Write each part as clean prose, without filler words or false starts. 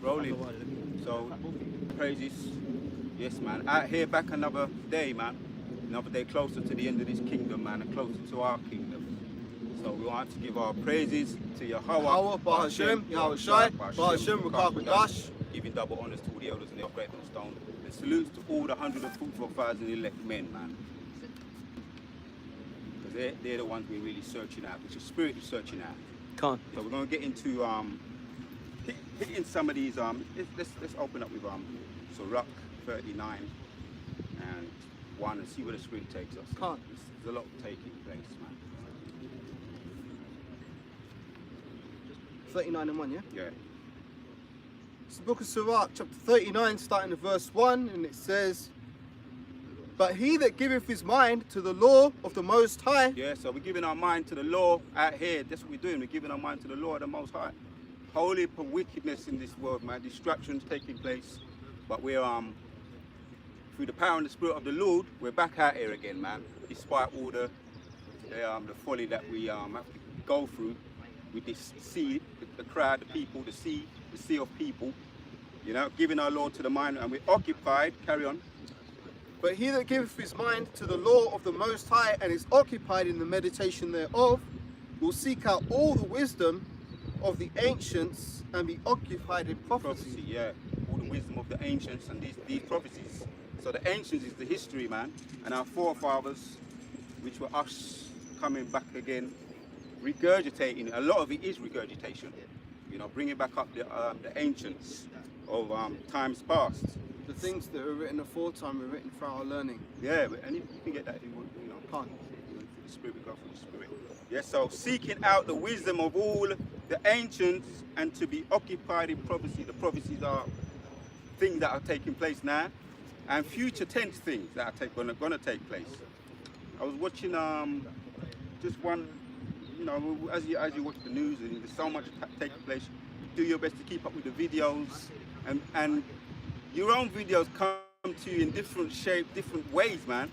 rolling. So, praises. Yes, man. Out here back another day, man. Another day closer to the end of this kingdom, man, and closer to our kingdom. So we want to give our praises to Yahweh, Bahashem, Yahushai, Bahashem, Rukakadash. Giving double honors to all the elders and the upright on stone. And salutes to all the 144,000 elect men, man. Because they're the ones we're really searching out, which the Spirit is searching out. Can't. So we're going to get into hitting some of these. Let's open up with Sirach 39 and 1 and see where the Spirit takes us. Can't. There's a lot taking place, man. 39 and 1, yeah? Yeah. It's the book of Sirach, chapter 39, starting at verse 1, and it says, "But he that giveth his mind to the law of the Most High." Yeah, so we're giving our mind to the law out here. That's what we're doing. We're giving our mind to the law of the Most High. Holy for wickedness in this world, man. Distractions taking place. But we're, through the power and the Spirit of the Lord, we're back out here again, man. Despite all the folly that we have to go through with this sea, the crowd, the people, the sea of people. You know, giving our Lord to the mind, and we're occupied. Carry on. "But he that giveth his mind to the law of the Most High, and is occupied in the meditation thereof, will seek out all the wisdom of the ancients, and be occupied in prophecy." Yeah, all the wisdom of the ancients and these prophecies. So the ancients is the history, man, and our forefathers, which were us coming back again, regurgitating. A lot of it is regurgitation. You know, bringing back up the ancients of times past. The things that were written aforetime were written for our learning. Yeah, and you can get that, you know, Can't. the Spirit, we go through the Spirit. Yeah, so seeking out the wisdom of all the ancients and to be occupied in prophecy. The prophecies are things that are taking place now, and future tense things that are gonna take place. I was watching just one, you know, as you watch the news, and there's so much taking place. Do your best to keep up with the videos, and your own videos come to you in different shape, different ways, man.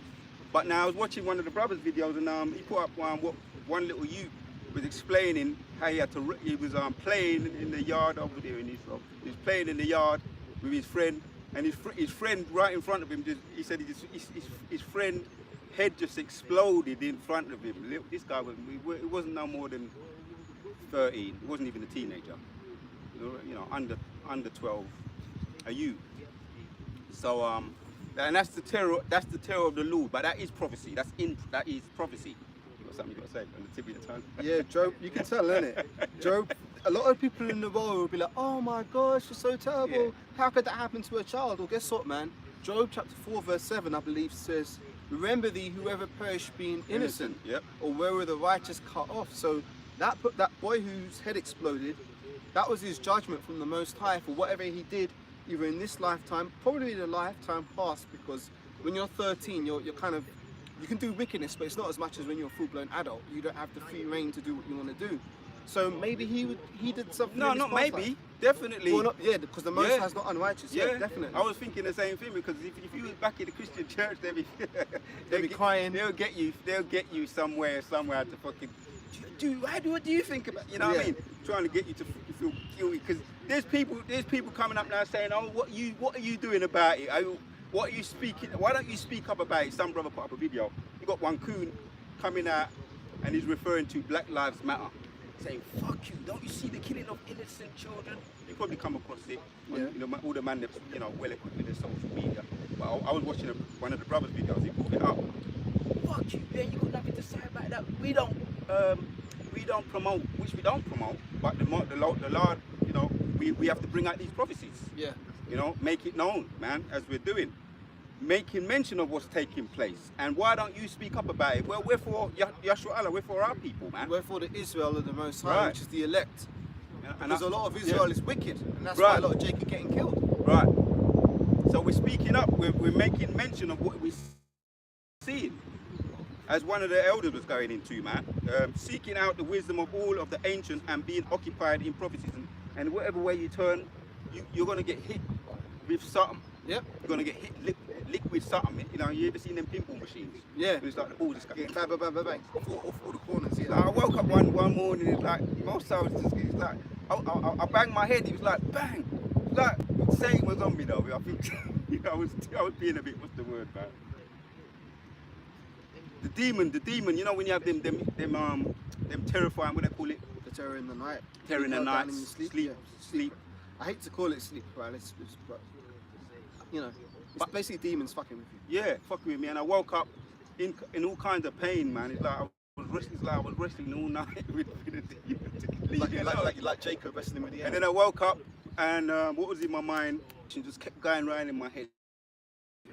But now I was watching one of the brothers' videos, and he put up what one little youth was explaining how he was playing in the yard over there in Israel. He was playing in the yard with his friend, and his friend right in front of him, he said his friend head just exploded in front of him. This guy it wasn't no more than 13. He wasn't even a teenager. You know, under 12, a youth. So and that's the terror of the Lord. But that is prophecy. That is prophecy. You got something you got to say on the tip of your tongue? Yeah, Job, you can tell, innit? Job, a lot of people in the world will be like, "Oh my gosh, it's so terrible. Yeah. How could that happen to a child?" Well, guess what, man? Job chapter 4 verse 7, I believe, says, "Remember thee, whoever perished being innocent, Yep. or where were the righteous cut off." So that boy whose head exploded, that was his judgment from the Most High for whatever he did, either in this lifetime, probably the lifetime past, because when you're 13, you're kind of, you can do wickedness, but it's not as much as when you're a full-blown adult. You don't have the free reign to do what you want to do. So maybe he did something. No, in his not past maybe. life. Definitely. Well, not, yeah, because the Most Yeah. High is not unrighteous. Yeah, definitely. I was thinking the same thing, because if you was back in the Christian church, they'll be crying. They'll get you somewhere to fucking. What do you think about? You know what I mean? Trying to get you to feel guilty, because there's people coming up now saying, "Oh, what are you doing about it? What are you speaking? Why don't you speak up about it?" Some brother put up a video. You got one coon coming out, and he's referring to Black Lives Matter, saying, "Fuck you! Don't you see the killing of innocent children?" You probably come across it. Yeah. You know, all the man that's well equipped with their social media. But I was watching one of the brothers' videos. He brought it up. Fuck you! Yeah, you got nothing to say about that. We don't promote, which we don't promote, but the Lord, you know, we have to bring out these prophecies. Yeah. You know, make it known, man, as we're doing. Making mention of what's taking place. And why don't you speak up about it? Well, we're for Yahshua Allah, we're for our people, man. We're for the Israel of the Most High, Right. which is the elect. Yeah, Because a lot of Israel is wicked, and that's Right. why a lot of Jacob getting killed. Right. So we're speaking up, we're making mention of what we're seeing. As one of the elders was going into, man, seeking out the wisdom of all of the ancients and being occupied in prophecies. And whatever way you turn, you're going to get hit with something. Yep. You're going to get hit liquid something. You know, you ever seen them pinball machines? Yeah. It's like the ball just going Getting bang, bang, bang, bang, off all the corners. Yeah. I woke up one morning, it's like, most hours, it's like, I banged my head, it was like, bang. like Satan was on me though. I think I was being a bit. What's the word, man? The demon. You know when you have them terrifying. What do they call it? The terror in the night. Terror in the Held night. down in your sleep. Sleep. Yeah. Sleep. I hate to call it sleep paralysis, but you know, it's basically demons fucking with you. Yeah, fucking with me, and I woke up in all kinds of pain, man. It's like I was wrestling all night with the demon. Like Jacob wrestling with the And enemy. then I woke up, and what was in my mind? It just kept going right in my head.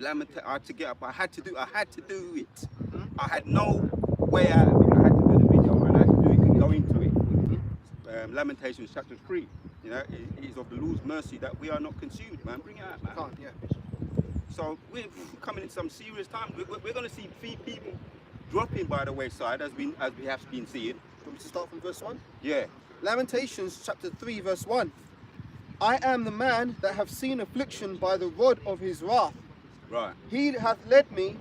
I had to get up. I had to do it. Mm-hmm. I had no way out of it. I had to do the video, and I had to do it and go into it. Lamentations chapter 3. You know, it is of the Lord's mercy that we are not consumed, man. Bring it out, man. Can't, yeah. So we're coming in some serious times. We're going to see people dropping by the wayside as we have been seeing. Want me to start from verse 1? Yeah. Lamentations chapter 3 verse 1. I am the man that have seen affliction by the rod of his wrath. Right. He hath led me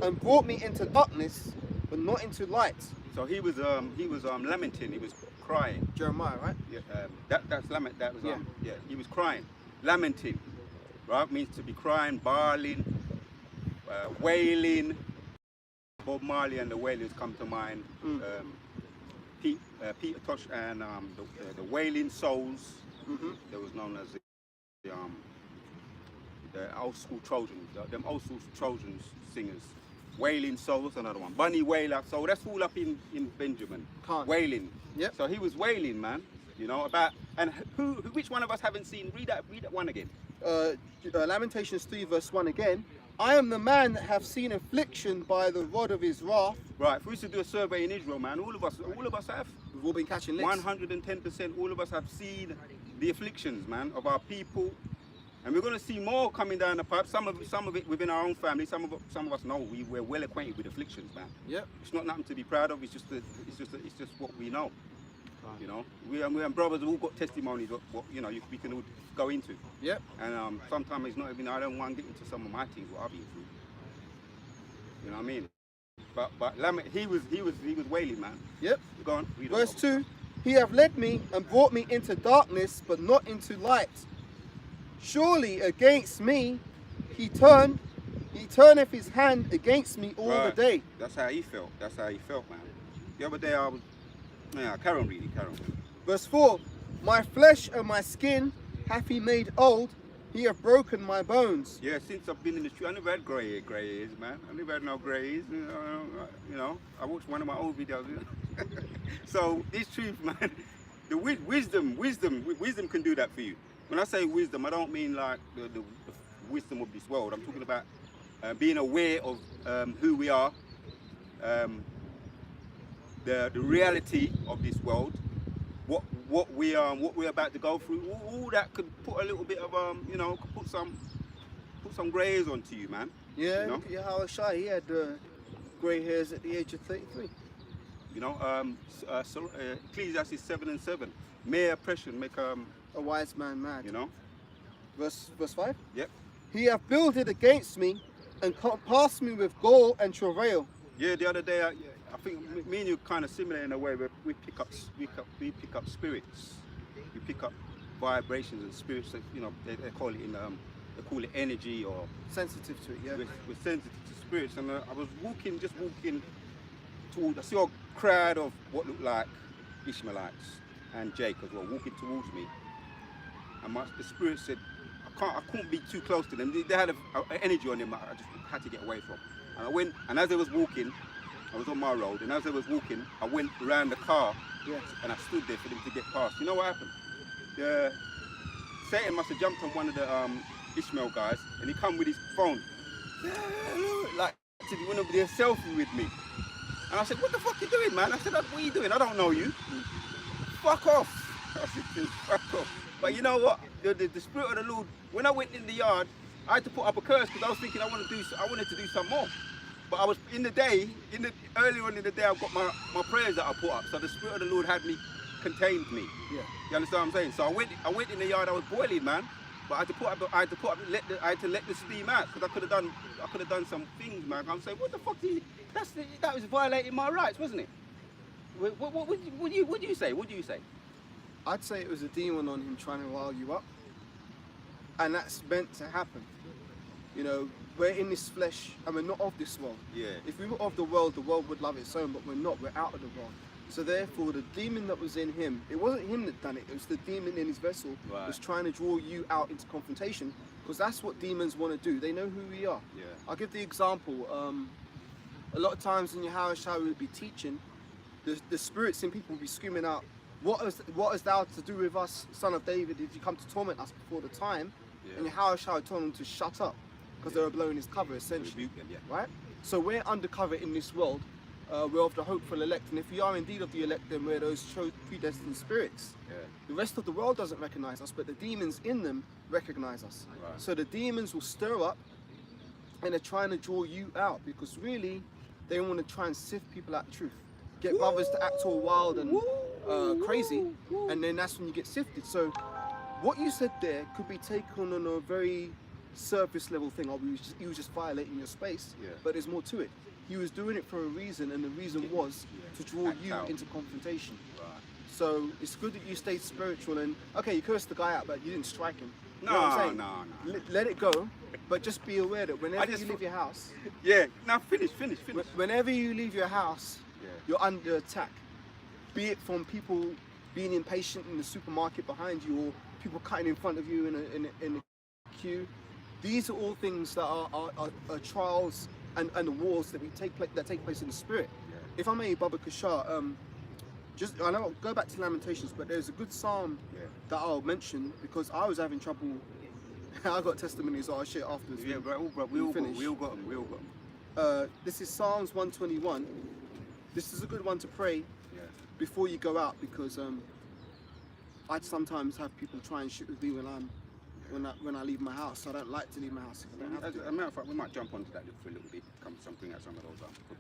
and brought me into darkness, but not into light. So he was lamenting. He was crying. Jeremiah, right? Yeah. That's lament. That was Yeah. Yeah. He was crying, lamenting. Right, means to be crying, bawling, wailing. Bob Marley and the Wailers come to mind. Peter Tosh and the Wailing Souls. Mm-hmm. That was known as the old school Trojans. Them old school Trojans singers. Wailing Souls, another one. Bunny Wailer. So that's all up in Benjamin. Can't. Wailing. Yep. So he was wailing, man. You know about and which one of us haven't seen? Read that one again. Lamentations 3 verse 1 again. I am the man that have seen affliction by the rod of his wrath. Right, if we used to do a survey in Israel, man, all of us have. We've all been catching licks. 110%, all of us have seen the afflictions, man, of our people. And we're going to see more coming down the pipe. Some of it within our own family. Some of us know we're well acquainted with afflictions, man. Yep. It's not nothing to be proud of. It's just what we know. You know, we and brothers have all got testimonies. What you know, we can all go into. Yep. And sometimes it's not even. I don't want to get into some of my things what I've been through. You know what I mean? But he was wailing, man. Yep. Go on. Read Verse on. 2. He have led me and brought me into darkness, but not into light. Surely against me he turneth his hand against me all Right. the day. That's how he felt. Man. The other day I was. Yeah, carry on. Verse 4. My flesh and my skin hath he made old. He hath broken my bones. Yeah, since I've been in the street, I never had grey hairs, man. I never had no grey hairs. You know, I watched one of my old videos. So this truth, man, the wisdom can do that for you. When I say wisdom, I don't mean like the wisdom of this world. I'm talking about being aware of who we are, the reality of this world, what we're about to go through. All that could put a little bit of could put some grey hairs onto you, man. Yeah, You know? look at how shy he had grey hairs at the age of 33. You know, Ecclesiastes 7:7. Mere oppression make A wise man mad. you know. Verse 5. Yep. He hath builded against me and compassed me with gall and travail. Yeah, the other day I think me and you kind of similar in a way where we pick up spirits, we pick up vibrations and spirits. That, you know, they call it energy, or Sensitive to it, yeah. we're sensitive to spirits. And I was walking towards. I saw a crowd of what looked like Ishmaelites and Jake as well walking towards me, and the spirit said, I couldn't be too close to them. They had an energy on them that I just had to get away from. And I went, and as I was walking, I was on my road, and as I was walking, I went around the car, Yes. and I stood there for them to get past. You know what happened? Satan must have jumped on one of the Ishmael guys, and he come with his phone, like, he went over there selfie with me. And I said, what the fuck you doing, man? I said, what are you doing? I don't know you. Fuck off. I said, fuck off. But you know what? The Spirit of the Lord, when I went in the yard, I had to put up a curse because I was thinking I wanted to do some more. But I was earlier on in the day, I've got my prayers that I put up. So the Spirit of the Lord had me, contained me. Yeah. You understand what I'm saying? So I went in the yard, I was boiling, man. But I had to let the steam out because I could have done some things, man. I'm saying, what the fuck did you, that was violating my rights, wasn't it? What do you say? What do you say? I'd say it was a demon on him trying to rile you up. and that's meant to happen. You know, we're in this flesh and we're not of this world. Yeah. If we were of the world would love its own, but we're not. We're out of the world. So therefore, the demon that was in him, it wasn't him that done it. It was the demon in his vessel Right. was trying to draw you out into confrontation, because that's what demons want to do. They know who we are. Yeah. I'll give the example. A lot of times in your house, I would be teaching, the spirits in people will be screaming out, what is thou to do with us, son of David? Did you come to torment us before the time? Yeah. And your house shall told them to shut up, because they were blowing his cover, essentially. Rebuke them, yeah. Right? So we're undercover in this world. We're of the hopeful elect, and if we are indeed of the elect, then we're those predestined spirits. Yeah. The rest of the world doesn't recognize us, but the demons in them recognize us. Right. So the demons will stir up, and they're trying to draw you out, because really, they want to try and sift people out of truth. Get brothers to act all wild and crazy, and then that's when you get sifted. So what you said there could be taken on a very surface level thing, or he was just violating your space, Yeah. but there's more to it. He was doing it for a reason, and the reason was to draw Act you out. into confrontation. Right. So it's good that you stayed spiritual, and okay, you cursed the guy out, but you didn't strike him. You No, know what I'm saying? no. Let it go, but just be aware that whenever just you thought- leave your house, Yeah. Now finish. whenever you leave your house, Yeah. you're under attack. Be it from people being impatient in the supermarket behind you, or people cutting in front of you in a queue. These are all things that are trials and the wars that take place in the spirit. Yeah. If I may, Baba Kashar, I know I'll go back to Lamentations, but there's a good psalm Yeah. that I'll mention, because I was having trouble. I got testimonies, I'll share afterwards. Yeah, bro. We all got them. This is Psalms 121. This is a good one to pray Yeah. before you go out, because I sometimes have people try and shoot with me when I leave my house. I don't like to leave my house if I don't have As to. a matter of fact, we might jump onto that for a little bit. Bring out some of those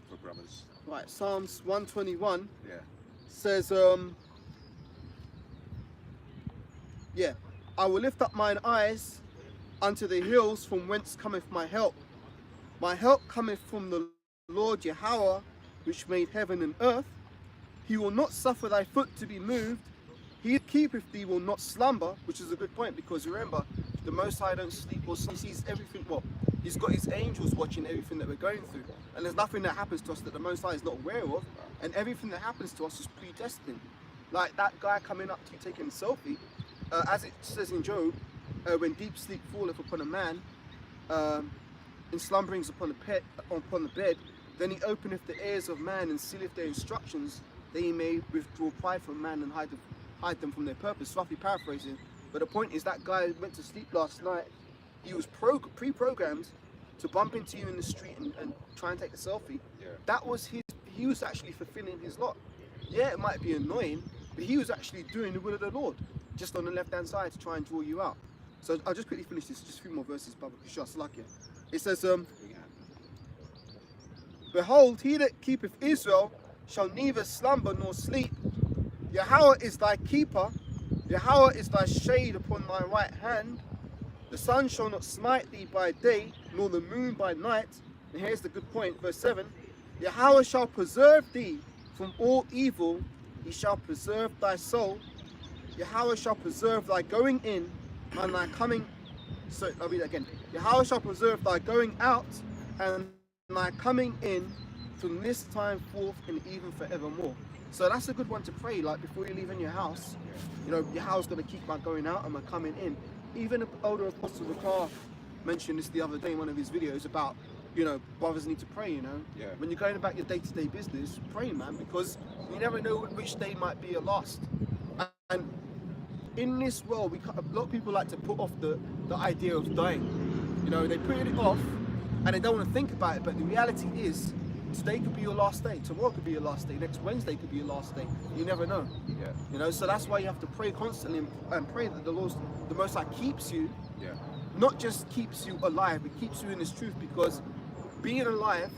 for brothers. Right, Psalms 121 Yeah. says, yeah, I will lift up mine eyes unto the hills, from whence cometh my help. My help cometh from the Lord Yahweh, which made heaven and earth. He will not suffer thy foot to be moved. He that keepeth thee will not slumber, which is a good point, because remember, the Most High don't sleep or sleep. He sees everything. Well, he's got his angels watching everything that we're going through, and there's nothing that happens to us that the Most High is not aware of, and everything that happens to us is predestined. Like that guy coming up to you taking a selfie, as it says in Job, when deep sleep falleth upon a man, and slumberings upon the bed, then he openeth the ears of man and sealeth their instructions, that he may withdraw pride from man and hide them from their purpose. Roughly paraphrasing, but the point is that guy went to sleep last night. He was pre-programmed to bump into you in the street and try and take a selfie. Yeah. That was he was actually fulfilling his lot. Yeah, it might be annoying, but he was actually doing the will of the Lord, just on the left-hand side to try and draw you out. So I'll just quickly finish this, just a few more verses, Baba Kishar Salakia. It says, behold, he that keepeth Israel shall neither slumber nor sleep. Yahweh is thy keeper, Yahweh is thy shade upon thy right hand. The sun shall not smite thee by day, nor the moon by night. And here's the good point, verse 7. Yahweh shall preserve thee from all evil, he shall preserve thy soul. Yahweh shall preserve thy going in and thy coming. So I'll read that again. Yahweh shall preserve thy going out and thy coming in from this time forth and even forevermore. So that's a good one to pray, like before you leave in your house. You know, Yahweh's going to keep my going out and my coming in. Even the older Apostle Rakar mentioned this the other day in one of his videos about, you know, brothers need to pray, you know. Yeah. When you're going about your day-to-day business, pray, man, because you never know which day might be your last. And in this world, a lot of people like to put off the idea of dying. You know, they put it off and they don't want to think about it, but the reality is, today could be your last day, tomorrow could be your last day, next Wednesday could be your last day. You never know. Yeah. You know, so that's why you have to pray constantly and pray that the Most High keeps you, Yeah. not just keeps you alive, but keeps you in this truth, because being alive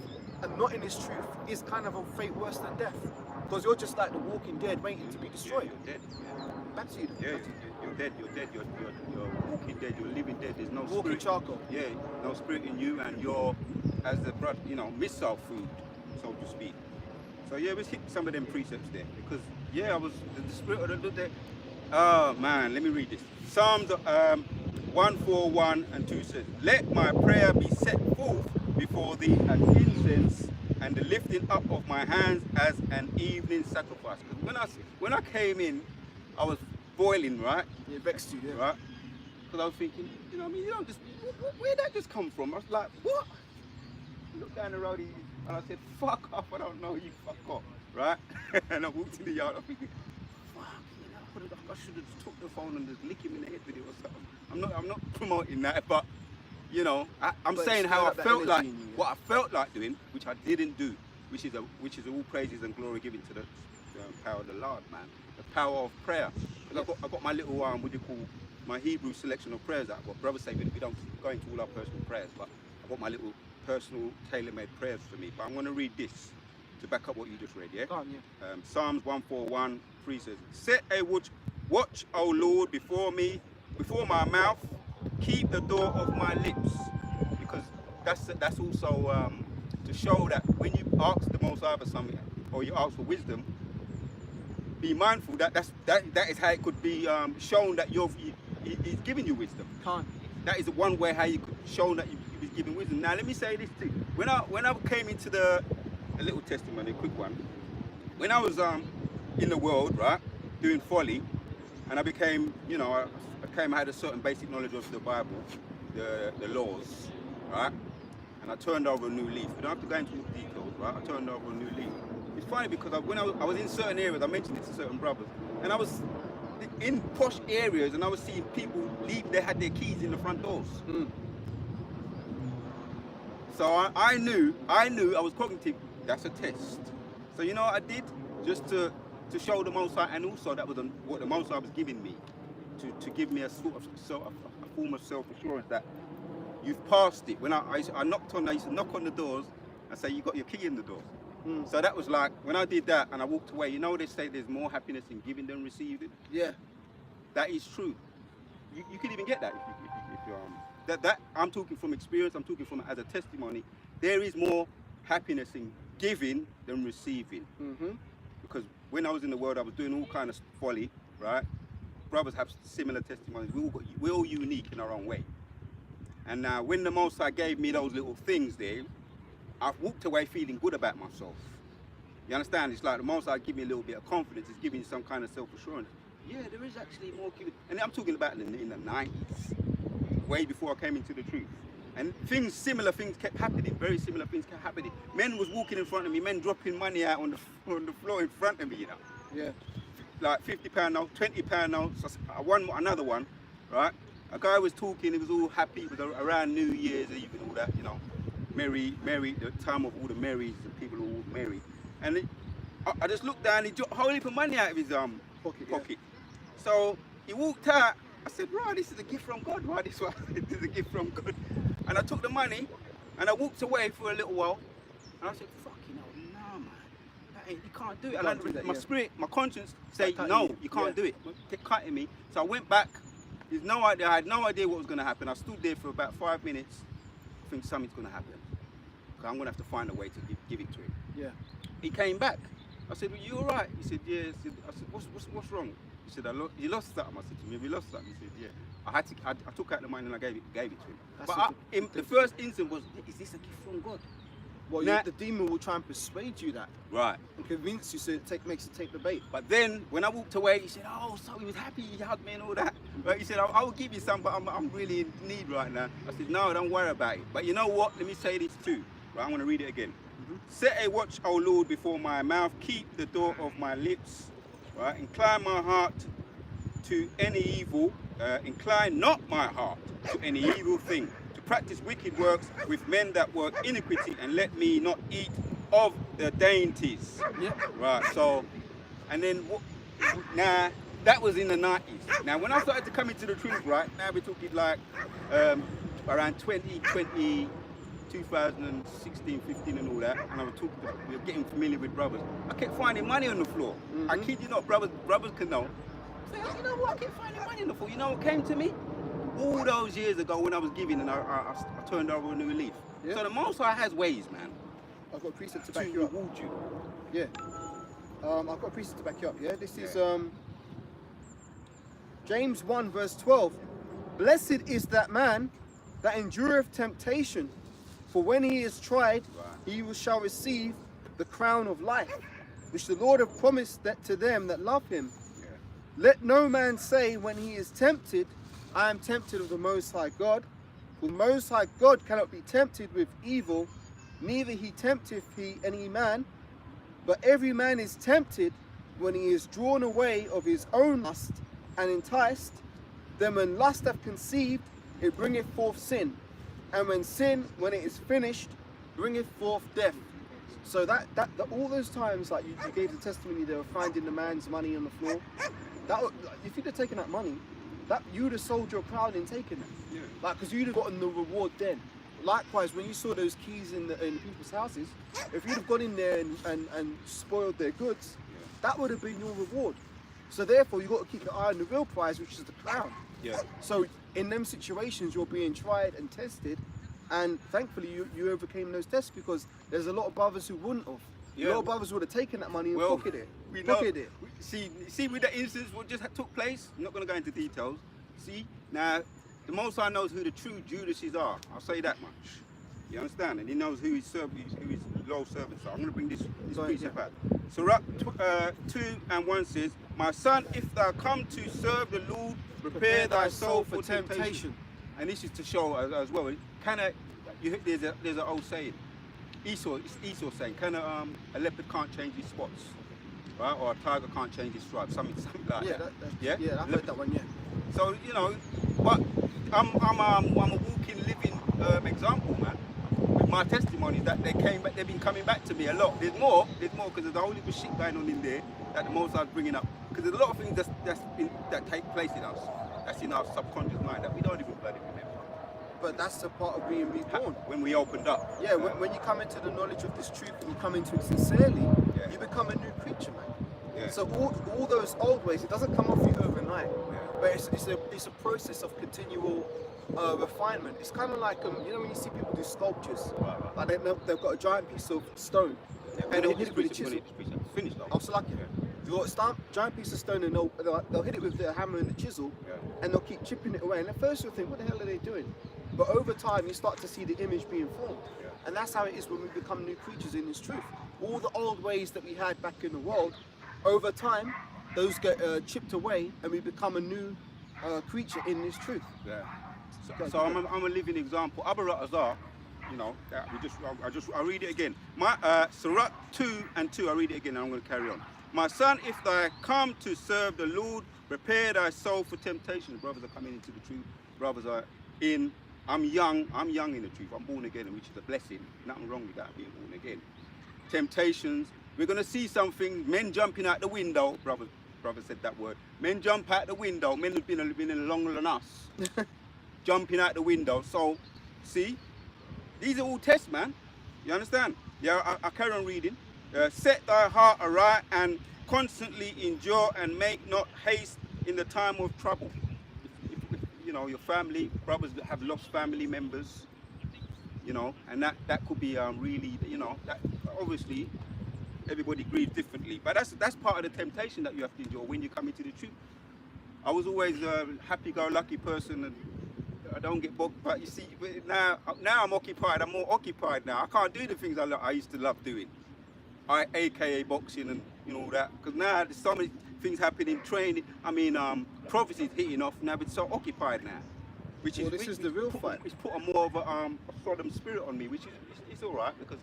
and not in this truth is kind of a fate worse than death, because you're just like the walking dead waiting to be destroyed. You're dead. Back to you. Yeah. Back to you. You're dead. You're walking dead. You're living dead. There's no Walking spirit. charcoal. Yeah. No spirit in you, and you're, as the brother, you know, missile food, so to speak. So yeah, let's hit some of them precepts there, because yeah, I was the spirit of the. Oh man, let me read this. Psalms 1:4, 1 and 2 says, let my prayer be set forth before thee as incense, and the lifting up of my hands as an evening sacrifice. Because when I came in, I was boiling, right? It vexed you, yeah. Right? Because I was thinking, you know what I mean? You don't just, where'd that just come from? I was like, what? I looked down the road and I said, fuck off, I don't know you, fuck off, right? And I walked in the yard, I'm thinking, fuck, you know, I should have just took the phone and just lick him in the head with it or something. I'm not promoting that, but you know, I'm saying how I felt like, what I felt like doing, which I didn't do, which is all praises and glory given to the power of the Lord, man. The power of prayer. Because I got my little what do you call, my Hebrew selection of prayers that I've got. Brothers say we don't go into all our personal prayers, but I've got my little personal tailor-made prayers for me. But I'm going to read this to back up what you just read, yeah? Go on, yeah. Psalms 1:4, 3 says, set a watch, O Lord, before me, before my mouth, keep the door of my lips. Because that's also to show that when you ask the Most High for something, or you ask for wisdom, be mindful that is how it could be shown that he's giving you wisdom. Can't. That is one way how you could show that he's giving wisdom. Now let me say this too. When I came into a little testimony, a quick one. When I was in the world, right, doing folly, and I became, you know, I had a certain basic knowledge of the Bible, the laws, right? And I turned over a new leaf. We don't have to go into all the details, right? I turned over a new leaf. It's funny because when I was in certain areas, I mentioned it to certain brothers, and I was in posh areas and I was seeing people leave, they had their keys in the front doors. Mm. So I knew I was cognitive, that's a test. So you know what I did? Just to show the Most High, and also that was what the Most High was giving me, to give me a sort of a form of self-assurance that you've passed it. When I used to knock on the doors and say, you got your key in the door. Mm. So that was like, when I did that and I walked away, you know they say there's more happiness in giving than receiving? Yeah. That is true. You can even get that if you that I'm talking from experience, I'm talking from as a testimony. There is more happiness in giving than receiving. Mm-hmm. Because when I was in the world, I was doing all kind of folly, right? Brothers have similar testimonies. We're all unique in our own way. And now when the Most High gave me those little things there, I've walked away feeling good about myself. You understand? It's like the Most High give me a little bit of confidence. It's giving you some kind of self-assurance. Yeah, there is actually more giving. And I'm talking about in the 90s, way before I came into the truth. And similar things kept happening, very similar things kept happening. Men was walking in front of me, men dropping money out on the floor in front of me, you know. Yeah. Like £50 notes, £20 notes, another one, right? A guy was talking, he was all happy, it was around New Year's Eve and all that, you know. Merry, the time of all the merries, and people are all merry. And I just looked down, he dropped a whole heap of money out of his pocket. Yeah. So he walked out. I said, right, this is a gift from God, right? This is a gift from God. And I took the money and I walked away for a little while. And I said, fucking hell, nah, man. You can't do it. And my spirit, my conscience said, no, you can't do it. Kept cutting me. So I went back. I had no idea what was going to happen. I stood there for about 5 minutes. I think something's going to happen. I'm going to have to find a way to give it to him. Yeah. He came back. I said, well, you all right? He said, yeah. I said, what's wrong? He said, you lost something. I said to him, have you lost something? He said, yeah. I took out the money and I gave it to him. But the first instant was, is this a gift from God? Well, the demon will try and persuade you that. Right. And convince you, so makes you take the bait. But then, when I walked away, he said, oh, so he was happy, he hugged me and all that. But he said, I will give you some, but I'm really in need right now. I said, no, don't worry about it. But you know what? Let me say this too. Right, I'm going to read it again. Mm-hmm. Set a watch, O Lord, before my mouth. Keep the door of my lips. Right? Incline my heart to any evil. Incline not my heart to any evil thing. To practice wicked works with men that work iniquity. And let me not eat of the dainties. Yeah. Right, so, and then, now, that was in the 90s. Now, when I started to come into the truth, right, now we're talking like around 2016, 15 and all that, and we were getting familiar with brothers. I kept finding money on the floor. Mm-hmm. I kid you not, brothers can know. I said, you know what, I kept finding money on the floor. You know what came to me? All those years ago when I was giving and I turned over a new leaf. Yeah. So the Most High has ways, man. I've got a precept to back you up. Reward you. Yeah. I've got a precept to back you up, yeah? This is James 1 verse 12. Blessed is that man that endureth temptation, for when he is tried, he shall receive the crown of life, which the Lord hath promised that to them that love him. Yeah. Let no man say when he is tempted, I am tempted of the Most High God. For the Most High God cannot be tempted with evil, neither he tempteth he any man. But every man is tempted when he is drawn away of his own lust and enticed. Then when lust hath conceived, it bringeth forth sin. And when sin, when it is finished, bringeth forth death. So that all those times, like you gave the testimony, they were finding the man's money on the floor. If you'd have taken that money, that you would have sold your crown and taken it. Yeah. Like, because you'd have gotten the reward then. Likewise, when you saw those keys in people's houses, if you'd have gone in there and spoiled their goods, that would have been your reward. So therefore, you've got to keep your eye on the real prize, which is the crown. Yeah. So in them situations, you're being tried and tested, and thankfully you overcame those tests, because there's a lot of brothers who wouldn't have. Yeah. A lot of brothers would have taken that money and Well, pocketed it. we know. Pocketed it. See with the instance what just took place. I'm not going to go into details. See, now the Most High knows who the true Judases are. I'll say that much. You understand? And he knows who his loyal servants are. I'm going to bring this precept out. Sirach 2:1 says, "My son, if thou come to serve the Lord, prepare thy soul for temptation." And this is to show as well. There's an old saying. It's Esau saying, a leopard can't change his spots, right? Or a tiger can't change his stripes, something like that. Yeah, I heard that one. Yeah. So but I'm a walking, living example, man. With my testimonies that they've been coming back to me a lot. There's more because there's a whole heap of shit going on in there that the Most High's bringing up. Because there's a lot of things that take place in us, that's in our subconscious mind that we don't even bloody remember. But that's the part of being reborn. When we opened up. Yeah, when you come into the knowledge of this truth and you come into it sincerely, you become a new creature, man. Yeah. So all those old ways, it doesn't come off you overnight, but it's a process of continual refinement. It's kind of like when you see people do sculptures, like they've got a giant piece of stone, and they'll hit it with a chisel. Finish though. Oh, so lucky. You've got a giant piece of stone, and they'll hit it with the hammer and the chisel, and they'll keep chipping it away. And at first you'll think, what the hell are they doing? But over time, you start to see the image being formed. And that's how it is when we become new creatures in this truth. All the old ways that we had back in the world, over time, those get chipped away, and we become a new creature in this truth. Yeah. So I'm a living example. Abarat Azar, I'll read it again. My Sirach 2:2, I'll read it again, and I'm going to carry on. My son, if thou come to serve the Lord, prepare thy soul for temptation. Brothers are coming into the truth. Brothers are in. I'm young in the truth. I'm born again, which is a blessing. Nothing wrong with that, being born again. Temptations. We're going to see something. Men jumping out the window. Brother said that word. Men jump out the window. Men who've been in longer than us. Jumping out the window. So, see, these are all tests, man. You understand? Yeah, I carry on reading. Set thy heart aright and constantly endure and make not haste in the time of trouble. If your family, brothers that have lost family members, and that could be really, that obviously everybody grieves differently. But that's part of the temptation that you have to endure when you come into the truth. I was always a happy-go-lucky person, and I don't get bogged. But you see, now I'm occupied. I'm more occupied now. I can't do the things I used to love doing. AKA boxing and all that. Because now there's so many things happening, training. Prophecy's hitting off now. But so occupied now. This is the real fight. It's put a more of a Sodom spirit on me, which is it's all right because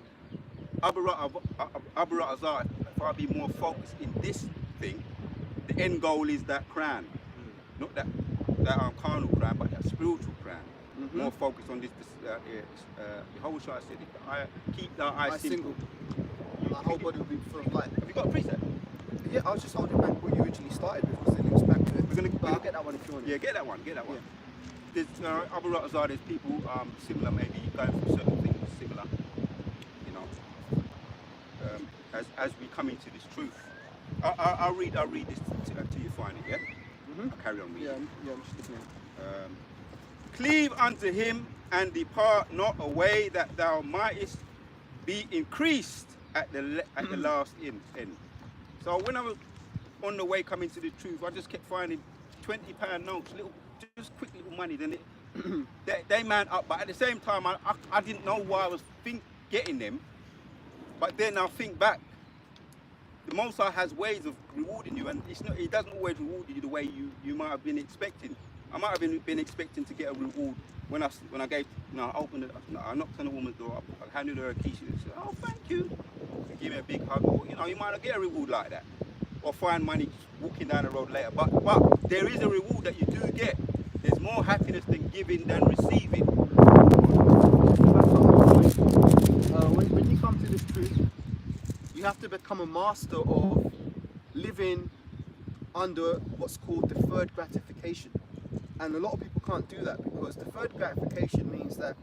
Abarat Azar, if I be more focused in this thing, the end goal is that crown, not that carnal crown, but that spiritual crown. More focused on this. How should I say it? Keep the eye single. My whole body will be full of light. Have you got a preset? Yeah, I was just holding back what you originally started with, because it links back to it. But I'll get that one if you want. Yeah, get that one. Yeah. There's Abarat Azar, there's people similar, maybe going through certain things similar. As we come into this truth, I'll read this till you find it. Yeah. I'll carry on reading. Yeah, I'm just listening. Cleave unto him and depart not away, that thou mightest be increased at the last end. So when I was on the way coming to the truth, I just kept finding £20 notes, just quick little money, then they man up. But at the same time, I didn't know why I was getting them. But then I think back, the Most High has ways of rewarding you, and it doesn't always reward you the way you might have been expecting. I might have been expecting to get a reward when I gave, I opened it, I knocked on the woman's door, I handed her a key, she said, oh, thank you. She gave me a big hug, or, you might not get a reward like that, or find money walking down the road later. But there is a reward that you do get. There's more happiness than giving than receiving. When you come to this truth, you have to become a master of living under what's called deferred gratification. And a lot of people can't do that, because deferred gratification means that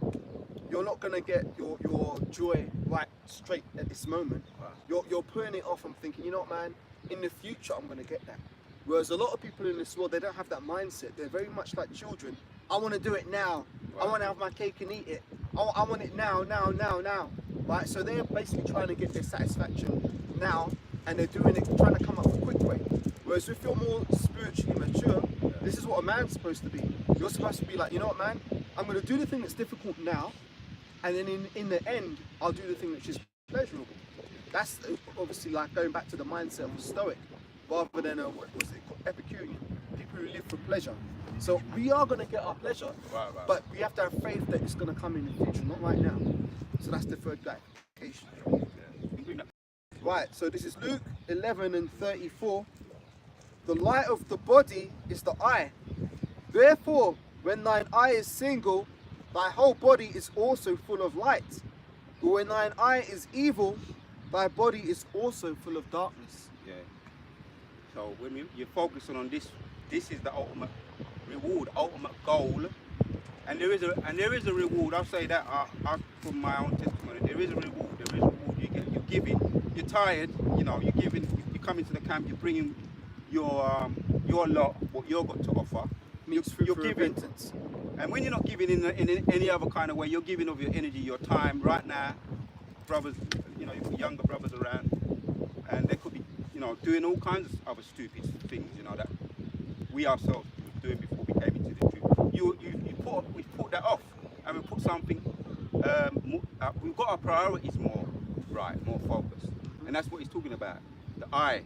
you're not going to get your joy right straight at this moment. You're putting it off and thinking, you know what, man, in the future I'm going to get that. Whereas a lot of people in this world, they don't have that mindset. They're very much like children. I want to do it now. I want to have my cake and eat it. I want it now. Right? So they're basically trying to get their satisfaction now, and they're doing it, trying to come up with a quick way. Whereas if you're more spiritually mature, this is what a man's supposed to be. You're supposed to be like, you know what, man, I'm going to do the thing that's difficult now, and then in the end, I'll do the thing which is pleasurable. That's obviously like going back to the mindset of a Stoic, rather than a, what was it called, Epicurean, people who live for pleasure. So we are going to get our pleasure, but we have to have faith that it's going to come in the future, not right now. So that's deferred gratification. Right, so this is Luke 11:34. The light of the body is the eye. Therefore, when thine eye is single, thy whole body is also full of light. But when thine eye is evil, thy body is also full of darkness. Yeah. So when you're focusing on this, this is the ultimate reward, ultimate goal. And there is a reward. I'll say that from my own testimony. There is a reward. There is a reward. You're giving. You're tired. You're giving. You come into the camp. You're bringing your lot, what you've got to offer. You're giving. Repentance. And when you're not giving in any other kind of way, you're giving of your energy, your time. Right now, brothers, you've got younger brothers around, and they could be, doing all kinds of other stupid things, that we ourselves were doing before we came into the truth. We put that off, and we put something. We've got our priorities more right, more focused, and that's what he's talking about. The eye,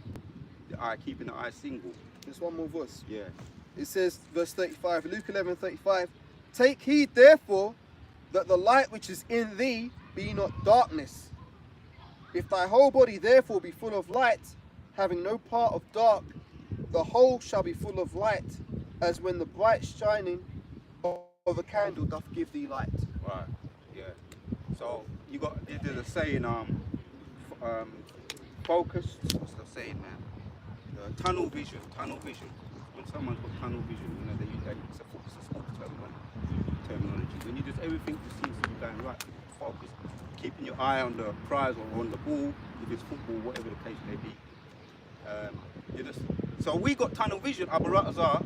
keeping the eye single. There's one more verse. Yeah. It says, verse 35, Luke 11:35. Take heed, therefore, that the light which is in thee be not darkness. If thy whole body therefore be full of light, having no part of dark, the whole shall be full of light, as when the bright shining of a candle doth give thee light. Right. Yeah. So there's a saying, focused. What's the saying, man? Tunnel vision. When someone's got tunnel vision, it's a sports terminology. When you just everything just seems to be going right, focus, keeping your eye on the prize or on the ball, if it's football, whatever the case may be. So we got tunnel vision, our brothers are,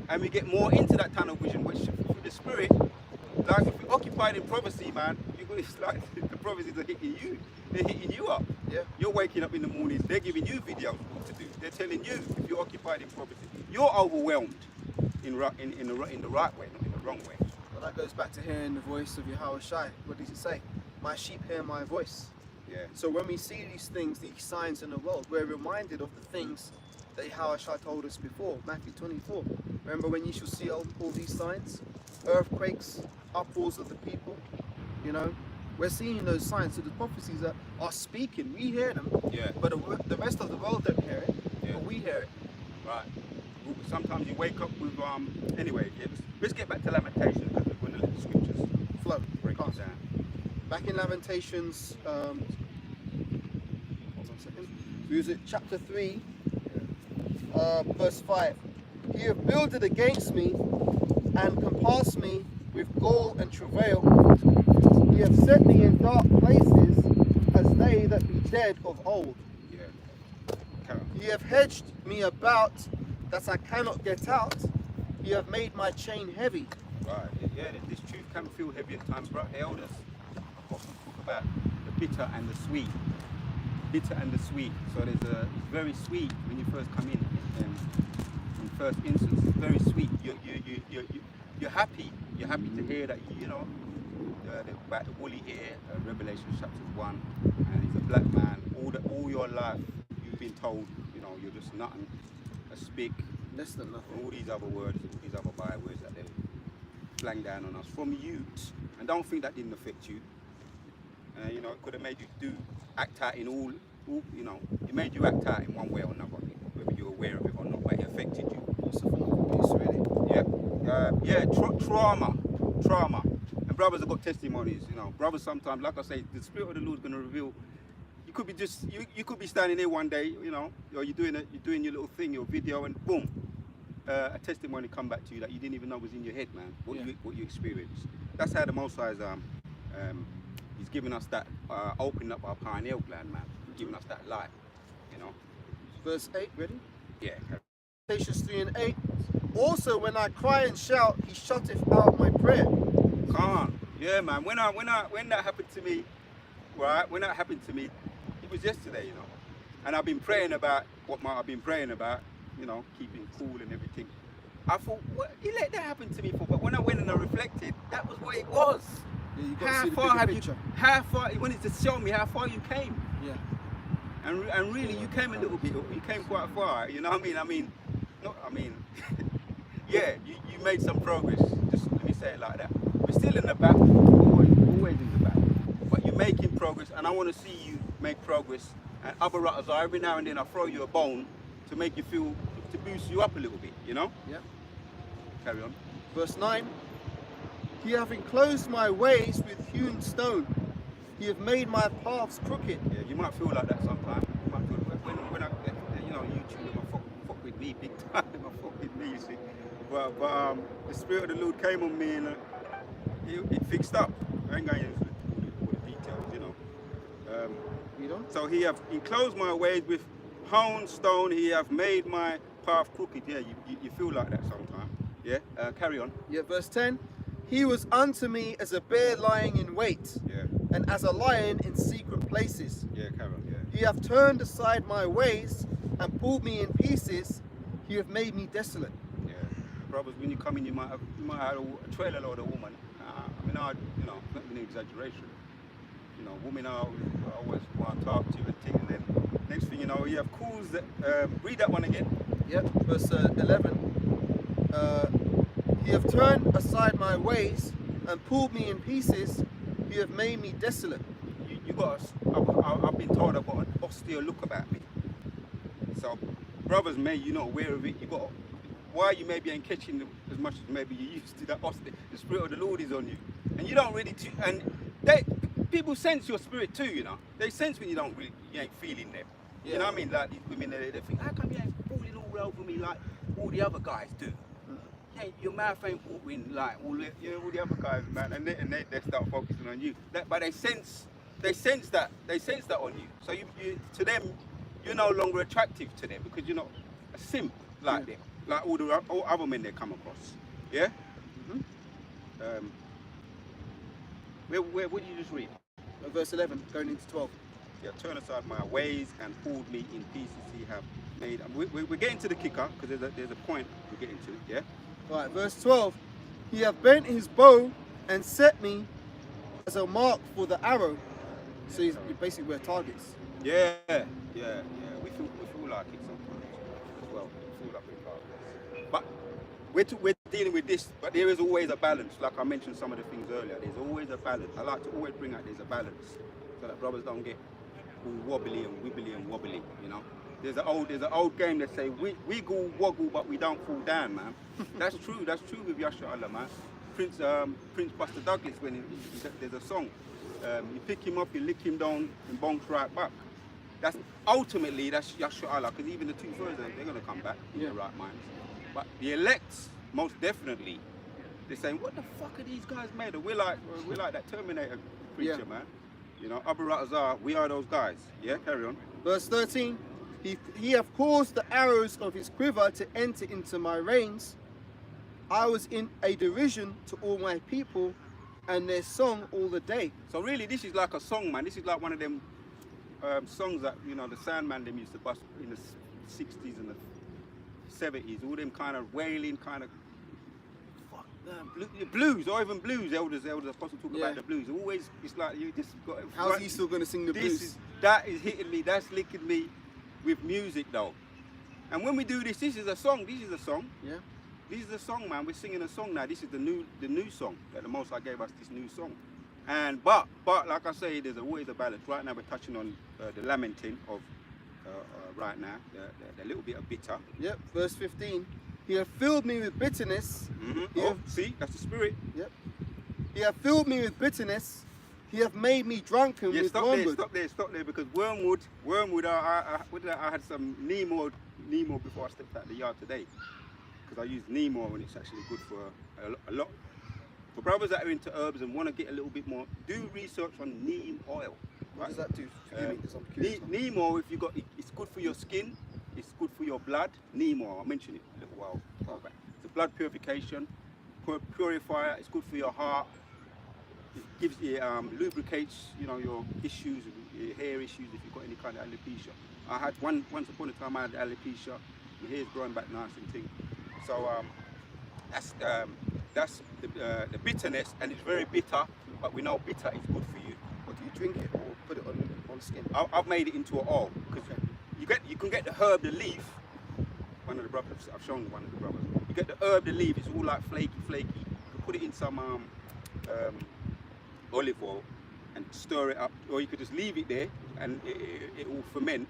and we get more into that tunnel vision, which through the spirit, like if we're occupied in prophecy, man, it's like the prophecies are hitting you. They're hitting you up. Yeah. You're waking up in the mornings, they're giving you videos what to do. They're telling you if you're occupied in prophecy. You're overwhelmed in the right way, not in the wrong way. Well, that goes back to hearing the voice of Yahweh Shai. What does it say? My sheep hear my voice. Yeah. So when we see these things, these signs in the world, we're reminded of the things that Yahweh Shai told us before, Matthew 24. Remember when you shall see all these signs? Earthquakes, uproars of the people, We're seeing those signs. So the prophecies are speaking. We hear them. Yeah. But the rest of the world don't hear it. Yeah. But we hear it. Right. Sometimes you wake up with anyway. Let's get back to Lamentations, because we're going to let the scriptures flow. Break it down. Back in Lamentations, hold on a second. We was at chapter 3, verse 5. He have builded against me and compassed me with gall and travail. He hath set me in dark places as they that be dead of old. Yeah. He have hedged me about that I cannot get out. He have made my chain heavy. Right. Yeah, this truth can feel heavy at times, but elders often talk about the bitter and the sweet. Bitter and the sweet. So it's very sweet when you first come in first instance. It's very sweet. you're happy to hear that, you know, about the woolly here, Revelation chapter 1, and he's a black man. All your life you've been told, you know, you're just nothing, a spick, Less than nothing. all these other words, all these other bywords that they flang down on us from youth. And don't think that didn't affect you. You know, it could have made you act out in all, you know, it made you act out in one way or another, whether you're aware of it or not, but it affected you. It's a form of abuse, really. Yeah, trauma. And brothers have got testimonies, you know. Brothers sometimes, like I say, the Spirit of the Lord is going to reveal. You could be you could be standing there one day, you know, or you're doing your little thing, your video, and boom, a testimony come back to you that you didn't even know was in your head, man. What you experienced. That's how the Most High is. He's giving us that, opening up our pineal gland, man. Giving us that light, you know. Verse 8, ready? Yeah. Lamentations 3 and 8. Also, when I cry and shout, he shutteth out my prayer. Come on. Yeah, man. When that happened to me, right? When that happened to me, it was yesterday, you know. And I've been praying about I've been praying about, you know, keeping cool and everything. I thought, what? He let that happen to me for? But when I went and I reflected, that was what it was. Yeah, you got to How see the far bigger have picture. you? How far? He wanted to show me how far you came. Yeah. And really, you came a little bit. You came quite far. You know what I mean? Yeah, you made some progress. Just let me say it like that. We're still in the battle. Always in the battle. But you're making progress, and I want to see you make progress. And other rutters, every now and then I throw you a bone to make you feel, to boost you up a little bit. You know? Yeah. Carry on. Verse 9. He hath enclosed my ways with hewn stone. He hath made my paths crooked. Yeah, you might feel like that sometimes. You might feel when I, you know, YouTube, fuck with me big time. Fuck with me, you see. But the Spirit of the Lord came on me and it fixed up. I ain't going into all the details, you know. You know? So he hath enclosed my ways with hewn stone. He hath made my path crooked. Yeah, you feel like that sometimes. Yeah, carry on. Yeah, verse 10. He was unto me as a bear lying in wait, Yeah, and as a lion in secret places. yeah, carry on. Yeah. He hath turned aside my ways and pulled me in pieces. He hath made me desolate. Yeah, brothers, when you come in, you might have a trailer load of woman. You know, not an exaggeration. You know, women are always want to talk to you and things, and then next thing you know, you have calls that. Read that one again. Yep, verse 11. He hath turned aside my ways and pulled me in pieces. He hath made me desolate. You got. I've been told I've got an austere look about me. So, brothers, may you're not aware of it. You got. Why you maybe ain't catching as much as maybe you used to. That austere. The Spirit of the Lord is on you, and you don't really. And people sense your spirit too. You know, they sense when you ain't feeling them. Yeah. You know what I mean? Like these women, they think, how come you ain't falling all over me like all the other guys do? Hey, your mouth ain't moving like all the other guys, man, and they start focusing on you. But they sense that on you. So you to them, you're no longer attractive to them because you're not a simp like them, like all other men they come across. Yeah. Mm-hmm. What did you just read? Verse 11, going into 12. Yeah, turn aside my ways and pulled me in pieces. He have made. We're getting to the kicker because there's a point we're getting to. Yeah. Right, verse 12. He hath bent his bow and set me as a mark for the arrow. So you basically we're targets. Yeah. We feel like it sometimes as well. We feel like we're targets. But we're dealing with this. But there is always a balance. Like I mentioned some of the things earlier. There's always a balance. I like to always bring out there's a balance so that brothers don't get all wobbly and wibbly and wobbly. You know. There's an old game that say wiggle woggle but we don't fall down, man. That's true with Yasha Allah, man. Prince Buster Douglas, when there's a song, you pick him up, you lick him down and bonks right back. That's Yasha Allah, because even the two first they're gonna come back in their right minds. But the elects, most definitely, they're saying, what the fuck are these guys made of? We're like that Terminator creature, man. You know, Abu Ratazar, we are those guys. Yeah, carry on. Verse 13. He hath caused the arrows of his quiver to enter into my reins. I was in a derision to all my people, and their song all the day. So really, this is like a song, man. This is like one of them songs that, you know, the Sandman them used to bust in the 60s and the 70s. All them kind of wailing, kind of blues, or even blues. Elders, apostles talk Yeah. about the blues. Always, it's like you just got. How's he still going to sing the blues? That is hitting me. That's licking me with music though. And when we do this, this is a song. This is a song. Yeah. This is a song, man. We're singing a song now. This is the new song that the Most High gave us. This new song. And but like I say, there's always a balance. Right now we're touching on the lamenting of right now, the little bit of bitter. Yep. Verse 15. He hath filled me with bitterness. See, that's the spirit. Yep. He hath filled me with bitterness. He hath made me drunken with wormwood. Stop there, because wormwood. I had some Nemo before I stepped out of the yard today, because I use Nemo and it's actually good for a lot. For brothers that are into herbs and want to get a little bit more, do research on neem oil. What does that do? Forgive me, 'cause I'm curious. Neem oil, if you got, it's good for your skin. It's good for your blood. Neem oil, I mentioned it a little while back. It's a blood purification, purifier. It's good for your heart. It gives you lubricates, your issues, your hair issues. If you've got any kind of alopecia, I had once upon a time I had alopecia. My hair's growing back nice and thing. So that's the bitterness, and it's very bitter. But we know bitter is good for you. Or do you drink it or put it on skin? I've made it into an oil, because you can get the herb, the leaf. One of the brothers, I've shown one of the brothers. You get the herb, the leaf. It's all like flaky. You can put it in some olive oil and stir it up, or you could just leave it there and it will ferment.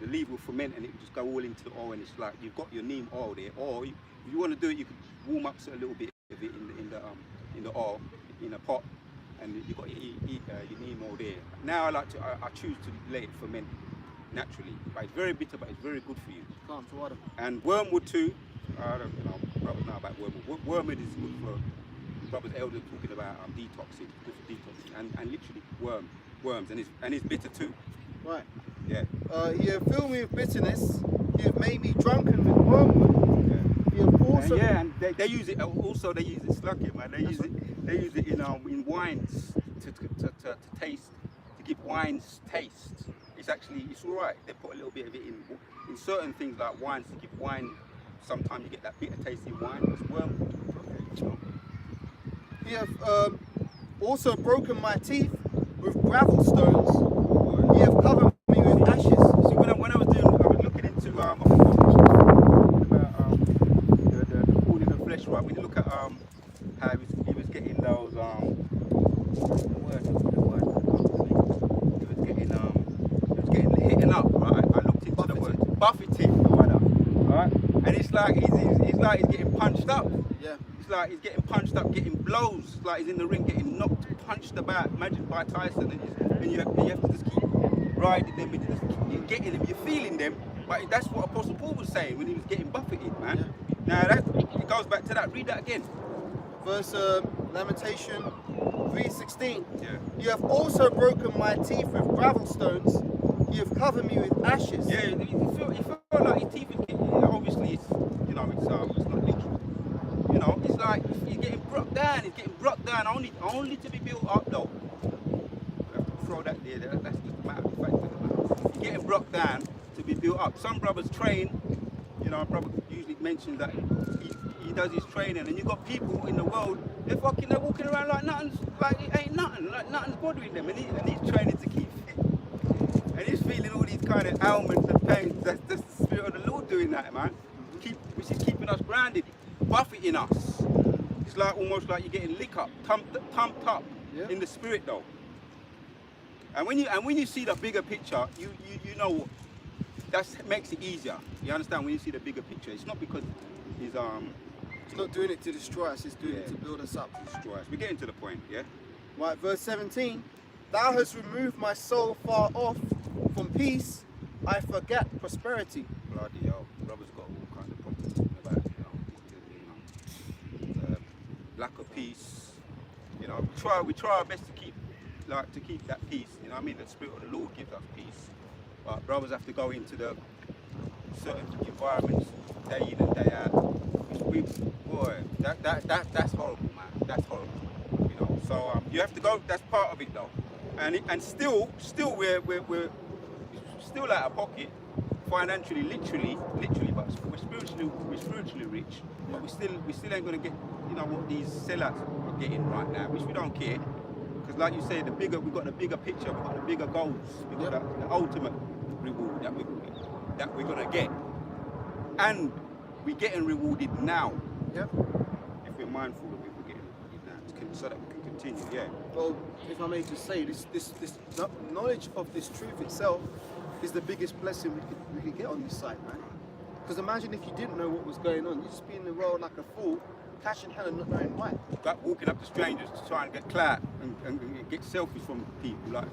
The leaf will ferment and it will just go all into the oil, and it's like you've got your neem oil there. Or if you want to do it, you could warm up a little bit of it in the oil in a pot, and you've got your neem oil there. Now I choose to let it ferment naturally, but it's very bitter, but it's very good for you. Calm to water. And wormwood too. I don't know, brothers know about wormwood. Wormwood is good for brothers, elders talking about detoxing, good for detoxing, and literally worms, and it's bitter too. Right. Yeah. He hath filled me with bitterness. He hath made me drunken with wormwood. Yeah. He hath also. And they use it. Also, they use it sluggy, man. They use it in wines to taste, to give wines taste. It's all right. They put a little bit of it in certain things like wines to give wine. Sometimes you get that bitter taste in wine. It's wormwood. He hath also broken my teeth with gravel stones. He hath covered me with ashes. See, when I was looking into about the food in the flesh, right? We look at how he was getting those he was getting hitting up, right? I looked into the word buffeted, right? And it's like he's getting punched up. Yeah. It's like he's getting punched up, getting blows, like he's in the ring getting knocked, punched about. Imagine by Tyson, and you have to just keep riding them, and you just keep getting them, you're feeling them. But that's what Apostle Paul was saying when he was getting buffeted, man. Yeah. Now it goes back to that. Read that again. Verse Lamentation 3:16. Yeah. You have also broken my teeth with gravel stones. You have covered me with ashes. Yeah, you feel like your teeth is getting, obviously it's not literal. It's like he's getting brought down. He's getting brought down only to be built up though. I have to throw that there. That's just a matter of fact. He's getting brought down to be built up. Some brothers train. A brother usually mentions that he does his training, and you got people in the world, they're walking around like nothing's, like it ain't nothing, like nothing's bothering them, and he's training to keep fit. And he's feeling all these kind of ailments and pains. That's the Spirit of the Lord doing that, man. Which is keeping us grounded, buffeting us. It's like almost like you're getting licked up, pumped up in the spirit though. And when you see the bigger picture, you know that makes it easier. You understand when you see the bigger picture. It's not because he's not doing it to destroy us, it's doing it to build us up. Destroy us. We're getting to the point, yeah? Right, verse 17. Thou hast removed my soul far off from peace. I forget prosperity. Bloody hell, brothers got all kinds of problems about lack of peace. We try our best to keep that peace. The Spirit of the Lord gives us peace. But brothers have to go into the certain environments day in and day out. That's horrible, man. That's horrible. So you have to go. That's part of it, though. And still we're still out of pocket, financially, literally, but we're spiritually rich. But we still ain't gonna get you know, what these sellouts are getting right now, which we don't care. Because like you say, we've got the bigger picture, we've got the bigger goals, we've got the ultimate reward that we're gonna get. And we're getting rewarded now. Yep. If we're mindful of it, we're getting rewarded now, so that we can continue, yeah. Well, if I may just say, this knowledge of this truth itself is the biggest blessing we could get on this side, man. Because imagine if you didn't know what was going on, you'd just be in the world like a fool, catching hell and not knowing why. Like walking up to strangers to try and get clout and get selfies from people, like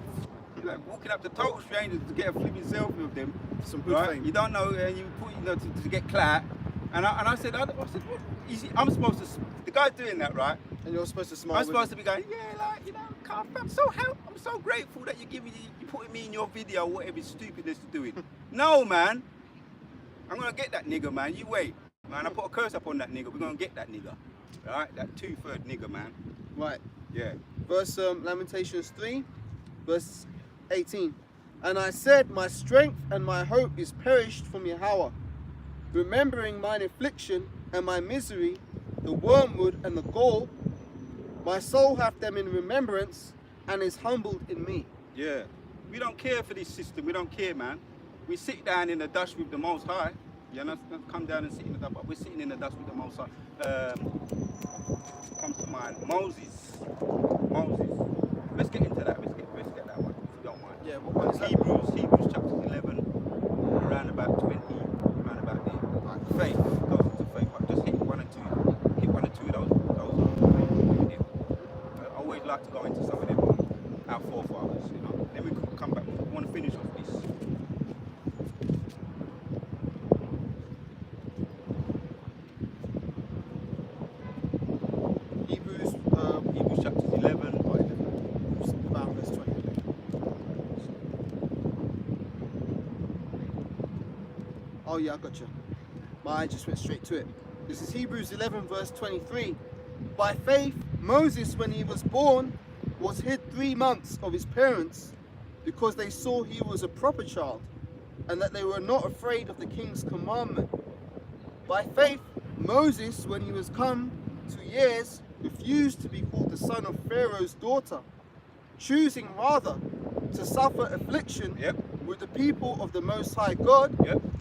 walking up to total strangers to get a flipping selfie of them. Some good right? fame. You don't know, and you put, you know, to get clout. And I said, what? I'm supposed to. The guy's doing that, right? And you're supposed to smile. I'm supposed to be going, yeah, like, you know, I'm so grateful that you're putting me in your video, whatever stupidness you're doing. No, man. I'm gonna get that nigga, man. You wait, man. I put a curse up on that nigga. We're gonna get that nigga, right? That 2/3 nigga, man. Right. Yeah. Verse Lamentations 3, verse 18. And I said, my strength and my hope is perished from Yahweh, remembering mine affliction and my misery, the wormwood and the gall. My soul hath them in remembrance and is humbled in me. Yeah. We don't care for this system. We don't care, man. We sit down in the dust with the Most High. You know, come down and sit in the dust, but we're sitting in the dust with the Most High. Comes to mind, Moses. Let's get into that. Let's get that one, if you don't mind. Yeah, what one is that? Hebrews chapter 11, around about 20, around about there. Right. Faith goes into faith. But just hit one or two of those. Yeah. I always like to go into some of them, our forefathers, you know. Then we could come back. We want to finish off this. Hebrews chapter 11. About verse 20. Oh yeah, I got you. My eye just went straight to it. This is Hebrews 11 verse 23. By faith, Moses, when he was born, was hid 3 months of his parents because they saw he was a proper child and that they were not afraid of the king's commandment. By faith, Moses, when he was come to years, refused to be called the son of Pharaoh's daughter, choosing rather to suffer affliction with the people of the Most High God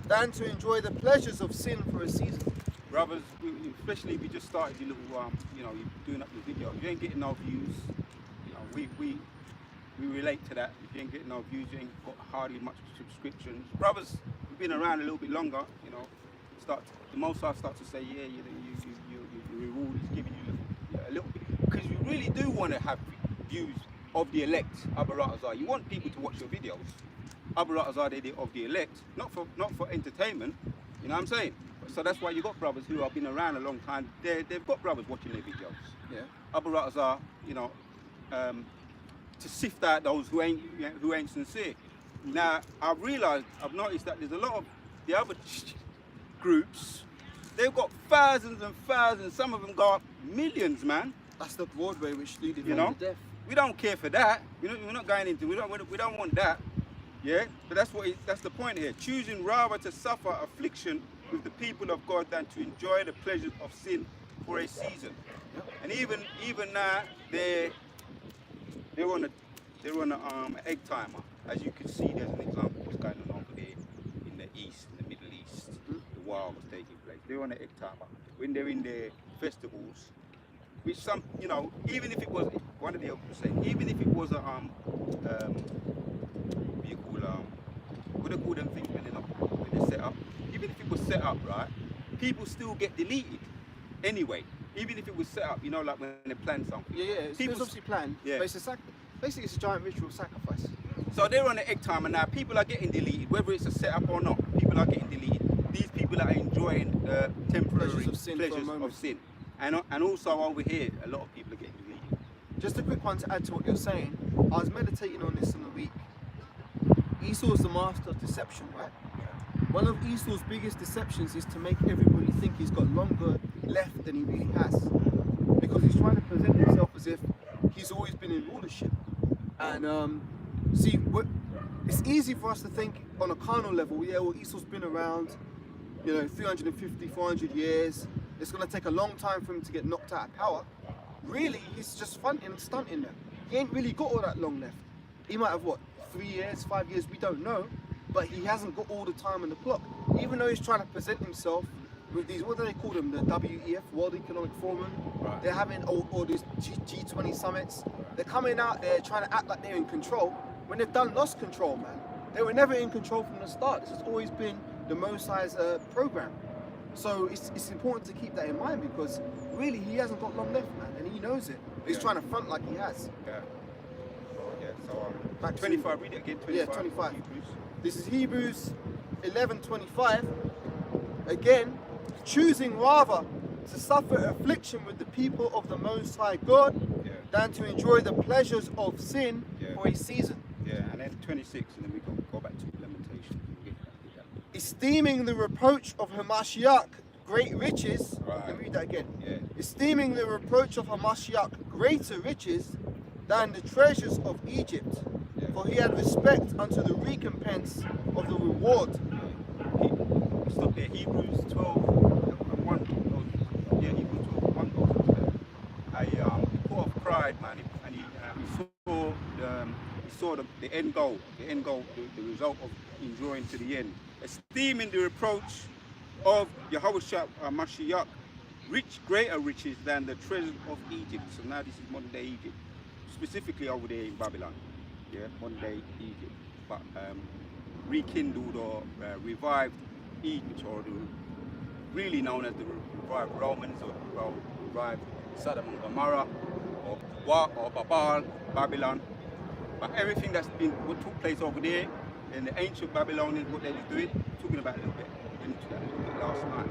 than to enjoy the pleasures of sin for a season. Brothers, especially if you just started your little, you know, you're doing up your video, if you ain't getting no views, you know, we relate to that. If you ain't getting no views, you ain't got hardly much subscriptions. Brothers, you've been around a little bit longer, you know, the Most High starts to say, yeah, your reward is giving you a little bit, because you really do want to have views of the elect, Abaratazar. You want people to watch your videos. Abaratazar, they're of the elect, not for entertainment, you know what I'm saying? So that's why you got brothers who have been around a long time. They've got brothers watching their videos. Yeah. Abaratazar, you know, to sift out those who ain't sincere. Now I've noticed that there's a lot of the other groups. They've got thousands and thousands. Some of them got millions, man. That's the Broadway which leaded to death. We don't care for that. We're not going into. We don't want that. Yeah. But that's the point here. Choosing rather to suffer affliction with the people of God than to enjoy the pleasures of sin for a season. And even now they're on an egg timer. As you can see, there's an example what's going on over there in the east, in the Middle East. The war was taking place. They're on an egg timer. When they're in their festivals, which some, you know, even if it was one of the elders saying, even if it was a what do you call them things when they're set up? Even if it was set up, right, people still get deleted anyway. Even if it was set up, you know, like when they plan something. Yeah, it's obviously planned. Yeah. But basically it's a giant ritual sacrifice. So they're on the egg timer now. People are getting deleted, whether it's a setup or not. People are getting deleted. These people are enjoying the temporary pleasures of sin. And also over here, a lot of people are getting deleted. Just a quick one to add to what you're saying. I was meditating on this in the week. Esau's the master of deception, right? One of Esau's biggest deceptions is to make everybody think he's got longer left than he really has. Because he's trying to present himself as if he's always been in rulership. And see, it's easy for us to think on a carnal level, yeah, well, Esau's been around, you know, 350, 400 years. it's going to take a long time for him to get knocked out of power. Really, he's just fronting and stunting them. He ain't really got all that long left. He might have, what, 3 years, 5 years, we don't know. But he hasn't got all the time on the clock. Even though he's trying to present himself with these, what do they call them, the WEF, World Economic Forum. Right. They're having all these G20 summits. They're coming out there trying to act like they're in control when they've lost control, man. They were never in control from the start. This has always been the Most High's program. So it's important to keep that in mind, because really he hasn't got long left, man, and he knows it. He's trying to front like he has. Yeah. Yeah. So Back to- 25. Read it again. 25. Yeah, 25. Hebrews. This is Hebrews 11:25. Again, choosing rather to suffer affliction with the people of the Most High God Yeah. than to enjoy the pleasures of sin Yeah. for a season. Yeah. And then 26, and then we go back to Lamentation. Esteeming the reproach of Hamashiach great riches. Right. Let me read that again. Yeah. Esteeming the reproach of Hamashiach greater riches than the treasures of Egypt. Yeah. For he had respect unto the recompense of the reward. Stop there. Hebrews 12:1. Yeah, Hebrews 12:1 goes into that. He put off pride, man, and he saw the end goal, the result of enduring to the end. Esteeming the reproach of Yahushua Mashiach greater riches than the treasures of Egypt. So now this is modern day Egypt, specifically over there in Babylon. Yeah, modern day Egypt, but rekindled or revived Egypt, or really known as the revived Romans, or revived Sodom and Gomorrah, or Babylon. But everything what took place over there in the ancient Babylonians, what they was doing, talking about a little bit into that a little bit last night.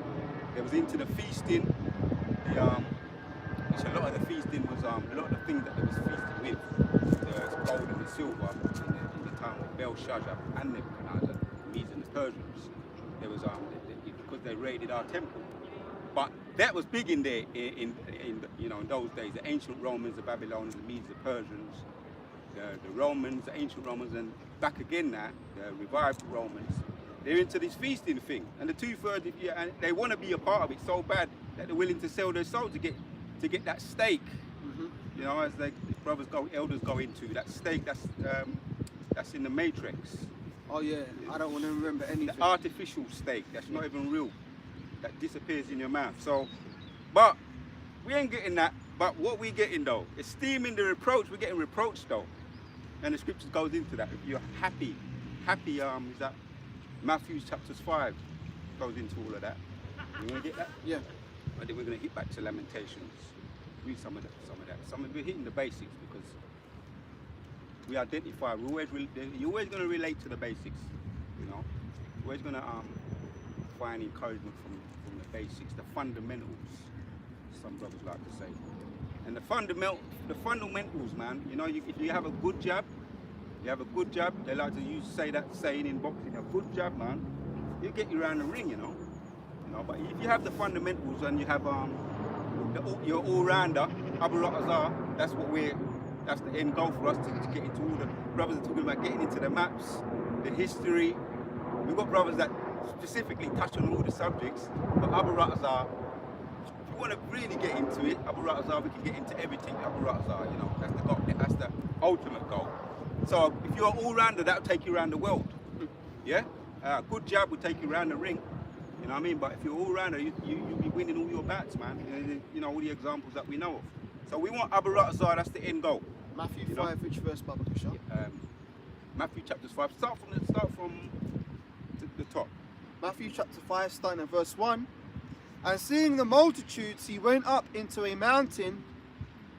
They was into the feasting. Which a lot of the feasting was a lot of the things that they was feasting with, the gold and the silver in the time of Belshazzar and Nebuchadnezzar, the Medes and the Persians. There was because they raided our temple. But that was big in there in those days. The ancient Romans, the Babylonians, the Medes, the Persians, the Romans, the ancient Romans, and back again now, the revived Romans. They're into this feasting thing, and the 2/3, and they want to be a part of it so bad that they're willing to sell their soul to get that steak. You know, as the elders go into that steak that's in the matrix. Oh yeah, I don't want to remember anything. The artificial steak that's not even real, that disappears in your mouth. So, but we ain't getting that. But what we getting though, esteeming the reproach, we're getting reproached though, and the scriptures goes into that. If you're happy, is that Matthew chapters 5 goes into all of that. You want to get that? Yeah. But then we're going to hit back to Lamentations. Read some of that. We're hitting the basics because we identify. You're always going to relate to the basics. You know, you're always going to find encouragement from the basics, the fundamentals. Some brothers like to say. And the fundamentals, man. You know, if you have a good jab, they like to say that saying in boxing, a good jab, man, you get you around the ring, you know. But if you have the fundamentals and you have your all-rounder, Abu Ratazar, that's the end goal for us to get into all the brothers are talking about getting into the maps, the history. We've got brothers that specifically touch on all the subjects, but Abu Ratazar, if you want to really get into it, Abu Ratazar, we can get into everything. Abu Ratazar, you know, that's the ultimate goal. So if you're an all-rounder, that'll take you around the world. Yeah? Good jab will take you around the ring. You know what I mean? But if you're all-rounder, you'll be winning all your bats, man. You know, all the examples that we know of. So we want Abu Ratazar, that's the end goal. Matthew 5, which verse, Baba Kusha? Matthew chapter 5. Start from the top. Matthew chapter 5, starting at verse 1. And seeing the multitudes, he went up into a mountain,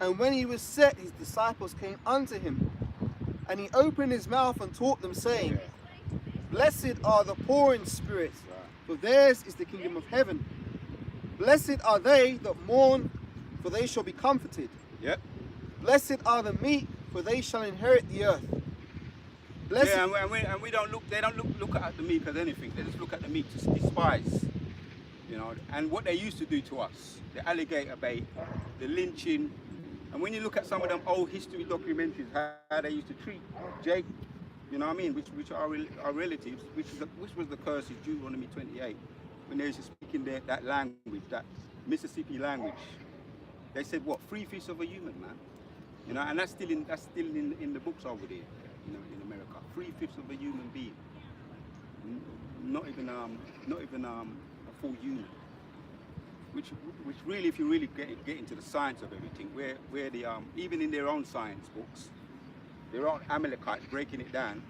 and when he was set, his disciples came unto him. And he opened his mouth and taught them, saying, Blessed are the poor in spirit, for theirs is the kingdom of heaven. Blessed are they that mourn, for they shall be comforted. Yep. Blessed are the meek, for they shall inherit the earth. Blessed. Yeah, and we don't look. They don't look at the meek as anything. They just look at the meek to despise. You know, and what they used to do to us, the alligator bait, the lynching, and when you look at some of them old history documentaries, how they used to treat Jake, you know what I mean, which are our relatives, which was the curse of Deuteronomy 28, when they used to speak in that language, that Mississippi language. They said what? 3/5 of a human, man. You know, and that's still in the books over there. You know, in America, 3/5 of a human being. Not even a full human. Which really, if you really get into the science of everything, where the even in their own science books, their own Amalekites breaking it down,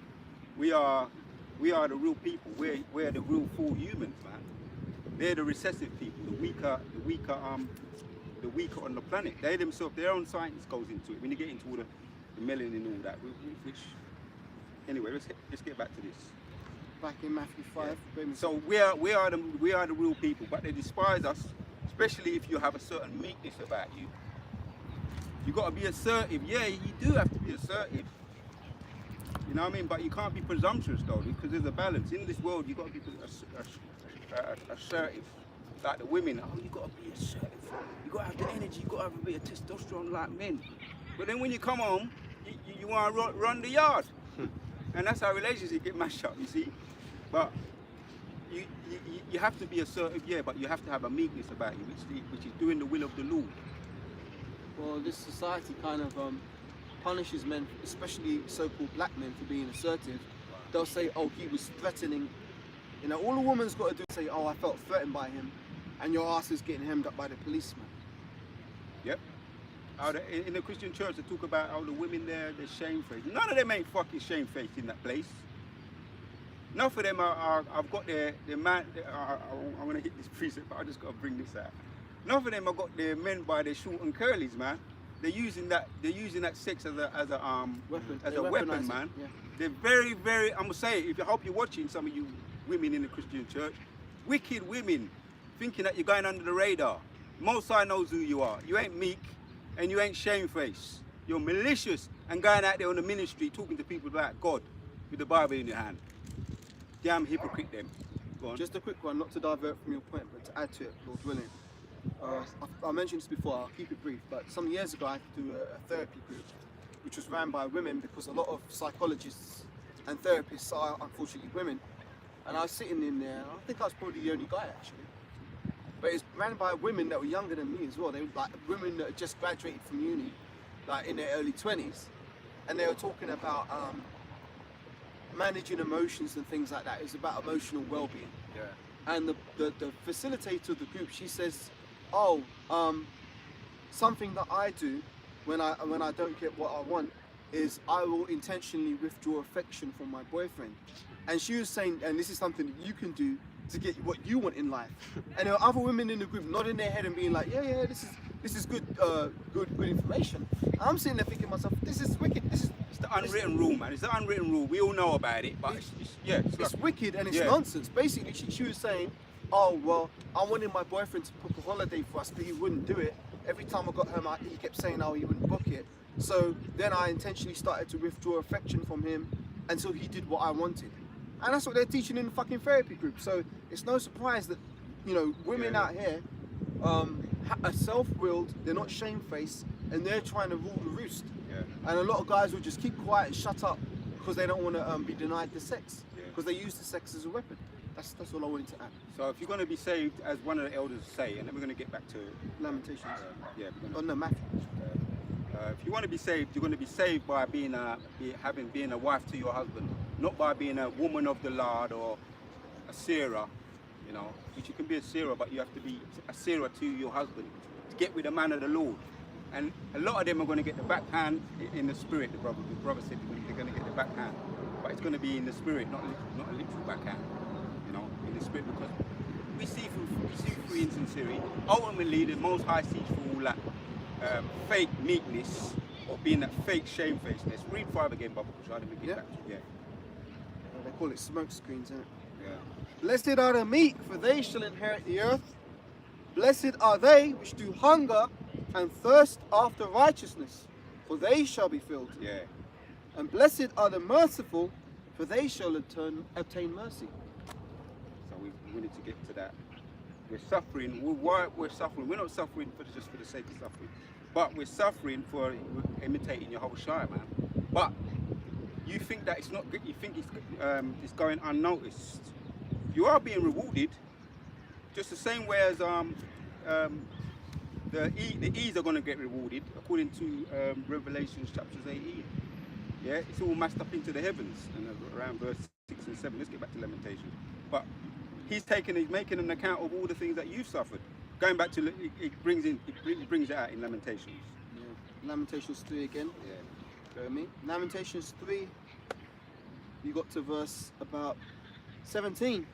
we are the real people. We're the real full humans, man. They're the recessive people, the weaker on the planet. They themselves, their own science goes into it. When you get into all the melanin and all that, which anyway, let's get back to this. Back in Matthew 5. Yeah. So we are the real people, but they despise us, especially if you have a certain meekness about you. You got to be assertive. Yeah, you do have to be assertive. You know what I mean? But you can't be presumptuous though, because there's a balance in this world. You got to be assertive. Like the women, oh, you got to be assertive. You got to have the energy. You got to have a bit of testosterone like men. But then when you come home, you want to run the yard, and that's how relationships get mashed up. You see, but you have to be assertive, yeah. But you have to have a meekness about you, which is doing the will of the Lord. Well, this society kind of punishes men, especially so-called black men, for being assertive. They'll say, oh, he was threatening. You know, all a woman's got to do is say, oh, I felt threatened by him, and your ass is getting hemmed up by the policeman. Yep. In the Christian church, they talk about how the women there, they're shamefaced. None of them ain't fucking shamefaced in that place. None of them I've got their man, I want to hit this precept, but I just got to bring this out. None of them have got their men by their short and curlies, man. They're using that sex as a weapon, man. Yeah. They're very, very, I'm gonna say it, I hope you're watching some of you women in the Christian church, wicked women, thinking that you're going under the radar. Most High knows who you are. You ain't meek and you ain't shamefaced. You're malicious and going out there on the ministry talking to people about God with the Bible in your hand. Damn hypocrite them. Go on. Just a quick one, not to divert from your point, but to add to it, Lord willing. I mentioned this before, I'll keep it brief, but some years ago I had to do a therapy group, which was ran by women because a lot of psychologists and therapists are unfortunately women. And I was sitting in there, and I think I was probably the only guy actually. But it's ran by women that were younger than me as well. They were like women that had just graduated from uni, like in their early 20s. And they were talking about managing emotions and things like that. It was about emotional well-being. Yeah. And the facilitator of the group, she says, oh, something that I do when I don't get what I want is I will intentionally withdraw affection from my boyfriend. And she was saying, and this is something that you can do to get what you want in life. And there were other women in the group nodding their head and being like, yeah, this is good information. And I'm sitting there thinking to myself, this is wicked. It's the unwritten rule, man. It's the unwritten rule. We all know about it, but it's wicked and it's nonsense. Basically, she was saying, oh, well, I wanted my boyfriend to book a holiday for us, but he wouldn't do it. Every time I got home, he kept saying, oh, he wouldn't book it. So then I intentionally started to withdraw affection from him until he did what I wanted. And that's what they're teaching in the fucking therapy group. So it's no surprise that, you know, women out here are self-willed, they're not shamefaced, and they're trying to rule the roost. Yeah. And a lot of guys will just keep quiet and shut up because they don't want to be denied the sex, because they use the sex as a weapon. That's all I wanted to add. So if you're going to be saved, as one of the elders say, and then we're going to get back to Lamentations. Matthew. If you want to be saved, you're going to be saved by being a wife to your husband, not by being a woman of the Lord or a Sarah, you know, which you can be a Sarah, but you have to be a Sarah to your husband to get with the man of the Lord. And a lot of them are going to get the backhand in the spirit. The brother said they're going to get the backhand, but it's going to be in the spirit, not a literal backhand, you know, in the spirit, because we see through insincerity. Ultimately, the Most High sees through all that fake meekness or being that fake shamefacedness. Read 5 again, Bubba, because I didn't get back to it. Yeah. They call it smoke screens, isn't it? Yeah. Blessed are the meek, for they shall inherit the earth. Blessed are they which do hunger and thirst after righteousness, for they shall be filled. Yeah. And blessed are the merciful, for they shall obtain mercy. So we wanted to get to that. We're suffering. Why we're suffering? We're not suffering just for the sake of suffering, but we're suffering for imitating your whole Shire, man. But you think that it's not good. You think it's going unnoticed. You are being rewarded, just the same way as the E's are going to get rewarded according to Revelations chapters 18. Yeah, it's all massed up into the heavens, and around verse 6 and 7. Let's get back to Lamentations. But he's making an account of all the things that you've suffered. Going back to it brings it out in Lamentations. Yeah. Lamentations 3 again. Yeah. Go with me. Lamentations 3. You got to verse about 17.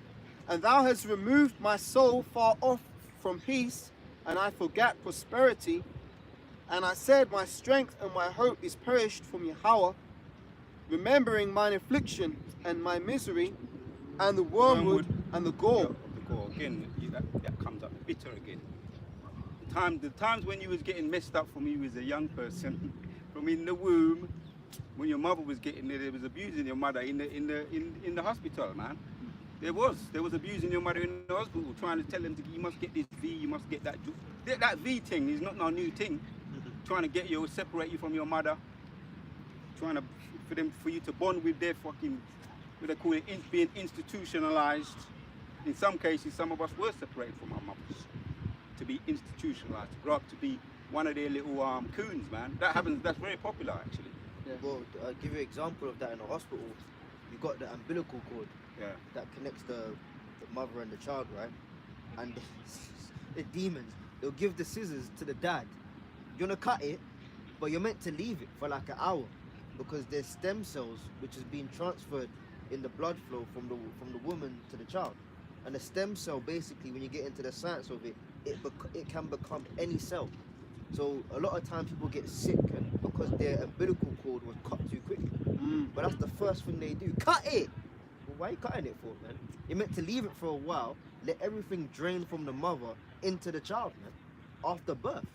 And thou hast removed my soul far off from peace, and I forgat prosperity. And I said, my strength and my hope is perished from Yahweh, remembering mine affliction and my misery, and the wormwood and the gall. The gall again. That comes up bitter again. The times when you was getting messed up from you as a young person, from in the womb, when your mother was getting there was abusing your mother in the hospital, man. There was abusing your mother in the hospital, trying to tell them you must get this V, you must get that. That V thing is not no new thing. Trying to get you, separate you from your mother, trying to for you to bond with their fucking, what they call it, being institutionalized. In some cases, some of us were separated from our mothers to be institutionalized, to grow up to be one of their little coons, man. That happens. That's very popular, actually. Yeah. Well, I'll give you an example of that in a hospital. You got the umbilical cord that connects the mother and the child, right? And the demons, they'll give the scissors to the dad. You're gonna cut it, but you're meant to leave it for like an hour because there's stem cells which is being transferred in the blood flow from the woman to the child. And the stem cell, basically, when you get into the science of it, it can become any cell. So a lot of times people get sick because their umbilical cord was cut too quickly. But that's the first thing they do. Cut it! Well, why are you cutting it for, man? You're meant to leave it for a while, let everything drain from the mother into the child, man, after birth.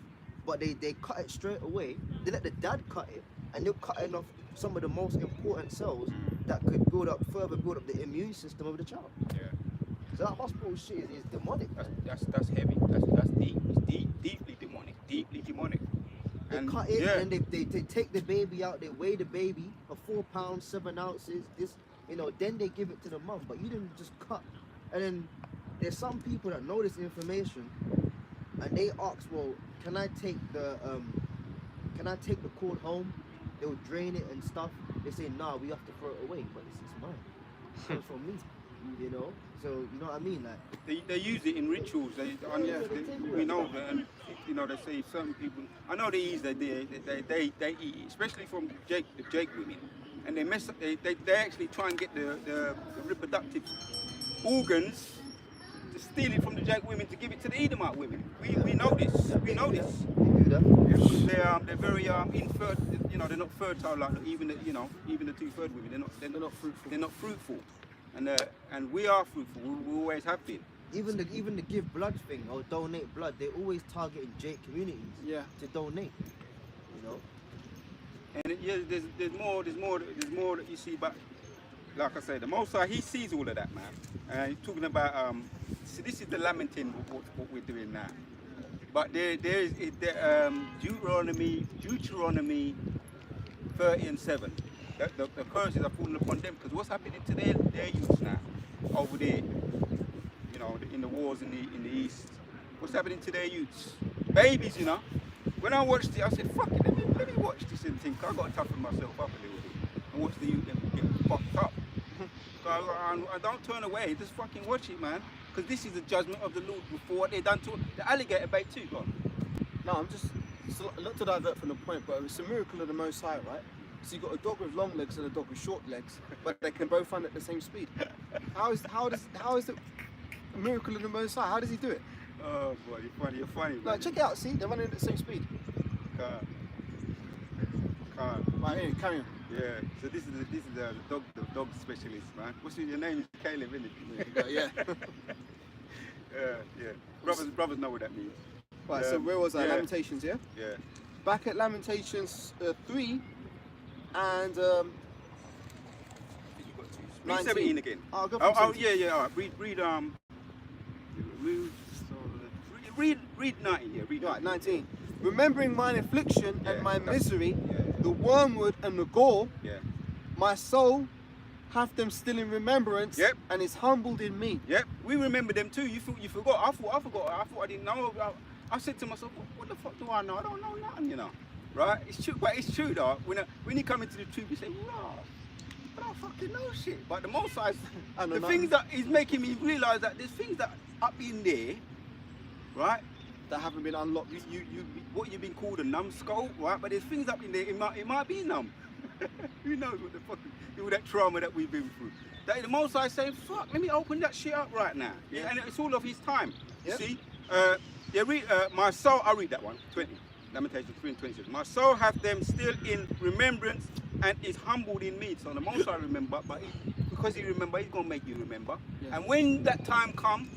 But they cut it straight away. They let the dad cut it, and they're cutting off some of the most important cells that could further build up the immune system of the child. Yeah. So that hospital shit is demonic. That's heavy. That's deep. It's deeply demonic. Deeply demonic. They cut it and they take the baby out. They weigh the baby for 4 pounds 7 ounces. Then they give it to the mum. But you didn't just cut. And then there's some people that know this information, and they ask, well, can I take the cord home? They'll drain it and stuff. They say, nah, we have to throw it away. But it's mine. It comes from me. So you know what I mean, like they use it in rituals. We know that, and they say certain people. I know they use that. They eat it, especially from the Jake women, and they mess up. They actually try and get the reproductive organs to steal it from the Jake women to give it to the Edomite women. We know this. We know this. They're very infertile. They're not fertile like even the 2/3 women. They're not fruitful. They're not fruitful. And we are fruitful. We always have been. Even the give blood thing or donate blood, they're always targeting Jake communities. Yeah. To donate. And there's more that you see, but like I say, the Most High, He sees all of that, man. And He's talking about so this is the lamenting of what we're doing now. But there is Deuteronomy 30 and 7. The curses are falling upon them because what's happening to their youths now over there, in the wars in the east. What's happening to their youths? Babies, When I watched it, I said, fuck it, let me watch this and think. I got to toughen myself up a little bit and watch the youth get fucked up. So I don't turn away, just fucking watch it, man. Because this is the judgment of the Lord before what they done to the alligator bait too, gone. No, not to divert from the point, but it's a miracle of the Most High, right? So you got a dog with long legs and a dog with short legs, but they can both run at the same speed. How is it a miracle of the Most High? How does He do it? Oh boy, you're funny. Like, check it out. See, they're running at the same speed. Can't. Right, here, carry on. Yeah. So this is the dog specialist, man. What's your name? Is Caleb, isn't it? Yeah. Yeah. Brothers know what that means. Right. So where was I? Yeah. Lamentations, yeah. Yeah. Back at Lamentations 3. And 17 again. I'll go for yeah. All right. Read 19. Yeah. Read right. 19. Remembering mine affliction and my misery, the wormwood and the gall. Yeah. My soul hath them still in remembrance. Yep. And is humbled in me. Yep. We remember them too. You forgot. I thought I didn't know. I said to myself, what the fuck do I know? I don't know nothing, you know. Right? It's true, but it's true though. When you come into the truth, you say, wow, I don't fucking know shit. But the most I, the things that is making me realise that there's things that up in there, right? That haven't been unlocked. What you've been called a numbskull, right? But there's things up in there, it might be numb. Who knows what the fucking, all that trauma that we've been through. That the most I say, fuck, let me open that shit up right now. Yeah. And it's all of his time. Yep. See? My soul, I read that one, 20. Lamentations 3:20 says, my soul hath them still in remembrance and is humbled in me. So the most I remember, but because he remember, he's gonna make you remember. Yeah. And when that time comes,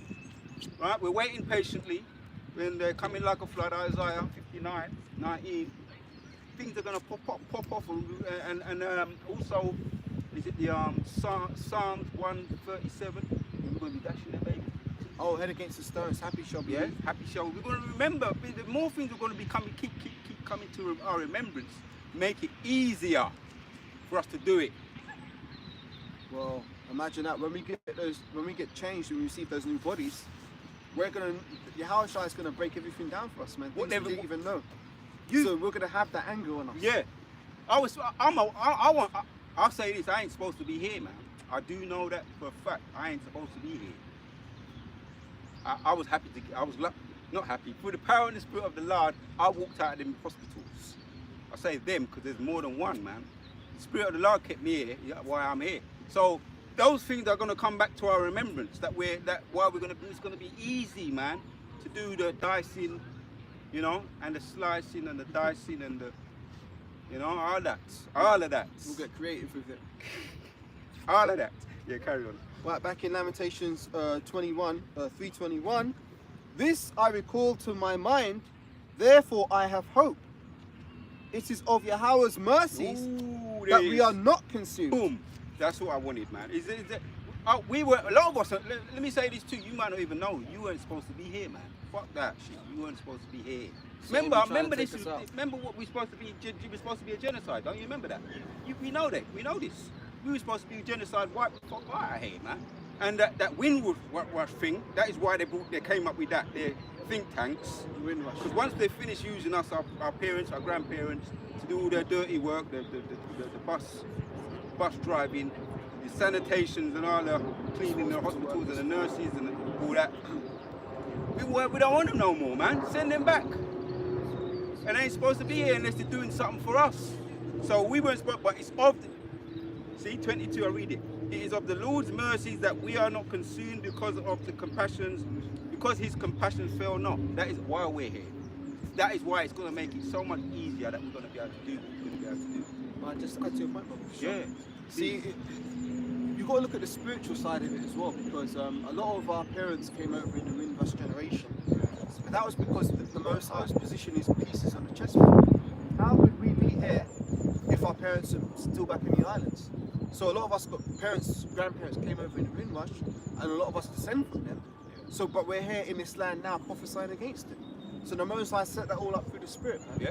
right, we're waiting patiently. When they're coming like a flood, Isaiah 59:19, things are gonna pop off, and also, is it the Psalms 137? We're gonna be dashing it, baby. Oh, head against the stones, happy shall be. Yeah, happy shall. We're going to remember. The more things are going to be coming, keep coming to our remembrance. Make it easier for us to do it. Well, imagine that when we get changed and we receive those new bodies, Yahushua is gonna break everything down for us, man. Things we didn't even know. So we're gonna have that anger on us. Yeah, I'll say this. I ain't supposed to be here, man. I do know that for a fact. I ain't supposed to be here. I was happy not happy. Through the power and the spirit of the Lord, I walked out of them hospitals. I say them because there's more than one, man. The spirit of the Lord kept me here, why I'm here. So those things are going to come back to our remembrance. It's going to be easy, man, to do the dicing, you know, and the slicing and the dicing and the, you know, all of that. We'll get creative with it. All of that. Yeah, carry on. Right, back in Lamentations 3:21, this I recall to my mind, therefore I have hope. It is of Yahweh's mercies that we are not consumed. Boom. That's what I wanted, man. We were, a lot of us, let me say this too, you might not even know, you weren't supposed to be here, man. Fuck that shit, you weren't supposed to be here. Remember what we're supposed to be, we were supposed to be a genocide, don't you remember that? We know that, we know this. We were supposed to be a genocide, wipe the fuck out of here, man. And that Windrush thing, that is why they came up with that, their think tanks. Because once they finish using us, our parents, our grandparents, to do all their dirty work, the bus driving, the sanitations and all the cleaning the hospitals and the nurses and all that. We don't want them no more, man. Send them back. And they ain't supposed to be here unless they're doing something for us. So we weren't supposed, but it's of see, 22, I read it. It is of the Lord's mercies that we are not consumed because of the compassions, because his compassions fail not. That is why we're here. That is why it's going to make it so much easier that we're going to be able to do what we're going to be able to do. Well, just add to your point, Bob. Sure. Yeah. See, you've got to look at the spiritual side of it as well, because a lot of our parents came over in the Windrush generation. But that was because the Most High's position is pieces on the chessboard. How could we be here if our parents are still back in the islands? So a lot of us got grandparents came over in the Windrush, and a lot of us descend from them. So, but we're here in this land now prophesying against it. So the Most High set that all up through the Spirit, man.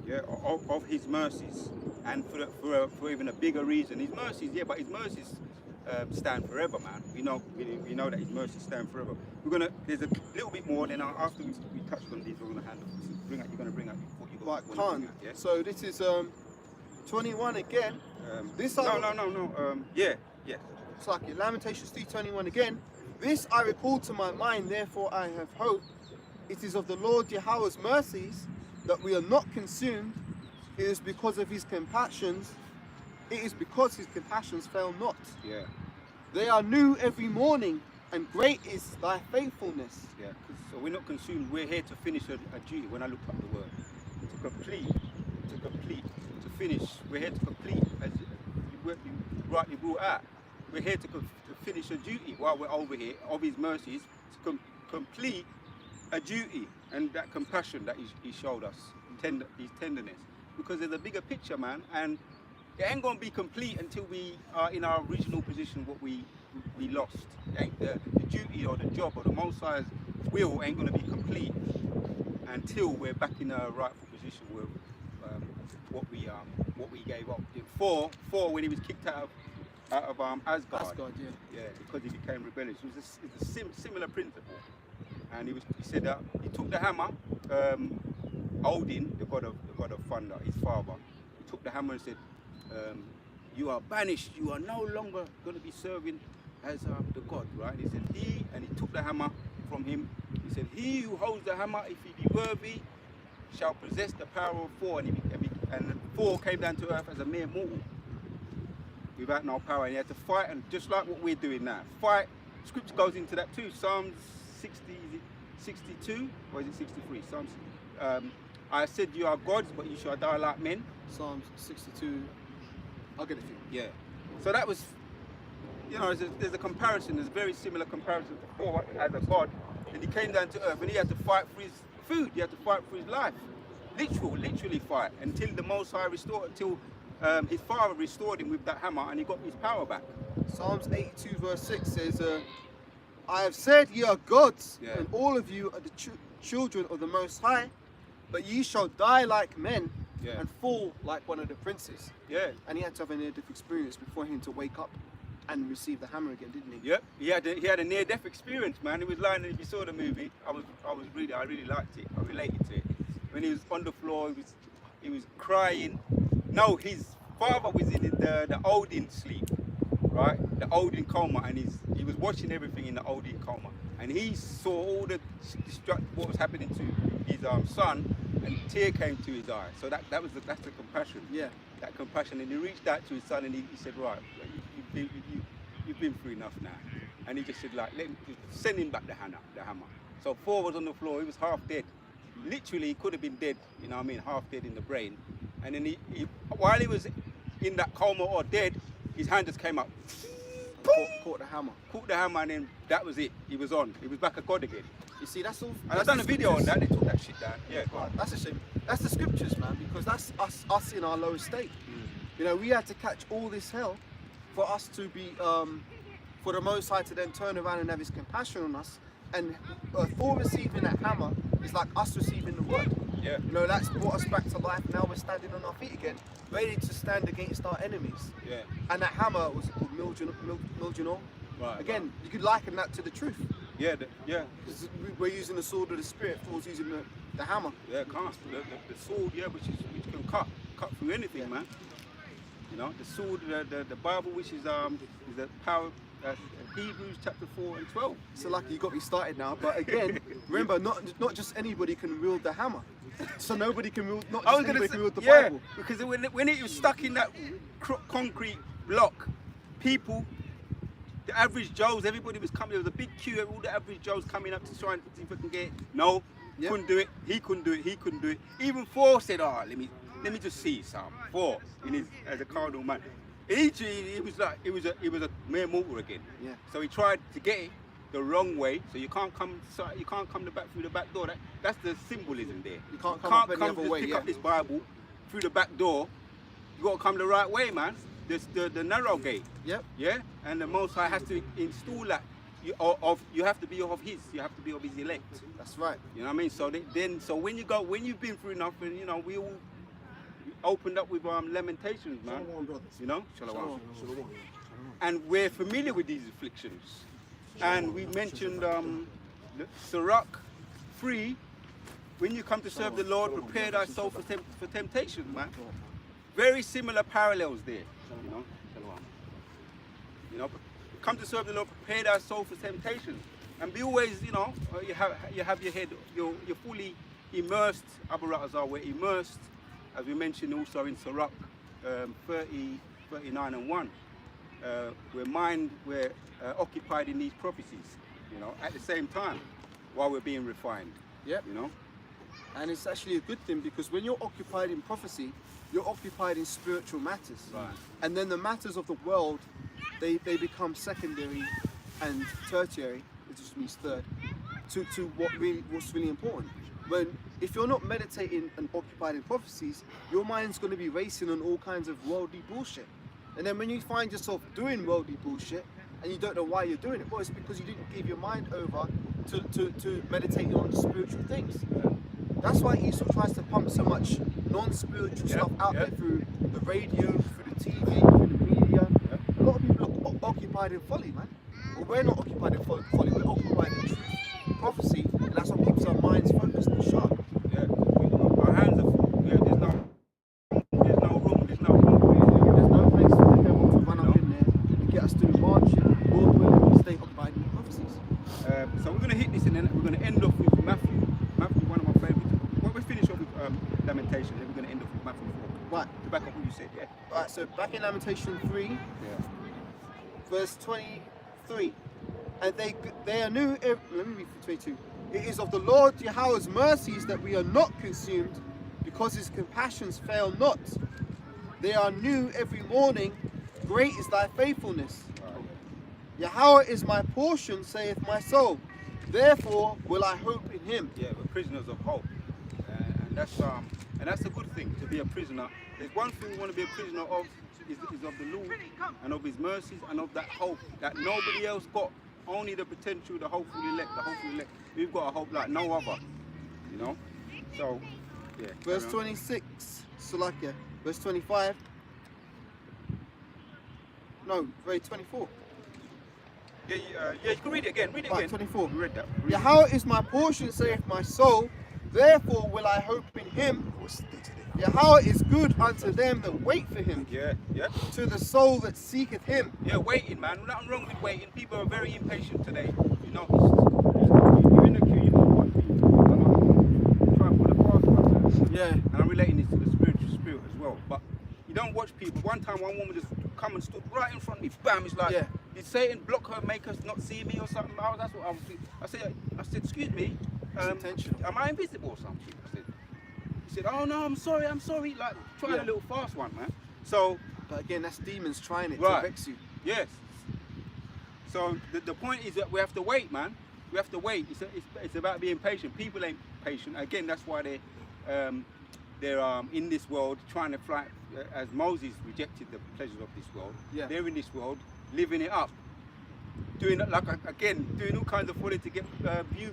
Yeah, of his mercies, and for even a bigger reason. His mercies, but his mercies stand forever, man. We know that his mercies stand forever. There's a little bit more, then after we touch on these, we're gonna handle. You're gonna bring up what you got. Right, Khan. Yeah? So this is 21 again. Yeah. It's like it. Lamentations 3:21 again. This I recall to my mind, therefore I have hope. It is of the Lord Yahweh's mercies that we are not consumed. It is because of his compassions. It is because his compassions fail not. Yeah. They are new every morning, and great is thy faithfulness. Yeah. So we're not consumed. We're here to finish a duty. When I looked up the word, to complete, to finish. We're here to complete, as you rightly brought out. We're here to finish a duty while we're over here of his mercies, to complete a duty, and that compassion that he showed us, his tenderness. Because there's a bigger picture, man, and it ain't gonna be complete until we are in our original position, what we lost. The duty or the job or the Most High's will ain't gonna be complete until we're back in a rightful position with what we gave up. For when he was kicked out of Asgard. Asgard, yeah. Yeah, because he became rebellious. It's a similar principle. and he said that he took the hammer. Odin, the god of thunder, his father, he took the hammer and said, "You are banished. You are no longer going to be serving as the god." Right? He said, and he took the hammer from him. He said, "He who holds the hammer, if he be worthy, shall possess the power of Thor." And Thor came down to earth as a mere mortal, without no power, and he had to fight, and just like what we're doing now, fight. Scripture goes into that too. Psalms 60, is it 62 or is it 63? Psalms. I said you are gods, but you shall die like men. Psalms 62. I'll get it for you. Yeah. So that was, there's a comparison. There's a very similar comparison to Thor as a god, and he came down to earth, and he had to fight for his food. He had to fight for his life. Literally fight until the Most High until his father restored him with that hammer, and he got his power back. Psalms 82 verse 6 says, "I have said ye are gods, and all of you are the children of the Most High, but ye shall die like men and fall like one of the princes." Yeah. And he had to have a near-death experience before him to wake up and receive the hammer again, didn't he? Yep. He had a near-death experience, man. He was lying, and if you saw the movie, I really liked it. I related to it. When he was on the floor, he was crying. No, his father was in the Odin sleep, right? The Odin coma, and he was watching everything in the Odin coma, and he saw all the what was happening to his son, and a tear came to his eye. So that's the compassion. Yeah. That compassion, and he reached out to his son, and he said, "Right, you've been through enough now," and he just said, like, send him back the hammer. So Thor was on the floor. He was half dead. Literally, he could have been dead. You know what I mean? Half dead in the brain. And then while he was in that coma or dead, his hand just came up. Caught the hammer. Caught the hammer, and then that was it. He was on. He was back a god again. You see, that's all. And I've done a video on that. They took that shit down. Yeah, go on. That's a shame. That's the scriptures, man, because that's us in our lowest state. We had to catch all this hell for us to be, for the Most High to then turn around and have his compassion on us. And Thor receiving that hammer is like us receiving the word. Yeah. That's brought us back to life. Now we're standing on our feet again, ready to stand against our enemies. Yeah. And that hammer was called Mildjanor. Right. Again, you could liken that to the truth. Yeah. Because we're using the sword of the spirit. Thor's using the hammer. Yeah, can't. The sword, which can cut through anything, man. The sword, the Bible, which is the power. Hebrews chapter 4 and 12. So lucky you got me started now. But again, remember, not just anybody can wield the hammer. So nobody can wield. Not just anybody can wield the Bible. Because when it was stuck in that concrete block, people, the average Joes, everybody was coming. There was a big queue. All the average Joes coming up to try and see if we can get it. No, couldn't do it. He couldn't do it. He couldn't do it. Even Thor said, "Let me just see some." Thor, as a cardinal man. It was a mere mortal again. Yeah. So he tried to get it the wrong way. So you can't come through the back door. That's the symbolism there. You can't come any other way. Pick up this Bible through the back door. You got to come the right way, man. There's the narrow gate. Yep. Yeah. And the Most High has to install that. You have to be of his. You have to be of his elect. That's right. You know what I mean? So when you've been through enough, and we all opened up with Lamentations, man. Shalom. And we're familiar with these afflictions. And we mentioned Sirach 3. When you come to serve the Lord, prepare thy soul for temptation, man. Very similar parallels there. Come to serve the Lord, prepare thy soul for temptation. And be always, you have your head, you're fully immersed. Abu Razar, we're immersed. As we mentioned also in Sirach 39 and 1, we're occupied in these prophecies, at the same time, while we're being refined. Yep. And it's actually a good thing, because when you're occupied in prophecy, you're occupied in spiritual matters. Right. And then the matters of the world, they become secondary and tertiary, it just means third, to what's really important. If you're not meditating and occupied in prophecies, your mind's going to be racing on all kinds of worldly bullshit. And then when you find yourself doing worldly bullshit and you don't know why you're doing it, well, it's because you didn't give your mind over to meditating on spiritual things. That's why Esau tries to pump so much non-spiritual stuff out there through the radio, through the TV, through the media. A lot of people are occupied in folly, man. Well, we're not occupied in folly, we're occupied in truth, prophecy, back up what you said, yeah. Alright, so back in Lamentation 3, Yeah. verse 23. And they are new. Let me read from 22. It is of the Lord Yahweh's mercies that we are not consumed, because his compassions fail not. They are new every morning. Great is thy faithfulness. Yahweh is my portion, saith my soul. Therefore will I hope in him. Yeah, we're prisoners of hope, and that's a good thing to be a prisoner. There's one thing we want to be a prisoner of is of the Lord and of his mercies and of that hope that nobody else got. Only the potential, the hopeful elect, We've got a hope like no other, you know. So, yeah. Verse 26, Salakia. Verse 25. No, verse 24. Yeah, you can read it again. Read it Right, again. 24. We read that. Read it. Yahweh is my portion, saith my soul. Therefore will I hope in him. Yahweh is good unto them that wait for him, Yeah, yeah. to the soul that seeketh him. Yeah, waiting, man. Nothing wrong with waiting. People are very impatient today. You know, you're in the queue, you know what? Try for the fast one. Yeah. And I'm relating this to the spiritual spirit as well. But you don't watch people. One time, one woman just come and stood right in front of me. Bam! It's like, Yeah. did Satan block her, make us not see me or something? That's what I was thinking. I said, excuse me. Intentional. Am I invisible or something? I said. He said, oh no, I'm sorry. Like trying a little fast one, man. So. But again, that's demons trying it Right. to vex you. Yes. So the point is that we have to wait, man. We have to wait. It's about being patient. People ain't patient. Again, that's why they're in this world trying to fly. As Moses rejected the pleasures of this world, Yeah. they're in this world living it up, doing it like doing all kinds of folly to get views.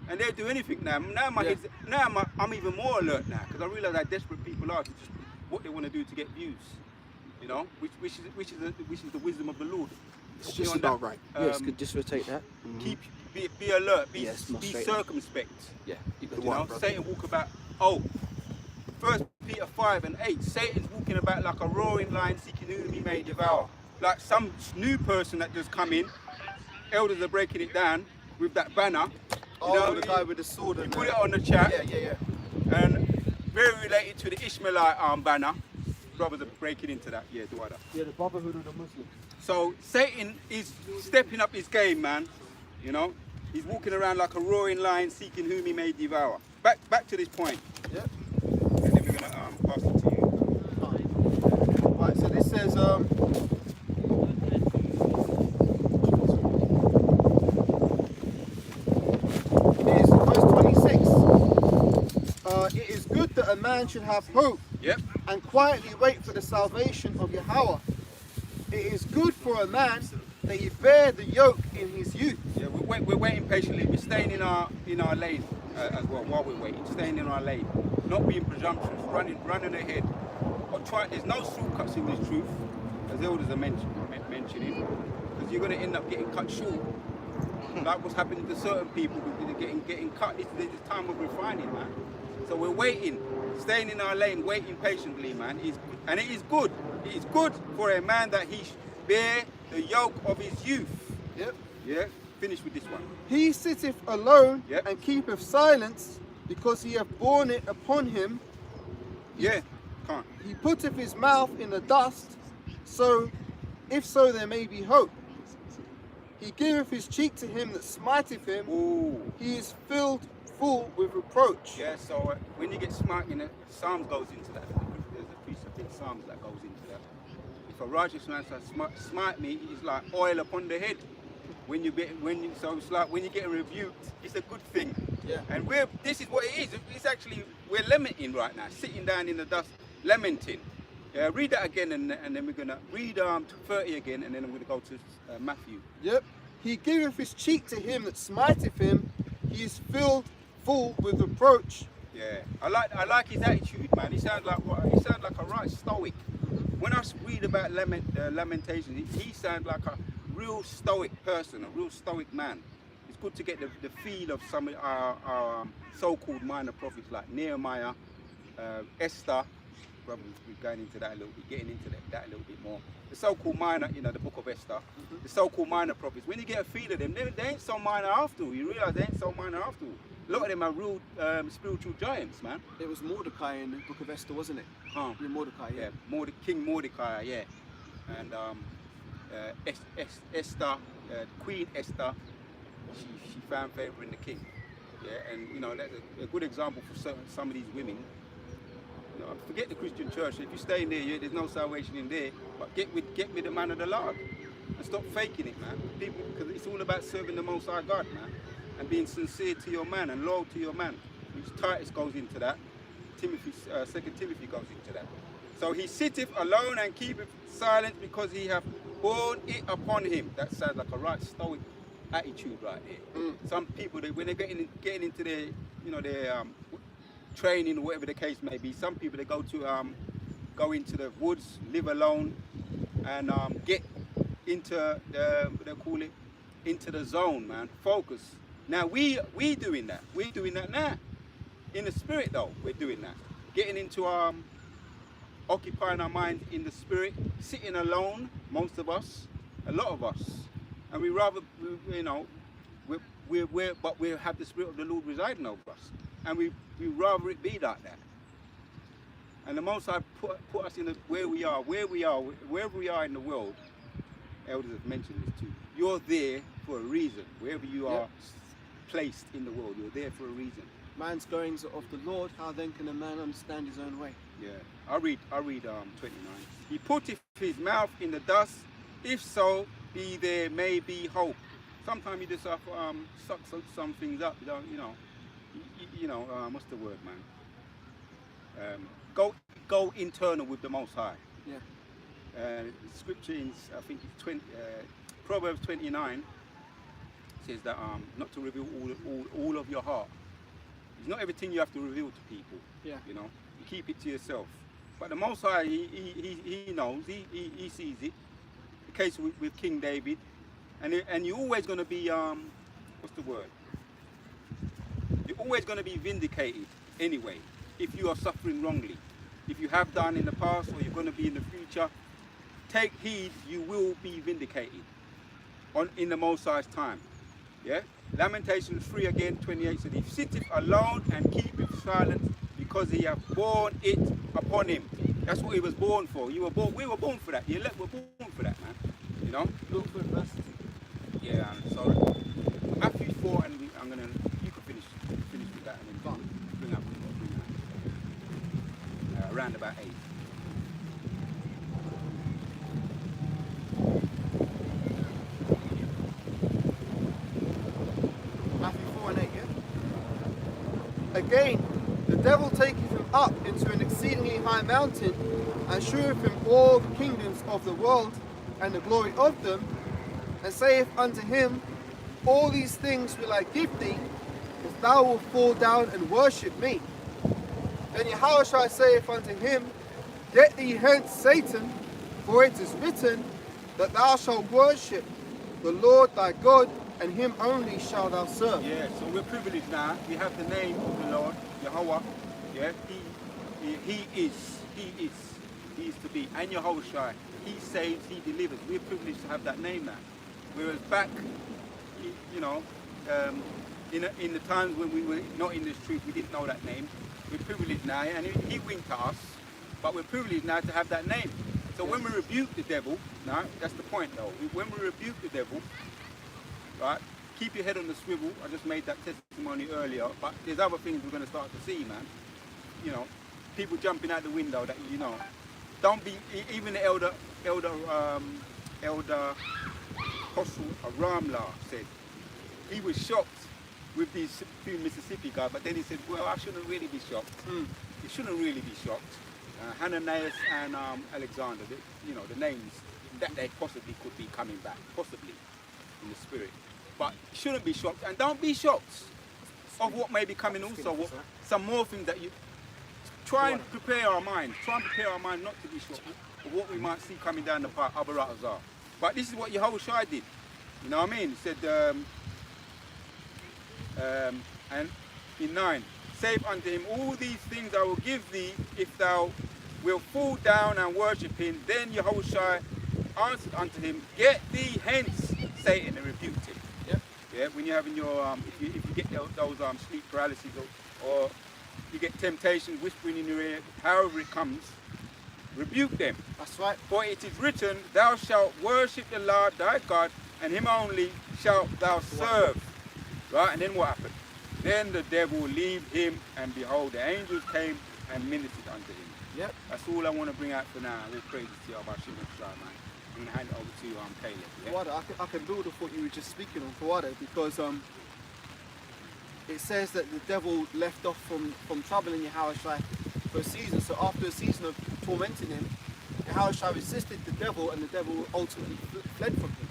And they'll do anything now. I'm even more alert now because I realise how desperate people are to just what they want to do to get views. You know, which is the wisdom of the Lord. It's just about right. Yes, could just rotate that. Be alert. Be Yes, not straight. circumspect. Yeah, you got You the one, know, brother. Satan walk about. Oh, 1 Peter 5:8. Satan's walking about like a roaring lion, seeking whom he may devour. Like some new person that just come in. Elders are breaking it down with that banner. Oh, You know, the guy with the sword. You And put it on the chat. Yeah. And very related to the Ishmaelite banner. Brothers are breaking into that. Yeah, do that. Yeah, the Brotherhood of the Muslims. So Satan is stepping up his game, man. You know, he's walking around like a roaring lion, seeking whom he may devour. Back to this point. Yep. And then we're gonna pass it to you. Right, so this says, it is verse 26. It is good that a man should have hope Yep. and quietly wait for the salvation of Yahweh. It is good for a man that he bear the yoke in his youth. Yeah, we're waiting patiently. We're staying in our lane as well while we're waiting. Staying in our lane, not being presumptuous, running ahead. But there's no shortcuts in this truth, as the elders are mentioning, because you're going to end up getting cut short. Like what's happening to certain people, getting cut. This time of refining, man. So we're waiting, staying in our lane, waiting patiently, man. And it is good. It is good for a man that he bear the yoke of his youth. Yep. Yeah. Finish with this one. He sitteth alone Yep. and keepeth silence, because he hath borne it upon him. Yeah. Can't. He putteth his mouth in the dust, so if so there may be hope. He giveth his cheek to him that smiteth him. Ooh. He is filled full with reproach. Yeah. So when you get smart, you know, Psalms goes into that. There's a precept in Psalms that goes into that. If a righteous man says smite me, it's like oil upon the head. So it's like when you get rebuked, it's a good thing. Yeah. And this is what it is. It's actually, we're lamenting right now, sitting down in the dust, lamenting. Read that again, and then we're gonna read 30 again, and then I'm gonna go to Matthew. Yep. He giveth his cheek to him that smiteth him. He is filled full with reproach. Yeah, I like his attitude, man. He sounds like a right stoic. When I read about Lamentations, he sounds like a real stoic person, a real stoic man. It's good to get the feel of some of our so-called minor prophets like Nehemiah, Esther. Probably we're going into that a little bit, getting into that a little bit more. The so-called minor, you know, the book of Esther, the so-called minor prophets. When you get a feel of them, they ain't so minor after all. You realise they ain't so minor after all. A lot of them are real spiritual giants, man. It was Mordecai in the Book of Esther, wasn't it? Yeah, Mordecai. Yeah. King Mordecai, yeah. And Esther, Queen Esther, she found favor in the king. Yeah, and you know that's a good example for some of these women. You know, forget the Christian church. If you stay in there, there's no salvation in there. But get with the man of the Lord, and stop faking it, man. People, because it's all about serving the Most High God, man, and being sincere to your man and loyal to your man. Which Titus goes into that. Timothy, 2 Timothy goes into that. So he sitteth alone and keepeth silent because he hath borne it upon him. That sounds like a right stoic attitude right there. Some people, when they're getting into their, you know, their training or whatever the case may be, some people they go into the woods, live alone, and get into what they call it, into the zone, man. Focus. Now we doing that. We're doing that now. In the spirit though, we're doing that. Getting into occupying our mind in the spirit, sitting alone, most of us, a lot of us, and we rather, you know, but we have the Spirit of the Lord residing over us, and we rather it be like that. And the Most High put us in wherever we are in the world. Elders have mentioned this too. You're there for a reason. Wherever you are placed in the world, you're there for a reason. Man's goings are of the Lord. How then can a man understand his own way? Yeah, I read 29. He putteth his mouth in the dust. If so, be there may be hope. Sometimes you just have suck some things up. You don't, you know, what's the word, man? Go internal with the Most High. Yeah. Scripture in, I think it's Proverbs 29 says that not to reveal all of your heart. It's not everything you have to reveal to people. Yeah. You know, you keep it to yourself. But the Most High, he knows, he sees it. The case with King David, and you're always going to be what's the word? You're always going to be vindicated anyway if you are suffering wrongly. If you have done in the past or you're going to be in the future, take heed, you will be vindicated in the Most High's time. Yeah? Lamentations 3 again, 28 said, he sitteth alone and keepeth silence because he hath borne it upon him. That's what he was born for. We were born for that. The elect were born for that, man. You know? Look for adversity. Yeah, so Matthew 4, and you can finish with that and then bring up around about 8. Matthew 4 and 8, yeah? Again, the devil taketh him up into an exceedingly high mountain, and sheweth him all the kingdoms of the world, and the glory of them, and saith unto him, all these things will I give thee, if thou wilt fall down and worship me. Then Yahushua saith unto him, get thee hence, Satan, for it is written, that thou shalt worship the Lord thy God, and him only shalt thou serve. Yeah, so we're privileged now. We have the name of the Lord, Yahweh. Yeah, he is to be. And Yahushua, he saves, he delivers. We're privileged to have that name now. Whereas back, you know, in the times when we were not in this truth, we didn't know that name. We're privileged now, and he winked at us, but we're privileged now to have that name. So when we rebuke the devil, now that's the point though. When we rebuke the devil, right, keep your head on the swivel. I just made that testimony earlier, but there's other things we're going to start to see, man. You know, people jumping out the window that, you know, don't be, even the elder Apostle Ramla said, he was shocked with these two Mississippi guys, but then he said, well, I shouldn't really be shocked. You shouldn't really be shocked. Hananias and Alexander, you know, the names that they possibly could be coming back, possibly in the spirit. But you shouldn't be shocked, and don't be shocked of what may be coming also. Some more things that you try and prepare our mind. Try and prepare our mind not to be shocked of what we might see coming down the path, Abaratazar. But this is what Yahushua did. You know what I mean? He said, and in 9, save unto him, all these things I will give thee if thou wilt fall down and worship him. Then Yahushua answered unto him, get thee hence, Satan, and rebuked him. Yep. Yeah, when you're having your if you get those sleep paralysis or you get temptations whispering in your ear, however it comes, rebuke them. That's right. For it is written, thou shalt worship the Lord thy God, and him only shalt thou serve. Right? And then what happened? Then the devil will leave him, and behold, the angels came and ministered unto him. Yep. That's all I want to bring out for now. All praises to you about Shimon Shai, man. I'm going to hand it over to Caleb. Yeah? Fawada, I can build off what you were just speaking on, Fawada, because it says that the devil left off from troubling Yahushua for a season. So after a season of tormenting him, Yahushua resisted the devil, and the devil ultimately fled from him.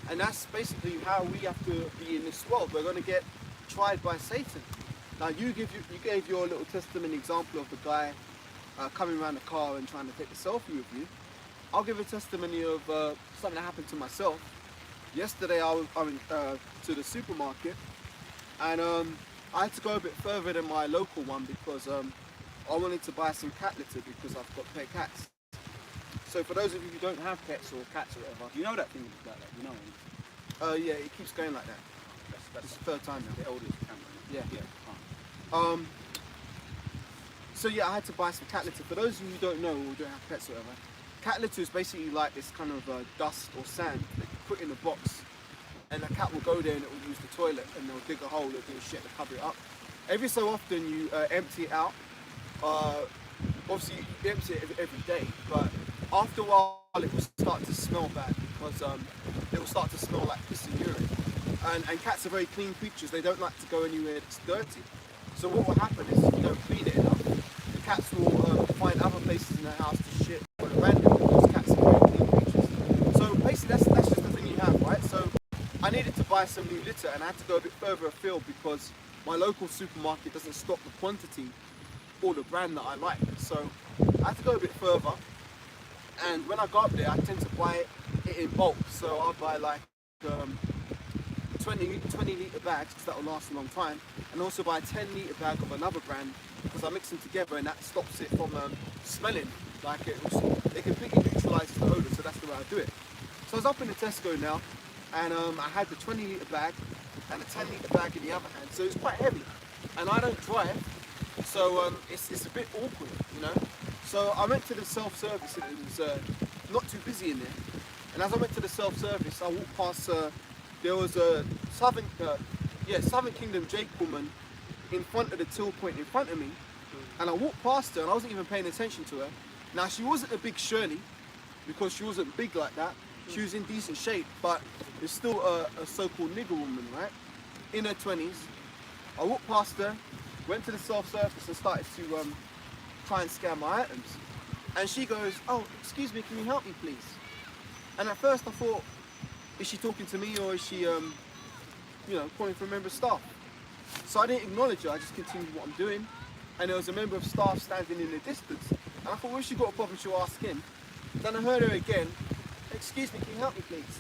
And that's basically how we have to be in this world. We're going to get tried by Satan. Now you gave your little testimony example of the guy coming around the car and trying to take a selfie with you. I'll give a testimony of something that happened to myself. Yesterday I went to the supermarket, and I had to go a bit further than my local one because I wanted to buy some cat litter because I've got pet cats. So for those of you who don't have pets or cats or whatever, You know that thing like that, you know? yeah, it keeps going like that. That's It's the third time now. the eldest camera. Yeah. Yeah. So yeah, I had to buy some cat litter. For those of you who don't know or don't have pets or whatever, cat litter is basically like this kind of dust or sand that you put in a box, and the cat will go there and it will use the toilet, and they'll dig a hole, they'll do shit to cover it up. Every so often you empty it out. Obviously you empty it every day, but after a while it will start to smell bad because it will start to smell like piss and urine. And cats are very clean creatures. They don't like to go anywhere that's dirty. So what will happen is if you don't clean it enough, the cats will find other places in the house to shit or abandon because cats are very clean creatures. So basically that's just the thing you have, right? So I needed to buy some new litter, and I had to go a bit further afield because my local supermarket doesn't stock the quantity or the brand that I like. So I had to go a bit further, and when I go up there I tend to buy it in bulk. So I'll buy like 20 litre bags because that will last a long time, and also buy a 10 litre bag of another brand because I mix them together and that stops it from smelling. Like it completely neutralises the odour, so that's the way I do it. So I was up in the Tesco now, and I had the 20 litre bag and a 10 litre bag in the other hand, so it's quite heavy, and I don't drive, so it's a bit awkward, you know. So I went to the self-service, and it was not too busy in there, and as I went to the self-service I walked past there was a Southern Kingdom Jake woman in front of the till point in front of me, and I walked past her and I wasn't even paying attention to her. Now she wasn't a big Shirley because she wasn't big like that. She was in decent shape, but it's still a so-called nigger woman, right? In her 20s. I walked past her, went to the self-service and started to try and scan my items. And she goes, "Oh, excuse me, can you help me please?" And at first I thought, is she talking to me or is she, calling for a member of staff? So I didn't acknowledge her, I just continued what I'm doing. And there was a member of staff standing in the distance. And I thought, well, she got a problem, she'll ask him. Then I heard her again, "Excuse me, can you help me please?"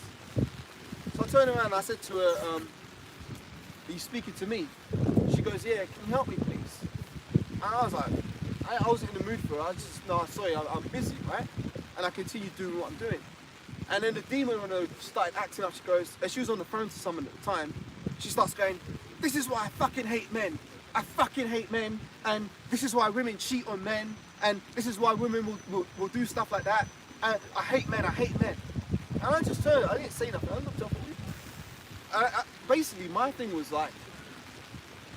So I turned around and I said to her, "Are you speaking to me?" She goes, "Yeah, can you help me please?" And I was like, I wasn't in the mood for her, I just, "No, sorry, I'm busy," right? And I continued doing what I'm doing. And then the demon, when I started acting up, she goes, and she was on the phone to someone at the time, she starts going, "This is why I fucking hate men. I fucking hate men, and this is why women cheat on men, and this is why women will do stuff like that, and I hate men, I hate men." And I just turned, I didn't say nothing, I looked up at her. Basically, my thing was like,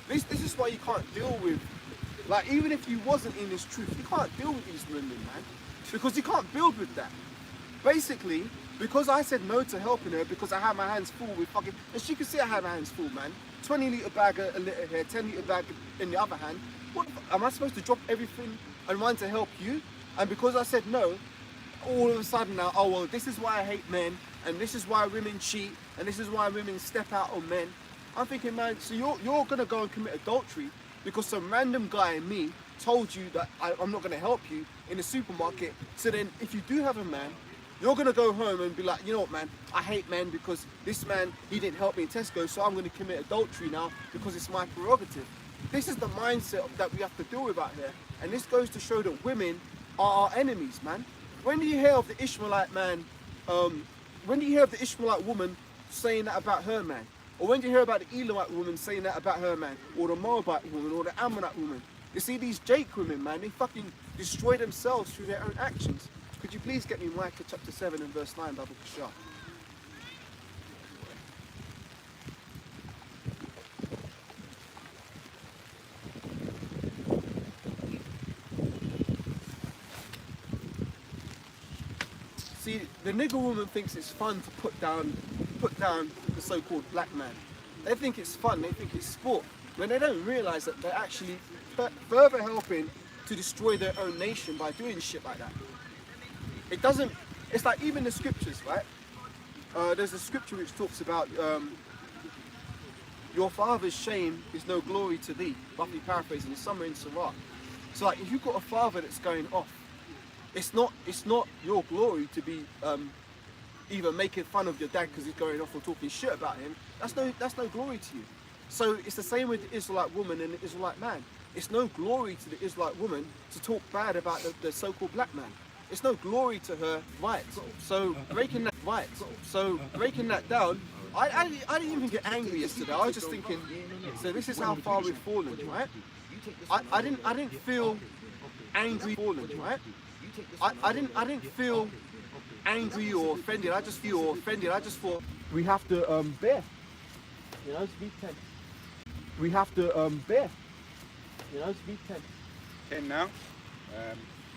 this is why you can't deal with, like, even if you wasn't in this truth, you can't deal with these women, man, because you can't build with that. Basically, because I said no to helping her because I had my hands full with fucking, and she could see I had my hands full, man. 20 litre bag a litre here, 10 litre bag in the other hand. What am I supposed to drop everything and run to help you? And because I said no, all of a sudden now, oh well, this is why I hate men, and this is why women cheat, and this is why women step out on men. I'm thinking, man, so you're gonna go and commit adultery because some random guy and me told you that I'm not gonna help you in the supermarket. So then if you do have a man, you're gonna go home and be like, "You know what, man, I hate men because this man, he didn't help me in Tesco, so I'm gonna commit adultery now because it's my prerogative." This is the mindset that we have to deal with out here. And this goes to show that women are our enemies, man. When do you hear of the Ishmaelite man, when do you hear of the Ishmaelite woman saying that about her man? Or when do you hear about the Elamite woman saying that about her man? Or the Moabite woman, or the Ammonite woman? You see these Jake women, man, they fucking destroy themselves through their own actions. Could you please get me Micah chapter 7 and verse 9, Double Kashar? See, the nigger woman thinks it's fun to put down the so-called black man. They think it's fun, they think it's sport, when they don't realise that they're actually further helping to destroy their own nation by doing shit like that. It doesn't, it's like even the scriptures, right? There's a scripture which talks about your father's shame is no glory to thee, roughly paraphrasing, it's somewhere in Sirach. So like if you've got a father that's going off, it's not your glory to be either making fun of your dad because he's going off or talking shit about him. That's no glory to you. So it's the same with the Israelite woman and the Israelite man. It's no glory to the Israelite woman to talk bad about the so-called black man. It's no glory to her, right? So breaking that down, I didn't even get angry yesterday. I was just thinking, so this is how far we've fallen, right? I didn't feel angry fallen, right? I didn't feel angry or offended. I just thought we have to bear. You know, speak 10. We have to bear. You know, speak 10. 10 now.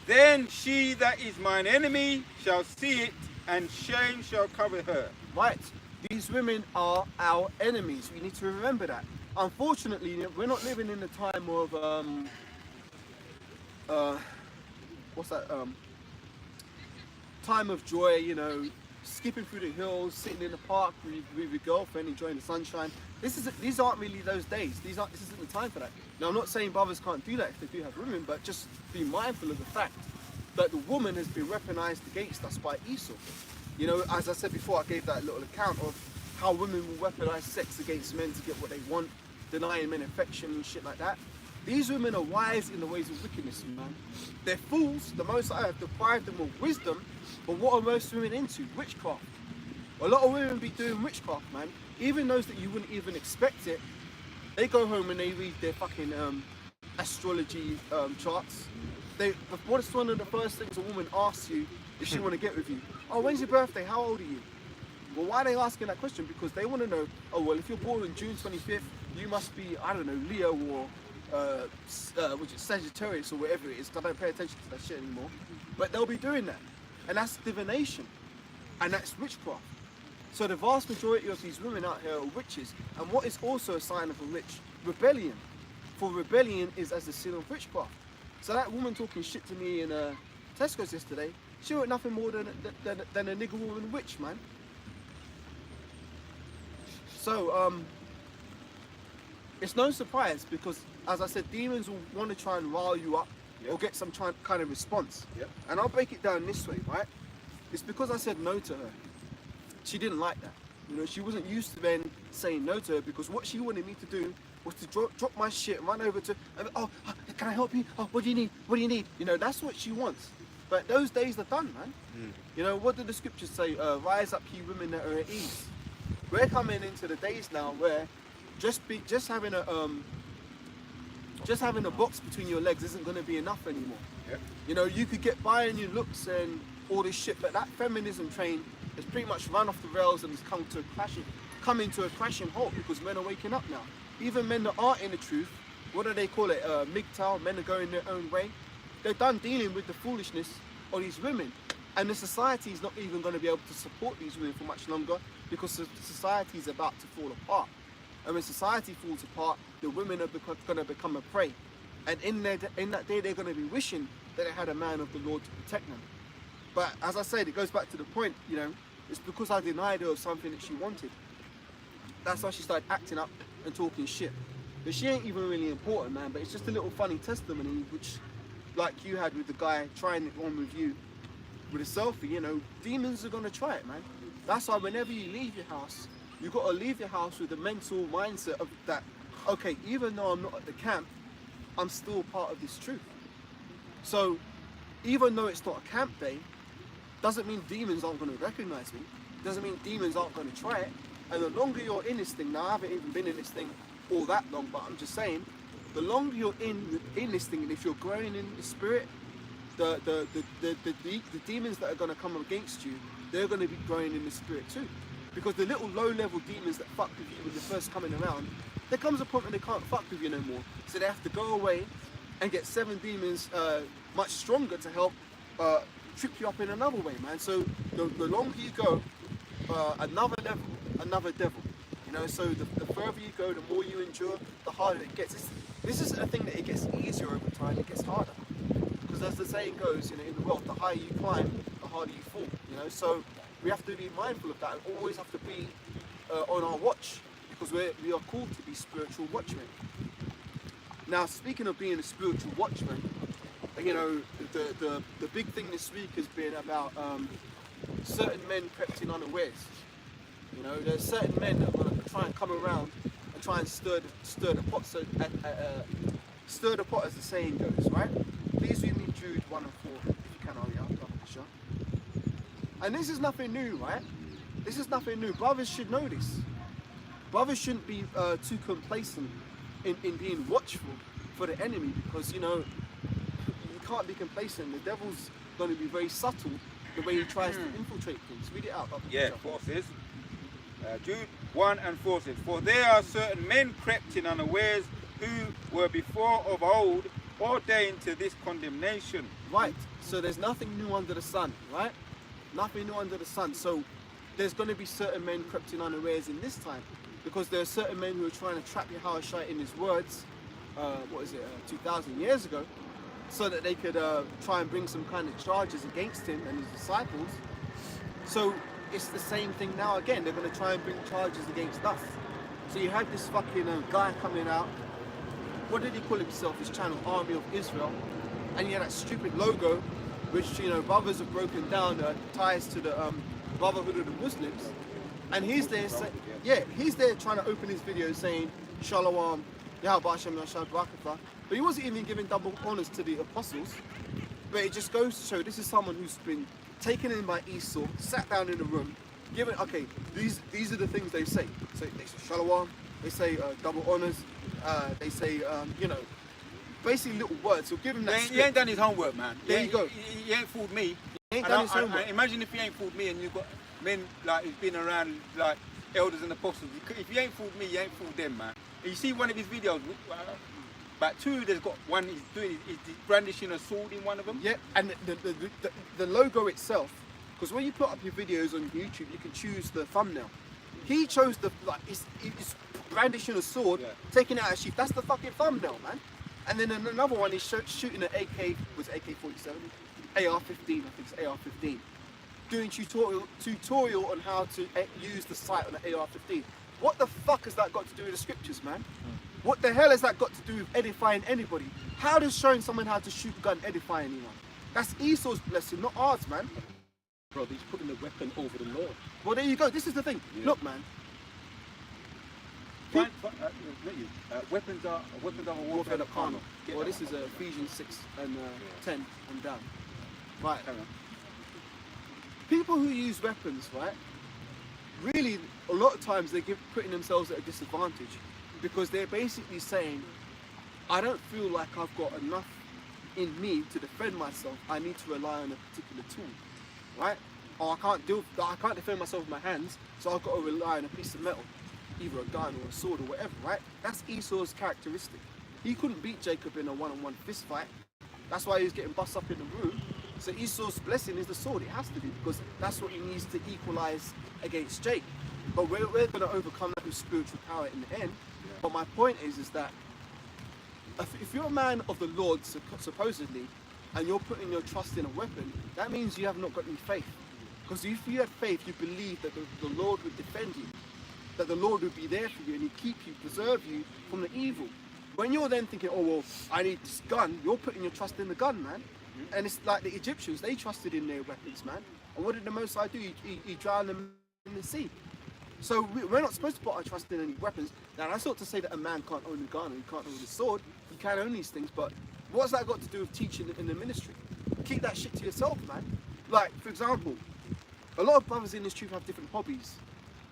Then she that is mine enemy shall see it, and shame shall cover her. Right. These women are our enemies. We need to remember that. Unfortunately, we're not living in the time of what's that? Time of joy, you know, skipping through the hills, sitting in the park with your girlfriend, enjoying the sunshine. These aren't really those days. This isn't the time for that. Now, I'm not saying brothers can't do that if they do have women, but just be mindful of the fact that the woman has been weaponized against us by Esau. You know, as I said before, I gave that little account of how women will weaponize sex against men to get what they want, denying men affection and shit like that. These women are wise in the ways of wickedness, man. They're fools. The Most High have deprived them of wisdom, but what are most women into? Witchcraft. A lot of women be doing witchcraft, man. Even those that you wouldn't even expect it, they go home and they read their fucking astrology charts. What's one of the first things a woman asks you if she want to get with you? Oh, when's your birthday? How old are you? Well, why are they asking that question? Because they want to know, oh, well, if you're born on June 25th, you must be, I don't know, Leo or which is Sagittarius or whatever it is. I don't pay attention to that shit anymore. But they'll be doing that. And that's divination. And that's witchcraft. So the vast majority of these women out here are witches. And what is also a sign of a witch? Rebellion. For rebellion is as the sin of witchcraft. So that woman talking shit to me in Tesco's yesterday, she wasn't nothing more than a nigger woman witch, man. So, it's no surprise because, as I said, demons will want to try and rile you up or get some kind of response. Yep. And I'll break it down this way, right? It's because I said no to her. She didn't like that. You know, she wasn't used to then saying no to her because what she wanted me to do was to drop my shit, run over to, oh, can I help you? Oh, what do you need? What do you need? You know, that's what she wants. But those days are done, man. You know, what did the scriptures say? Rise up, ye women that are at ease. We're coming into the days now where just having a box between your legs isn't going to be enough anymore. Yep. You know, you could get by in your looks and all this shit, but that feminism train has pretty much run off the rails and has come into a crashing halt because men are waking up now. Even men that aren't in the truth, what do they call it? MGTOW, men are going their own way. They're done dealing with the foolishness of these women. And the society is not even going to be able to support these women for much longer because the society is about to fall apart. And when society falls apart, the women are going to become a prey. And in that day, they're going to be wishing that they had a man of the Lord to protect them. But as I said, it goes back to the point, you know, it's because I denied her of something that she wanted. That's why she started acting up and talking shit. But she ain't even really important, man. But it's just a little funny testimony, which, like you had with the guy trying it on with you, with a selfie, you know, demons are going to try it, man. That's why whenever you leave your house, you've got to leave your house with the mental mindset of that, okay, even though I'm not at the camp, I'm still part of this truth. So, even though it's not a camp day, doesn't mean demons aren't going to recognize me. Doesn't mean demons aren't going to try it. And the longer you're in this thing, now I haven't even been in this thing all that long, but I'm just saying, the longer you're in this thing, and if you're growing in the spirit, the demons that are going to come against you, they're going to be growing in the spirit too. Because the little low-level demons that fuck with you when you're first coming around, there comes a point when they can't fuck with you no more. So they have to go away and get 7 demons much stronger to help trip you up in another way, man. So the longer you go, another level, another devil. You know, so the further you go, the more you endure, the harder it gets. This isn't a thing that it gets easier over time, it gets harder. Because as the saying goes, you know, in the world, the higher you climb, the harder you fall. You know, so we have to be mindful of that and always have to be on our watch, because we are called to be spiritual watchmen. Now, speaking of being a spiritual watchman, you know, the big thing this week has been about certain men crept in unawares. You know, there's certain men that are going to try and come around and try and stir the pot. So stir the pot, as the saying goes, right? Please read me Jude 1 and 4, if you can, hurry up, sure. And this is nothing new, right? This is nothing new. Brothers should know this. Brothers shouldn't be too complacent in being watchful for the enemy, because, you know, you can't be complacent. The devil's going to be very subtle the way he tries to infiltrate things. Read it out. Yeah, 4 says, Jude 1 and 4 says, for there are certain men crept in unawares, who were before of old ordained to this condemnation. Right, so there's nothing new under the sun, right? Nothing new under the sun. So there's going to be certain men crept in unawares in this time, because there are certain men who are trying to trap Yahushua in his words, 2,000 years ago, so that they could try and bring some kind of charges against him and his disciples. So it's the same thing now again. They're going to try and bring charges against us. So you had this fucking guy coming out. What did he call himself? His channel, Army of Israel. And he had that stupid logo, which, you know, brothers have broken down, ties to the Brotherhood of the Muslims. And he's there, he's there trying to open his video saying, Shalom, Yahweh Hashem Yashad Barakatah. But he wasn't even giving double honors to the apostles. But it just goes to show this is someone who's been taken in by Esau, sat down in a room, given, okay, these are the things they say. So they say Shalom, they say double honors, they say, you know, basically little words. So give him that. He ain't done his homework, man. There you go. He ain't fooled me. He ain't done his homework. Imagine if he ain't fooled me, and you've got men like who's been around like elders and apostles. If he ain't fooled me, you ain't fooled them, man. And you see one of his videos, about 2, there's got one he's doing, he's brandishing a sword in one of them. Yeah, and the logo itself, because when you put up your videos on YouTube, you can choose the thumbnail. He chose the, like, it's brandishing a sword, taking out a sheath. That's the fucking thumbnail, man. And then another one is shooting an AK, was it AK-47? AR-15, I think it's AR-15. Doing tutorial on how to use the sight on the AR-15. What the fuck has that got to do with the scriptures, man? What the hell has that got to do with edifying anybody? How does showing someone how to shoot a gun edify anyone? That's Esau's blessing, not ours, man. Bro, he's putting the weapon over the Lord. Well, there you go. This is the thing. Yeah. Look, man. Weapons are warfare of carnal. Well, this is Ephesians 6 and 10 and down. Right. People who use weapons, right? Really, a lot of times they're putting themselves at a disadvantage, because they're basically saying, I don't feel like I've got enough in me to defend myself. I need to rely on a particular tool, right? Or I can't defend myself with my hands, so I've got to rely on a piece of metal, either a gun or a sword or whatever, right? That's Esau's characteristic. He couldn't beat Jacob in a one-on-one fist fight. That's why he was getting bust up in the room. So Esau's blessing is the sword. It has to be, because that's what he needs to equalize against Jake. But we're going to overcome that with spiritual power in the end. But my point is that if you're a man of the Lord, supposedly, and you're putting your trust in a weapon, that means you have not got any faith. Because if you had faith, you believe that the Lord would defend you, that the Lord would be there for you, and he'd keep you, preserve you from the evil. When you're then thinking, oh, well, I need this gun, you're putting your trust in the gun, man. And it's like the Egyptians, they trusted in their weapons, man. And what did the Most High do? He drowned them in the sea. So we're not supposed to put our trust in any weapons. Now, that's not to say that a man can't own a gun and he can't own a sword. He can own these things, but what's that got to do with teaching in the ministry? Keep that shit to yourself, man. Like, for example, a lot of brothers in this truth have different hobbies.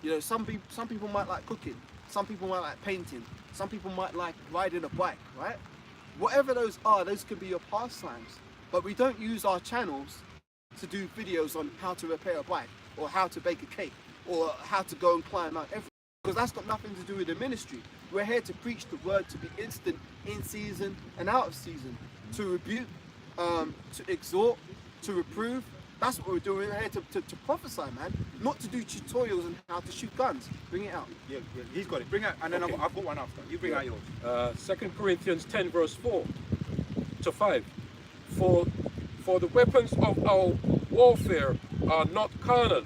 You know, some people might like cooking, some people might like painting, some people might like riding a bike, right? Whatever those are, those could be your pastimes. But we don't use our channels to do videos on how to repair a bike, or how to bake a cake, or how to go and climb Mount Everest, because that's got nothing to do with the ministry. We're here to preach the word, to be instant in season and out of season, to rebuke, to exhort, to reprove. That's what we're doing. We're here to prophesy, man, not to do tutorials on how to shoot guns. Bring it out. Yeah, he's got it. Bring out, and then Okay. I've got one after. You bring out yours. 2 Corinthians 10 verse 4 to 5. For the weapons of our warfare are not carnal,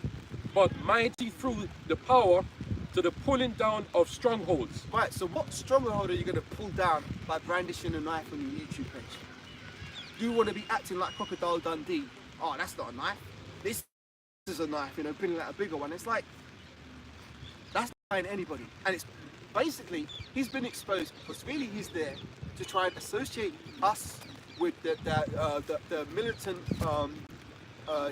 but mighty through the power to the pulling down of strongholds. Right, so what stronghold are you going to pull down by brandishing a knife on your YouTube page? Do you want to be acting like Crocodile Dundee? Oh, that's not a knife. This is a knife, you know, bringing out a bigger one. It's like, that's not buying anybody. And it's basically, he's been exposed because really he's there to try and associate us with the militant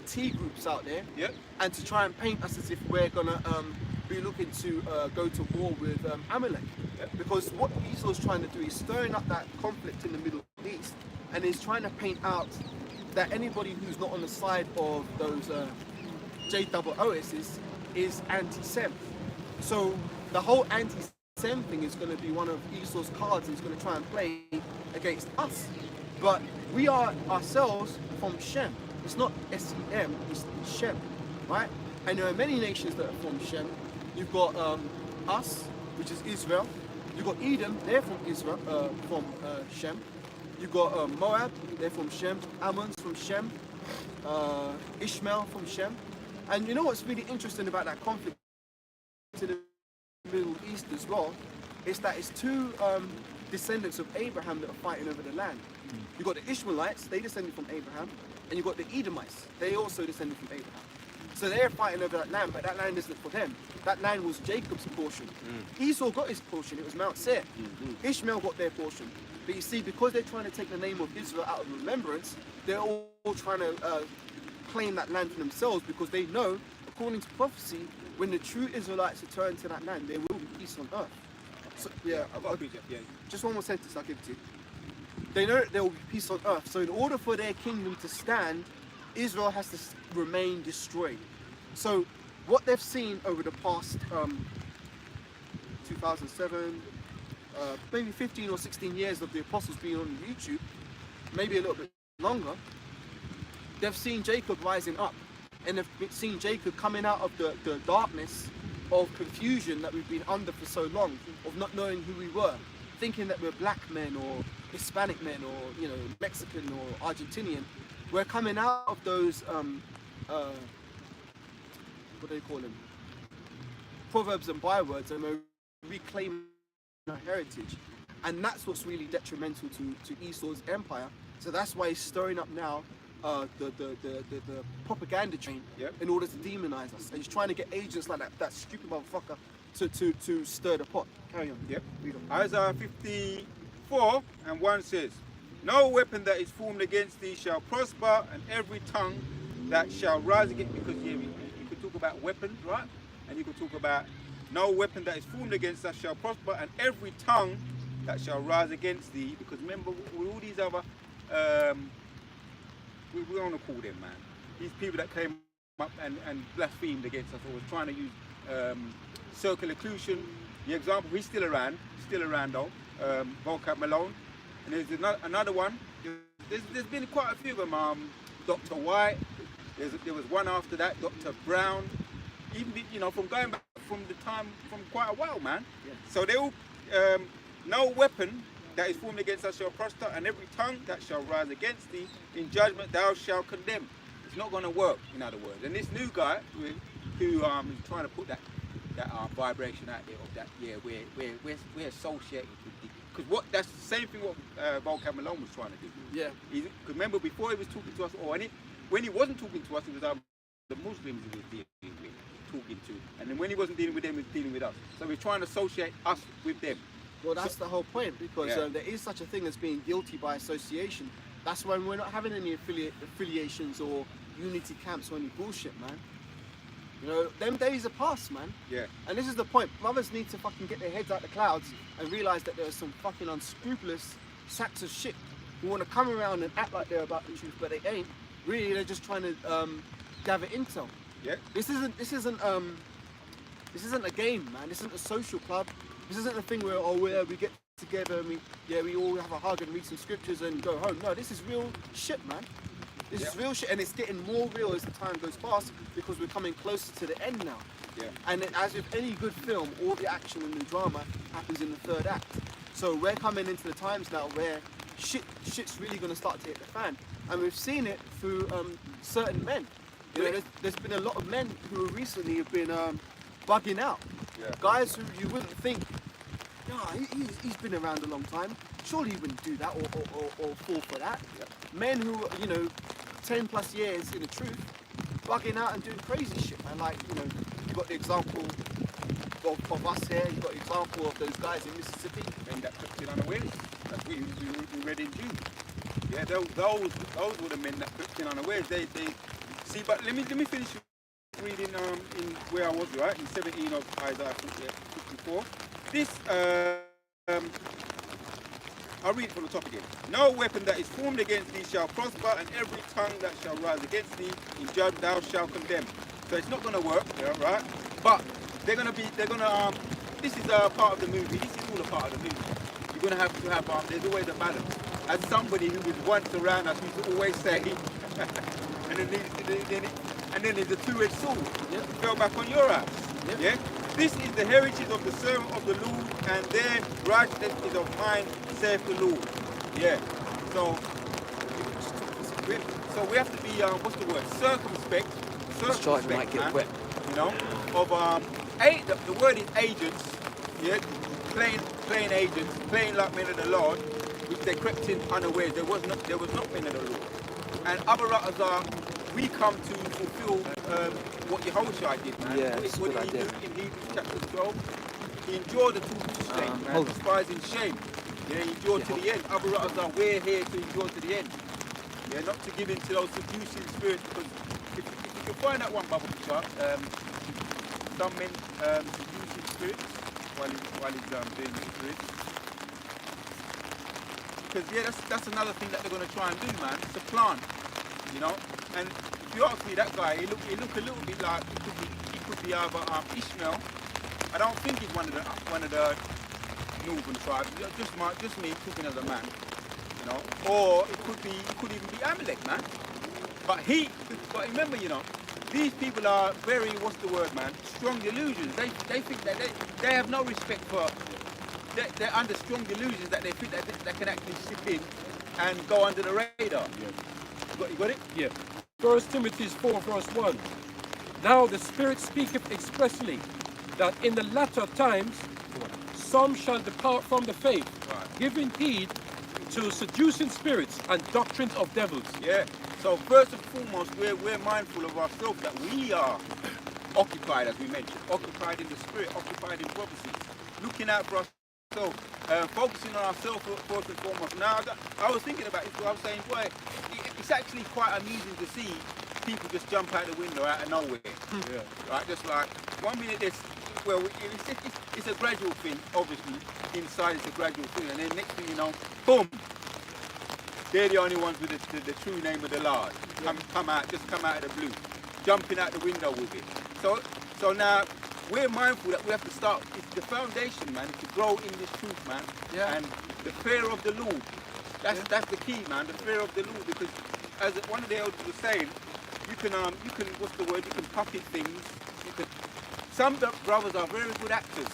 T groups out there. Yep. And to try and paint us as if we're going to be looking to go to war with Amalek. Yep. Because what Esau's trying to do is stirring up that conflict in the Middle East, and he's trying to paint out that anybody who's not on the side of those JOOSs is anti-Sem. So the whole anti-Sem thing is going to be one of Esau's cards, and he's going to try and play against us. But we are ourselves from Shem. It's not S-E-M, it's Shem, right? And there are many nations that are from Shem. You've got us, which is Israel. You've got Edom, they're from Israel, from Shem. You've got Moab, they're from Shem. Ammon's from Shem. Ishmael from Shem. And you know what's really interesting about that conflict to the Middle East as well? Is that it's two descendants of Abraham that are fighting over the land. You've got the Ishmaelites, they descended from Abraham. And you've got the Edomites, they also descended from Abraham. So they're fighting over that land, but that land isn't for them. That land was Jacob's portion. Esau got his portion, it was Mount Seir. Ishmael got their portion. But you see, because they're trying to take the name of Israel out of remembrance, they're all trying to claim that land for themselves, because they know, according to prophecy, when the true Israelites return to that land, there will be peace on earth. So, yeah, I've got a picture. Yeah. just one more sentence I'll give it to you. They know that there will be peace on earth. So in order for their kingdom to stand, Israel has to remain destroyed. So what they've seen over the past 2007, maybe 15 or 16 years of the apostles being on YouTube, maybe a little bit longer, they've seen Jacob rising up, and they've seen Jacob coming out of the darkness of confusion that we've been under for so long, of not knowing who we were, thinking that we're black men or Hispanic men or, you know, Mexican or Argentinian. We're coming out of those what do they call them? Proverbs and bywords, and we're reclaiming our heritage. And that's what's really detrimental to Esau's empire. So that's why he's stirring up now the propaganda train in order to demonize us. And he's trying to get agents like that stupid motherfucker to stir the pot. Carry on. Yep. Read on. Isaiah 54:1 says, "No weapon that is formed against thee shall prosper, and every tongue that shall rise against." Because you could talk about weapons, right? And you could talk about no weapon that is formed against us shall prosper, and every tongue that shall rise against thee. Because remember, with all these other, we want to call them, man, these people that came up and blasphemed against us, or was trying to use circumlocution. The example, he's still around though, Volcat Malone. And there's another one. There's been quite a few of them. Dr. White. There was one after that, Dr. Brown. Even from going back from the time from quite a while, man. Yeah. So they all, no weapon that is formed against us shall prosper, and every tongue that shall rise against thee in judgment thou shalt condemn. It's not going to work, in other words. And this new guy who is trying to put that vibration out there of that, we're associated with the, because that's the same thing what Volcat Malone was trying to do. Yeah. Because remember, before he was talking to us, when he wasn't talking to us, it was the Muslims he was dealing with, talking to, and then when he wasn't dealing with them, he was dealing with us. So we're trying to associate us with them. Well, that's the whole point, because Yeah. there is such a thing as being guilty by association. That's why we're not having any affiliations or unity camps or any bullshit, man. You know, them days are past, man. Yeah. And this is the point. Brothers need to fucking get their heads out the clouds and realise that there are some fucking unscrupulous sacks of shit who want to come around and act like they're about the truth, but they ain't. Really, they're just trying to gather intel. Yeah. This isn't a game, man. This isn't a social club. This isn't a thing where we get together and we all have a hug and read some scriptures and go home. No, this is real shit, man. This is real shit, and it's getting more real as the time goes past because we're coming closer to the end now. Yeah. And as with any good film, all the action and the drama happens in the third act. So we're coming into the times now where shit's really going to start to hit the fan, and we've seen it through certain men. You know, there's been a lot of men who recently have been bugging out. Yeah. Guys who you wouldn't think, he's been around a long time. Surely he wouldn't do that or fall for that. Yeah. Men who, 10 plus years in the truth, bugging out and doing crazy shit, man. Like, you got the example of us here, you got the example of those guys in Mississippi. And that crept in unawares. That's what we read in June. Yeah, those were the men that crept in unawares. They see, but let me finish reading in where I was, right, in 17 of Isaiah 54. This I'll read it from the top again. No weapon that is formed against thee shall prosper, and every tongue that shall rise against thee in judgment thou shalt condemn. So it's not going to work, right? But this is part of the movie. This is all a part of the movie. You're going to have there's always a balance. As somebody who was once around us used to always say, and then there's a two-edged sword. Yeah. It fell back on your ass. Yep. Yeah. This is the heritage of the servant of the Lord, and their righteousness is of mine, saith the Lord. Yeah. So we have to be what's the word? Circumspect. Might get wet. You know, of the word is agents. Yeah. Plain agents, plain like men of the Lord, which they crept in unawares. There was not men of the Lord. And other writers are. We come to fulfill what Yehoshua did, man. Yeah, what that's did a he good idea. do in Hebrews chapter 12? He endured the truth to shame, man. Despising shame. Yeah, he endured to the end. Other writers are, we're here to endure to the end. Yeah, not to give in to those seducing spirits, because if you can find that one bubble chart, some men seducing spirits while he's doing the spirits. Because yeah, that's another thing that they're going to try and do, man. It's a plant, you know. And if you ask me, that guy, he look a little bit like he could be either Ishmael. I don't think he's one of the northern tribes. Just me talking as a man, you know. Or it could even be Amalek, man. But remember, you know, these people are very, what's the word, man? Strong delusions. They think that they have no respect for. They're under strong delusions that they think that they can actually slip in and go under the radar. Yeah. You got it? Yeah. 1 Timothy 4 verse 1. Now the Spirit speaketh expressly that in the latter times some shall depart from the faith, giving heed to seducing spirits and doctrines of devils. Yeah. So first and foremost, we're mindful of ourselves, that we are occupied, as we mentioned, occupied in the Spirit, occupied in prophecies, looking out for ourselves, focusing on ourselves first and foremost. Now, I was thinking about it, so I was saying, boy, it's actually quite amusing to see people just jump out the window out of nowhere. Yeah. Right, just like 1 minute it's a gradual thing, obviously. Inside it's a gradual thing, and then next thing you know, boom! They're the only ones with the true name of the Lord. Come out of the blue, jumping out the window with it. So now we're mindful that we have to start. It's the foundation, man, to grow in this truth, man. Yeah. And the fear of the Lord. That's the key, man. The fear of the Lord, because as one of the elders was saying, you can what's the word? You can puppet things. Some brothers are very good actors,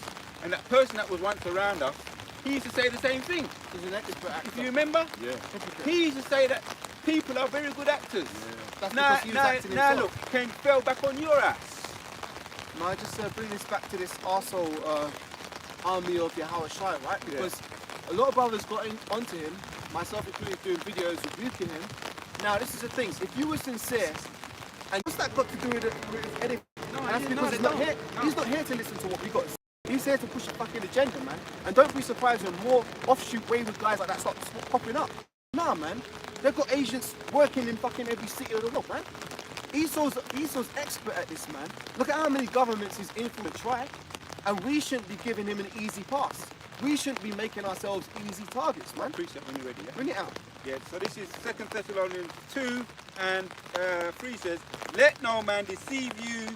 and that person that was once around us, he used to say the same thing. He's an expert actor. If you remember, he used to say that people are very good actors. Yeah. That's now look, Ken fell back on your ass. No, I just bring this back to this arsehole army of Yahushua, right? Because a lot of brothers got onto him, myself included, doing videos rebuking him. Now, this is the thing. If you were sincere, and what's that got to do with anything? No, that's because he's not here. No. He's not here to listen to what we got to say. He's here to push a fucking agenda, man. And don't be surprised when more offshoot wayward guys like that start popping up. Nah, man. They've got agents working in fucking every city of the world, man. Esau's expert at this, man. Look at how many governments he's influenced, right? And we shouldn't be giving him an easy pass. We shouldn't be making ourselves easy targets, man. Precept when you're ready, yeah? Bring it out. Yeah, so this is 2 Thessalonians 2 and 3 says, let no man deceive you.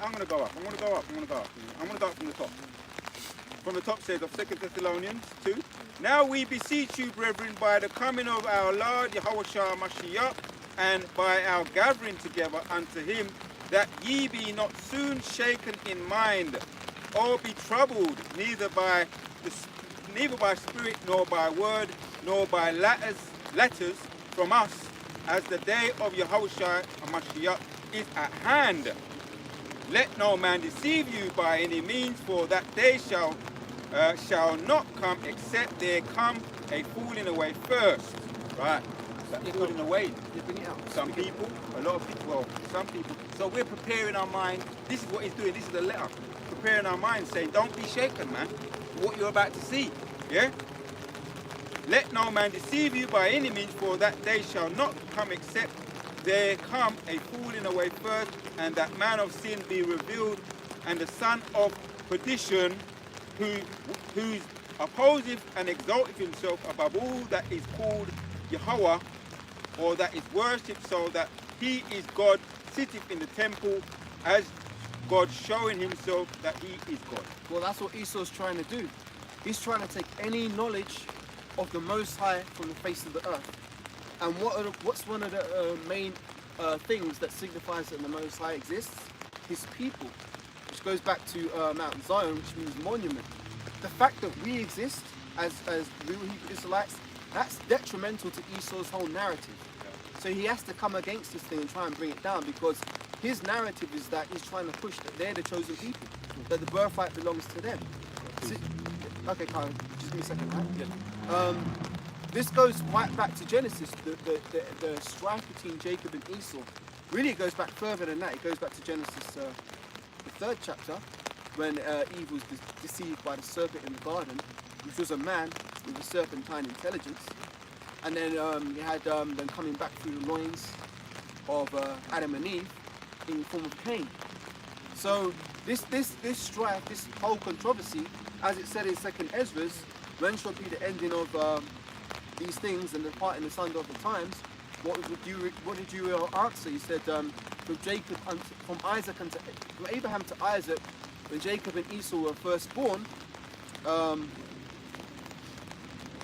I'm going to go up. I'm going to go up from the top. From the top says of 2 Thessalonians 2. Now we beseech you, brethren, by the coming of our Lord Yahushua Mashiach, and by our gathering together unto him, that ye be not soon shaken in mind, or be troubled, neither by spirit, nor by word, nor by letters from us, as the day of Yahushua Mashiach is at hand. Let no man deceive you by any means, for that day shall not come except there come a falling away first. Right. That falling away. Some people, a lot of people, well, some people. So we're preparing our mind. This is what he's doing. This is the letter. Preparing our mind, saying, don't be shaken, man, for what you're about to see. Yeah? Let no man deceive you by any means, for that day shall not come except there come a falling away first, and that man of sin be revealed, and the son of perdition, who opposeth and exalteth himself above all that is called Yahweh, or that is worshipped, so that he is God, sitteth in the temple as God, showing himself that he is God. Well, that's what Esau's trying to do. He's trying to take any knowledge of the Most High from the face of the earth. And what's one of the main things that signifies that the Most High exists? His people, which goes back to Mount Zion, which means monument. The fact that we exist as real Hebrew Israelites, that's detrimental to Esau's whole narrative. So he has to come against this thing and try and bring it down, because his narrative is that he's trying to push that they're the chosen people, that the birthright belongs to them. Okay, Karen, just give me a second, right? Yeah. This goes right back to Genesis, the strife between Jacob and Esau. Really, it goes back further than that. It goes back to Genesis, the 3rd chapter, when Eve was deceived by the serpent in the garden, which was a man with a serpentine intelligence. And then you had them coming back through the loins of Adam and Eve in the form of Cain. So this strife, this whole controversy, as it said in 2nd Ezra's, when shall be the ending of these things and the parting asunder of the times? What did you answer? You said from Abraham to Isaac, when Jacob and Esau were first born,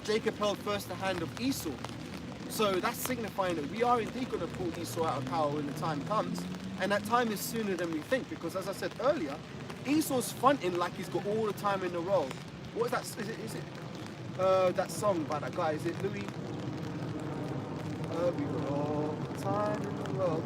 Jacob held first the hand of Esau. So that's signifying that we are indeed going to pull Esau out of power when the time comes, and that time is sooner than we think, because as I said earlier, Esau's fronting like he's got all the time in the world. What is that? Is it that song by that guy? Is it Louis? We got all the time in the world.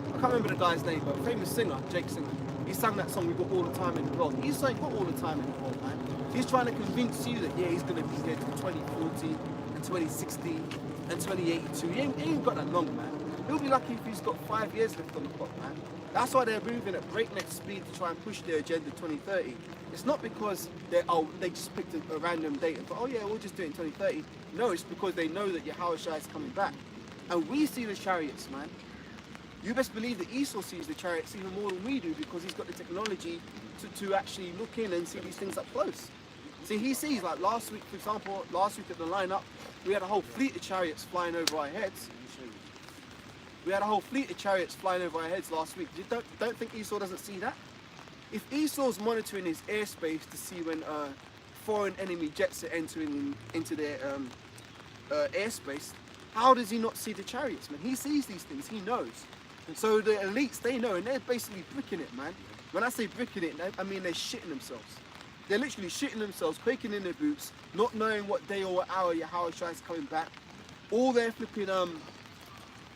I can't remember the guy's name, but a famous singer, Jake Singer. He sang that song, "We got all the time in the world." He's saying, "Got all the time in the world, man." He's trying to convince you that, yeah, he's going to be here till 2040 and 2060 and 2082. He ain't got that long, man. He'll be lucky if he's got 5 years left on the clock, man. That's why they're moving at breakneck speed to try and push their agenda 2030. It's not because they just picked a random date and thought, oh yeah, we'll just do it in 2030. No, it's because they know that Yahushua is coming back. And we see the chariots, man. You best believe that Esau sees the chariots even more than we do, because he's got the technology to actually look in and see these things up close. See, he sees, like last week, for example, at the lineup, we had a whole fleet of chariots flying over our heads. We had a whole fleet of chariots flying over our heads last week. You don't think Esau doesn't see that? If Esau's monitoring his airspace to see when foreign enemy jets are entering into their airspace, how does he not see the chariots, man? He sees these things, he knows. And so the elites, they know, and they're basically bricking it, man. When I say bricking it, I mean they're shitting themselves. They're literally shitting themselves, quaking in their boots, not knowing what day or what hour Yahushua is coming back. All their flipping,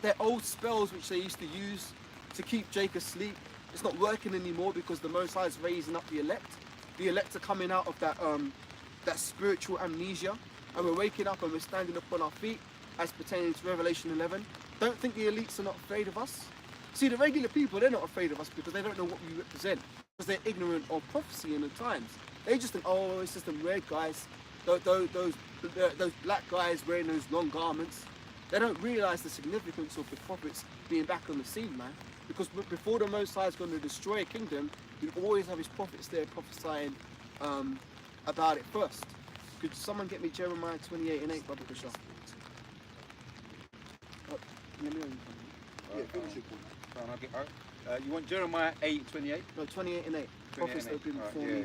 their old spells which they used to use to keep Jake asleep, it's not working anymore, because the Most High is raising up the elect. The elect are coming out of that spiritual amnesia, and we're waking up and we're standing up on our feet as pertaining to Revelation 11. Don't think the elites are not afraid of us. See, the regular people, they're not afraid of us because they don't know what we represent, because they're ignorant of prophecy in the times. They just think, oh, it's just them red guys, those black guys wearing those long garments. They don't realise the significance of the prophets being back on the scene, man. Because before the Most High is going to destroy a kingdom, you always have his prophets there prophesying about it first. Could someone get me Jeremiah 28:8, Brother Bishop? Let me know. Yeah, finish it. You want Jeremiah 8:28? No, 28:8. Prophets that have been before me.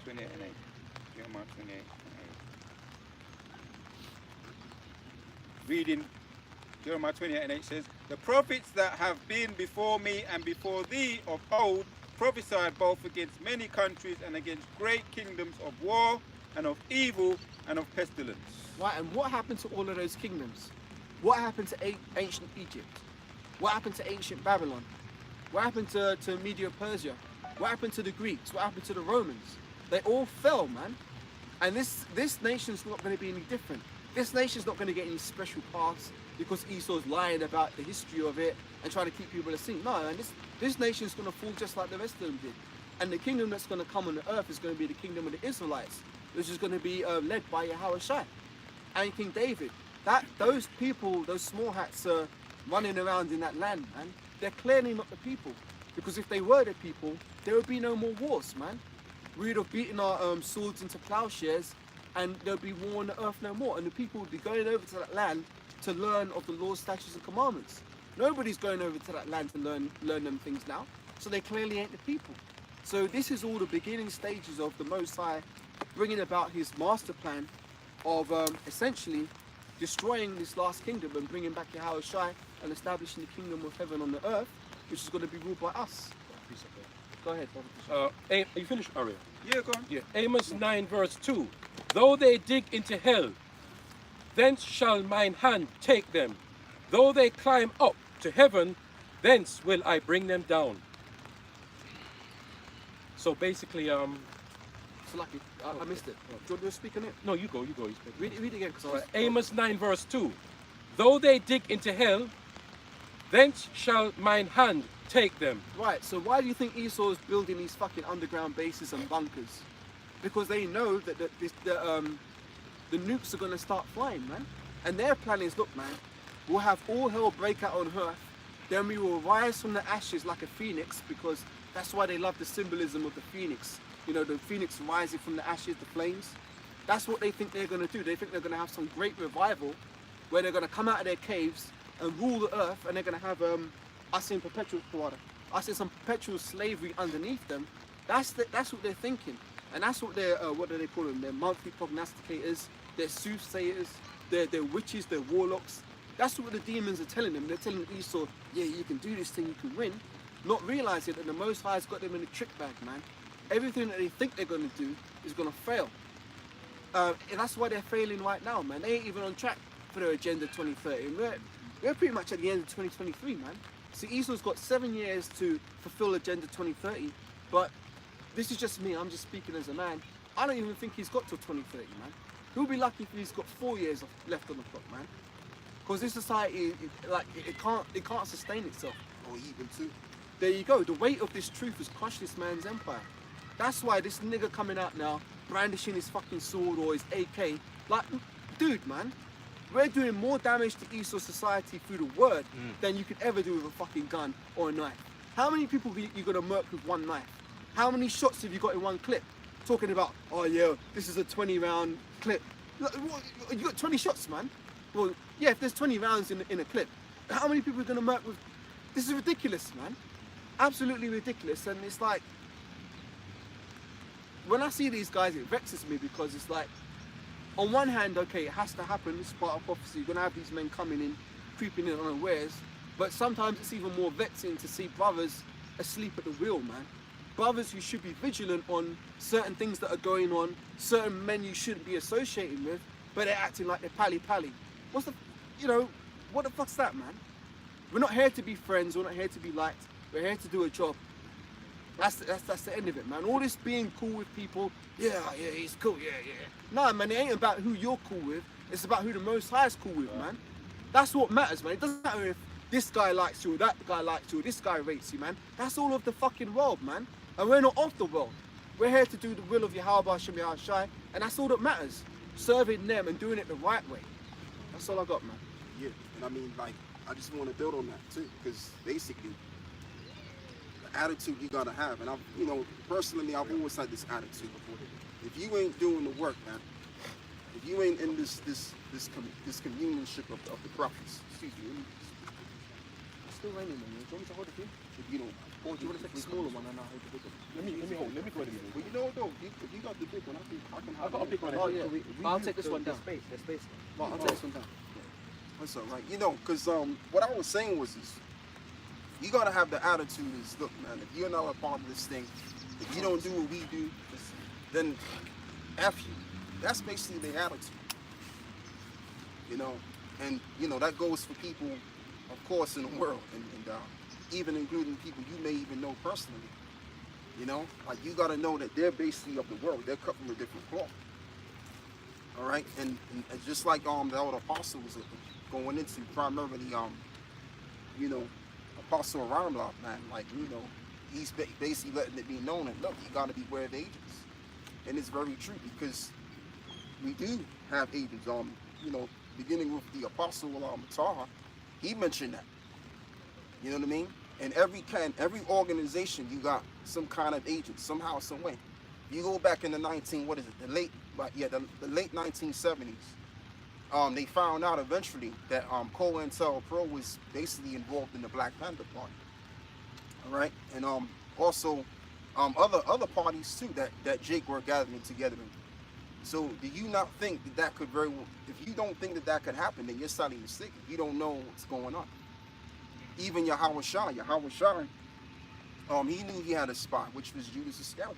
28:8. Jeremiah 28:8. Reading Jeremiah 28:8 says, "The prophets that have been before me and before thee of old prophesied both against many countries and against great kingdoms of war and of evil and of pestilence." Right, and what happened to all of those kingdoms? What happened to ancient Egypt? What happened to ancient Babylon? What happened to Medo-Persia? What happened to the Greeks? What happened to the Romans? They all fell, man. And this nation's not going to be any different. This nation's not going to get any special pass because Esau's lying about the history of it and trying to keep people asleep. No, and this nation's going to fall just like the rest of them did. And the kingdom that's going to come on the earth is going to be the kingdom of the Israelites, which is going to be led by Yahushua and King David. Those people, those small hats are running around in that land, man. They're clearly not the people. Because if they were the people, there would be no more wars, man. We'd have beaten our swords into plowshares and there'd be war on the earth no more. And the people would be going over to that land to learn of the laws, statutes and commandments. Nobody's going over to that land to learn them things now. So they clearly ain't the people. So this is all the beginning stages of the Most High bringing about his master plan of essentially destroying this last kingdom and bringing back Yahushua and establishing the kingdom of heaven on the earth, which is going to be ruled by us. Go ahead, Brother. Are you finished, Aria? Yeah, go on. Yeah. Amos 9 verse 2. Though they dig into hell, thence shall mine hand take them. Though they climb up to heaven, thence will I bring them down. So basically, So lucky, I missed it. Do you want to speak on it? no, you go. Read it again, because I was... Amos 9 verse 2. Though they dig into hell, thence shall mine hand take them. Right, so why do you think Esau is building these fucking underground bases and bunkers? Because they know that the nukes are going to start flying, man. And their plan is, look, man, we'll have all hell break out on earth, then we will rise from the ashes like a phoenix, because that's why they love the symbolism of the phoenix. You know, the phoenix rising from the ashes, the flames. That's what they think they're going to do. They think they're going to have some great revival where they're going to come out of their caves and rule the earth, and they're going to have us in some perpetual slavery underneath them. That's what they're thinking, and that's what they're what do they call them? They're monthly prognosticators, they're soothsayers, they're witches, they're warlocks. That's what the demons are telling them. They're telling Esau, yeah, you can do this thing, you can win, not realizing that the Most High's got them in a trick bag, man. Everything that they think they're going to do is going to fail. And that's why they're failing right now, man. They ain't even on track for their Agenda 2030. And we're pretty much at the end of 2023, man. So Esau's got 7 years to fulfill Agenda 2030, but this is just me, I'm just speaking as a man. I don't even think he's got till 2030, man. He'll be lucky if he's got 4 years left on the clock, man. Because this society, it can't sustain itself. Or even two. There you go, the weight of this truth has crushed this man's empire. That's why this nigga coming out now, brandishing his fucking sword or his AK, like, dude, man, we're doing more damage to Esau's society through the word than you could ever do with a fucking gun or a knife. How many people are you gonna murk with one knife? How many shots have you got in one clip? Talking about, oh yeah, this is a 20-round clip. Look, you got 20 shots, man. Well, yeah, if there's 20 rounds in a clip, how many people are gonna murk with? This is ridiculous, man. Absolutely ridiculous. And it's like, when I see these guys, it vexes me, because it's like, on one hand, okay, it has to happen, it's part of prophecy, you're gonna have these men coming in, creeping in unawares, but sometimes it's even more vexing to see brothers asleep at the wheel, man. Brothers who should be vigilant on certain things that are going on, certain men you shouldn't be associating with, but they're acting like they're pally-pally. What the fuck's that, man? We're not here to be friends, we're not here to be liked, we're here to do a job. That's the end of it, man. All this being cool with people, yeah, he's cool, yeah. Nah, man, it ain't about who you're cool with. It's about who the Most High is cool with, man. That's what matters, man. It doesn't matter if this guy likes you, or that guy likes you, or this guy rates you, man. That's all of the fucking world, man. And we're not of the world. We're here to do the will of Yahweh Shem Yahushai, and that's all that matters. Serving them and doing it the right way. That's all I got, man. Yeah, and I mean, like, I just want to build on that too, because basically, the attitude you gotta have, and I've, you know, personally, I've always had this attitude. If you ain't doing the work, man, if you ain't in this communionship of the prophets, excuse me, It's still raining, man. Do you want me to hold it for you? if you don't, Or do you want to take the smaller one and I'll hold the bigger one? Let me go in the middle. well, you know what though, if you got the big one, I can have I've got a it. big one. Oh, yeah. I'll take this one down. Space, there's space. I'll take this one down. That's all right. You know, because what I was saying was this. You got to have the attitude is, look, man, if you're not a part of this thing, if you don't do what we do, then F you. That's basically the attitude. You know, and, you know, that goes for people, of course, in the world, and even including people you may even know personally. You know, like, you got to know that they're basically of the world. They're cut from a different cloth. All right? And just like the old apostle was going into primarily, you know, Apostle Ramla, man, like, you know, he's basically letting it be known that, look, you got to beware of agents. And it's very true, because we do have agents. You know, beginning with the Apostle Taha, he mentioned that. You know what I mean? And every organization, you got some kind of agent, somehow, some way. You go back in the the late 1970s, they found out eventually that COINTELPRO was basically involved in the Black Panther Party. All right, and also other parties too that Jake were gathering together in. So do you not think that could very well? If you don't think that could happen, then you're sadly mistaken. You don't know what's going on. Even Yahweh Shai, he knew he had a spy, which was Judas Iscariot.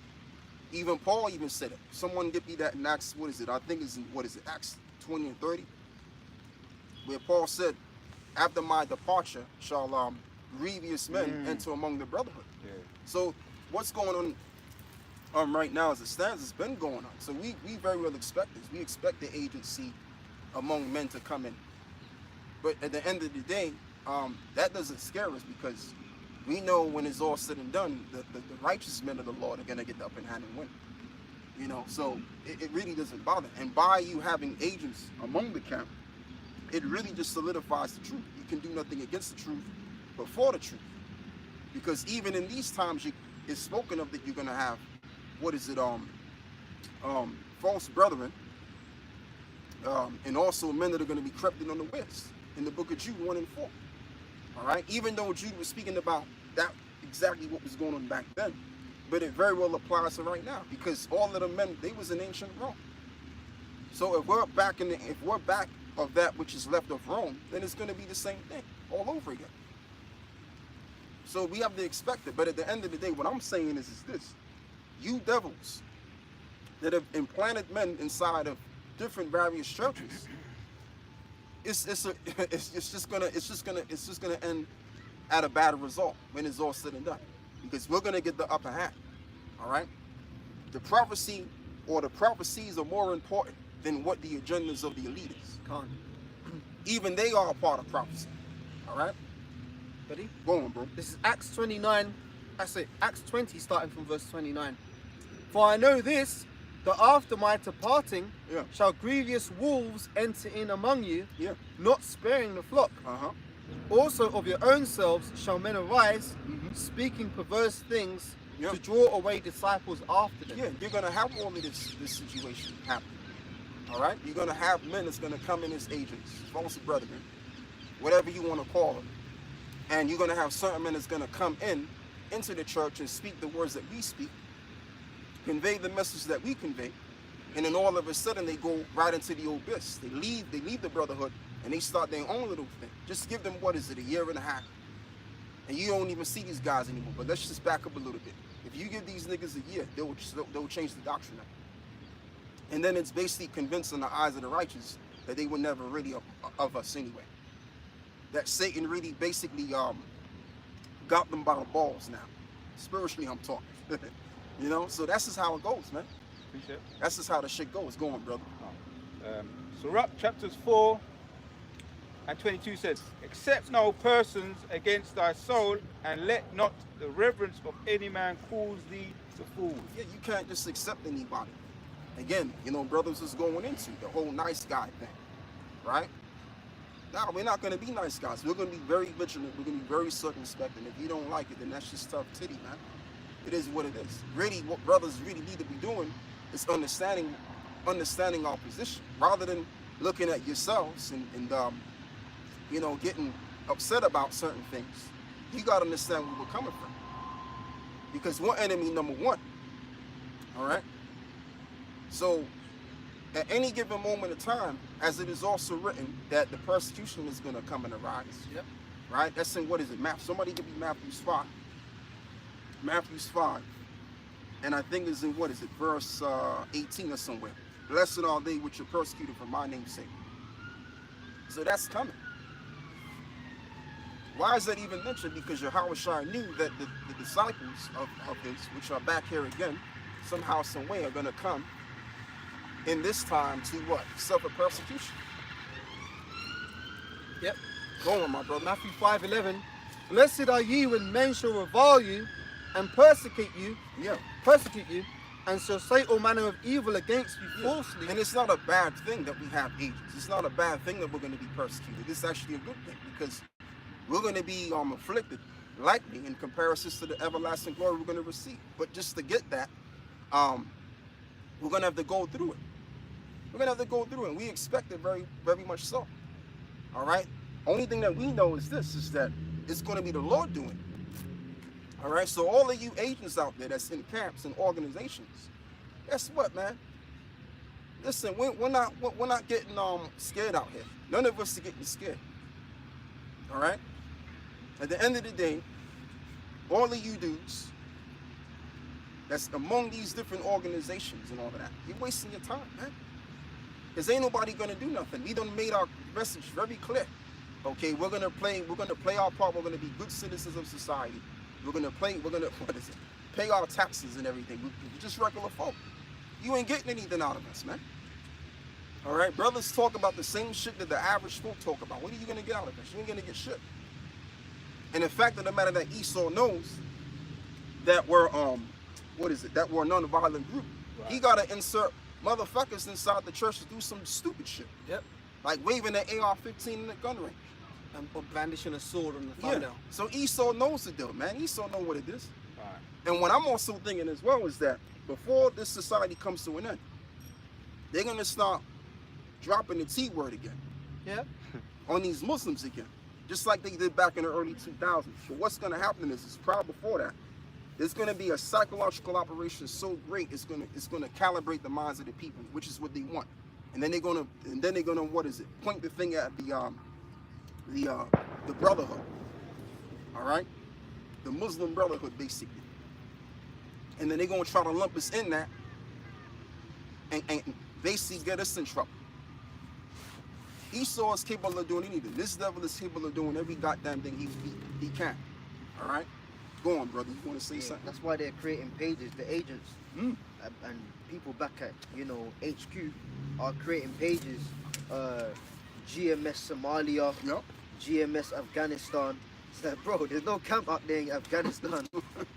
Even Paul even said it. Someone get me that in Acts. What is it? I think it's in, Acts 20 and 30, where Paul said, after my departure shall grievous men enter among the brotherhood. Yeah. So what's going on right now as it stands, it's been going on. So we very well expect this. We expect the agency among men to come in. But at the end of the day, that doesn't scare us, because we know when it's all said and done, the righteous men of the Lord are going to get the upper hand and win. You know, so it really doesn't bother. And by you having agents among the camp, it really just solidifies the truth. You can do nothing against the truth, but for the truth. Because even in these times, it's spoken of that you're going to have, false brethren, and also men that are going to be crept in on the west. In the book of Jude 1 and 4. All right? Even though Jude was speaking about that, exactly what was going on back then, but it very well applies to right now, because all of the men, they was in ancient Rome. So if we're back of that which is left of Rome, then it's going to be the same thing all over again. So we have to expect it. But at the end of the day, what I'm saying is this: you devils that have implanted men inside of different various churches, it's just gonna end at a bad result when it's all said and done, because we're gonna get the upper hand. All right, the prophecy or the prophecies are more important than what the agendas of the elite is. Even they are a part of prophecy. All right, Ready? go on, bro. This is Acts 29. I say Acts 20, starting from verse 29. For I know this, that after my departing, shall grievous wolves enter in among you, not sparing the flock. Also of your own selves shall men arise, speaking perverse things, to draw away disciples after them. Yeah, you're gonna have all of this situation happen. All right, you're gonna have men that's gonna come in as agents, false brethren, whatever you want to call them, and you're gonna have certain men that's gonna come into the church and speak the words that we speak, convey the message that we convey, and then all of a sudden they go right into the abyss. They leave the brotherhood and they start their own little thing. Just give them, a year and a half, and you don't even see these guys anymore. But let's just back up a little bit. If you give these niggas a year, they'll change the doctrine up. And then it's basically convincing the eyes of the righteous that they were never really of us anyway. That Satan really basically got them by the balls now. Spiritually, I'm talking. You know, so that's just how it goes, man. Appreciate it. That's just how the shit goes. Go on, brother. So chapters 4 and 22 says, accept no persons against thy soul, and let not the reverence of any man cause thee to fall. Yeah, you can't just accept anybody. Again, you know, brothers is going into the whole nice guy thing, right? Nah, we're not going to be nice guys. We're going to be very vigilant. We're going to be very circumspect. And if you don't like it, then that's just tough titty, man. It is what it is. Really, what brothers really need to be doing is understanding our position, rather than looking at yourselves and you know, getting upset about certain things. You got to understand where we're coming from, because we're enemy number one. All right. So at any given moment of time, as it is also written, that the persecution is going to come and arise. Yep. Right? That's in, what is it? Somebody give me Matthew's 5. Matthew's 5. And I think it's in, what is it? Verse 18 or somewhere. Blessed are they which are persecuted for my name's sake. So that's coming. Why is that even mentioned? Because Yahushua knew that the disciples of his, which are back here again, somehow, some way, are going to come in this time to what? Suffer persecution. Yep. Go on, my brother. Matthew 5:11. Blessed are ye when men shall revile you and persecute you, Yeah. and shall say all manner of evil against you falsely. And it's not a bad thing that we have agents. It's not a bad thing that we're going to be persecuted. It's actually a good thing, because we're going to be afflicted, likely, in comparison to the everlasting glory we're going to receive. But just to get that, we're going to have to go through it. We're going to have to go through it, and we expect it very, very much so. All right? Only thing that we know is this, is that it's going to be the Lord doing it. All right? So all of you agents out there that's in camps and organizations, guess what, man? Listen, we're not getting scared out here. None of us are getting scared. All right? At the end of the day, all of you dudes that's among these different organizations and all of that, you're wasting your time, man. Because ain't nobody gonna do nothing. We done made our message very clear. Okay, we're gonna play our part. We're gonna be good citizens of society. We're gonna pay our taxes and everything. We're just regular folk. You ain't getting anything out of us, man. All right, brothers talk about the same shit that the average folk talk about. What are you gonna get out of us? You ain't gonna get shit. And the fact of the matter that Esau knows that we're that we're a non-violent group. Right. He gotta insert motherfuckers inside the church to do some stupid shit. Yep. Like waving an AR-15 in the gun range. Or brandishing a sword on the thumbnail. Yeah. So Esau knows the deal, man. Esau know what it is. Right. And what I'm also thinking as well is that before this society comes to an end, they're gonna start dropping the T word again. Yeah. On these Muslims again. Just like they did back in the early 2000s. So what's gonna happen is probably before that, there's gonna be a psychological operation so great it's gonna calibrate the minds of the people, which is what they want. And then they're gonna point the finger at the brotherhood. All right? The Muslim brotherhood, basically. And then they're gonna try to lump us in that and basically get us in trouble. Esau is capable of doing anything. This devil is capable of doing every goddamn thing he can. All right? Go on, brother. You want to say something? That's why they're creating pages. The agents and people back at HQ are creating pages. GMS Somalia, Yep. GMS Afghanistan. It's like, bro, there's no camp out there in Afghanistan.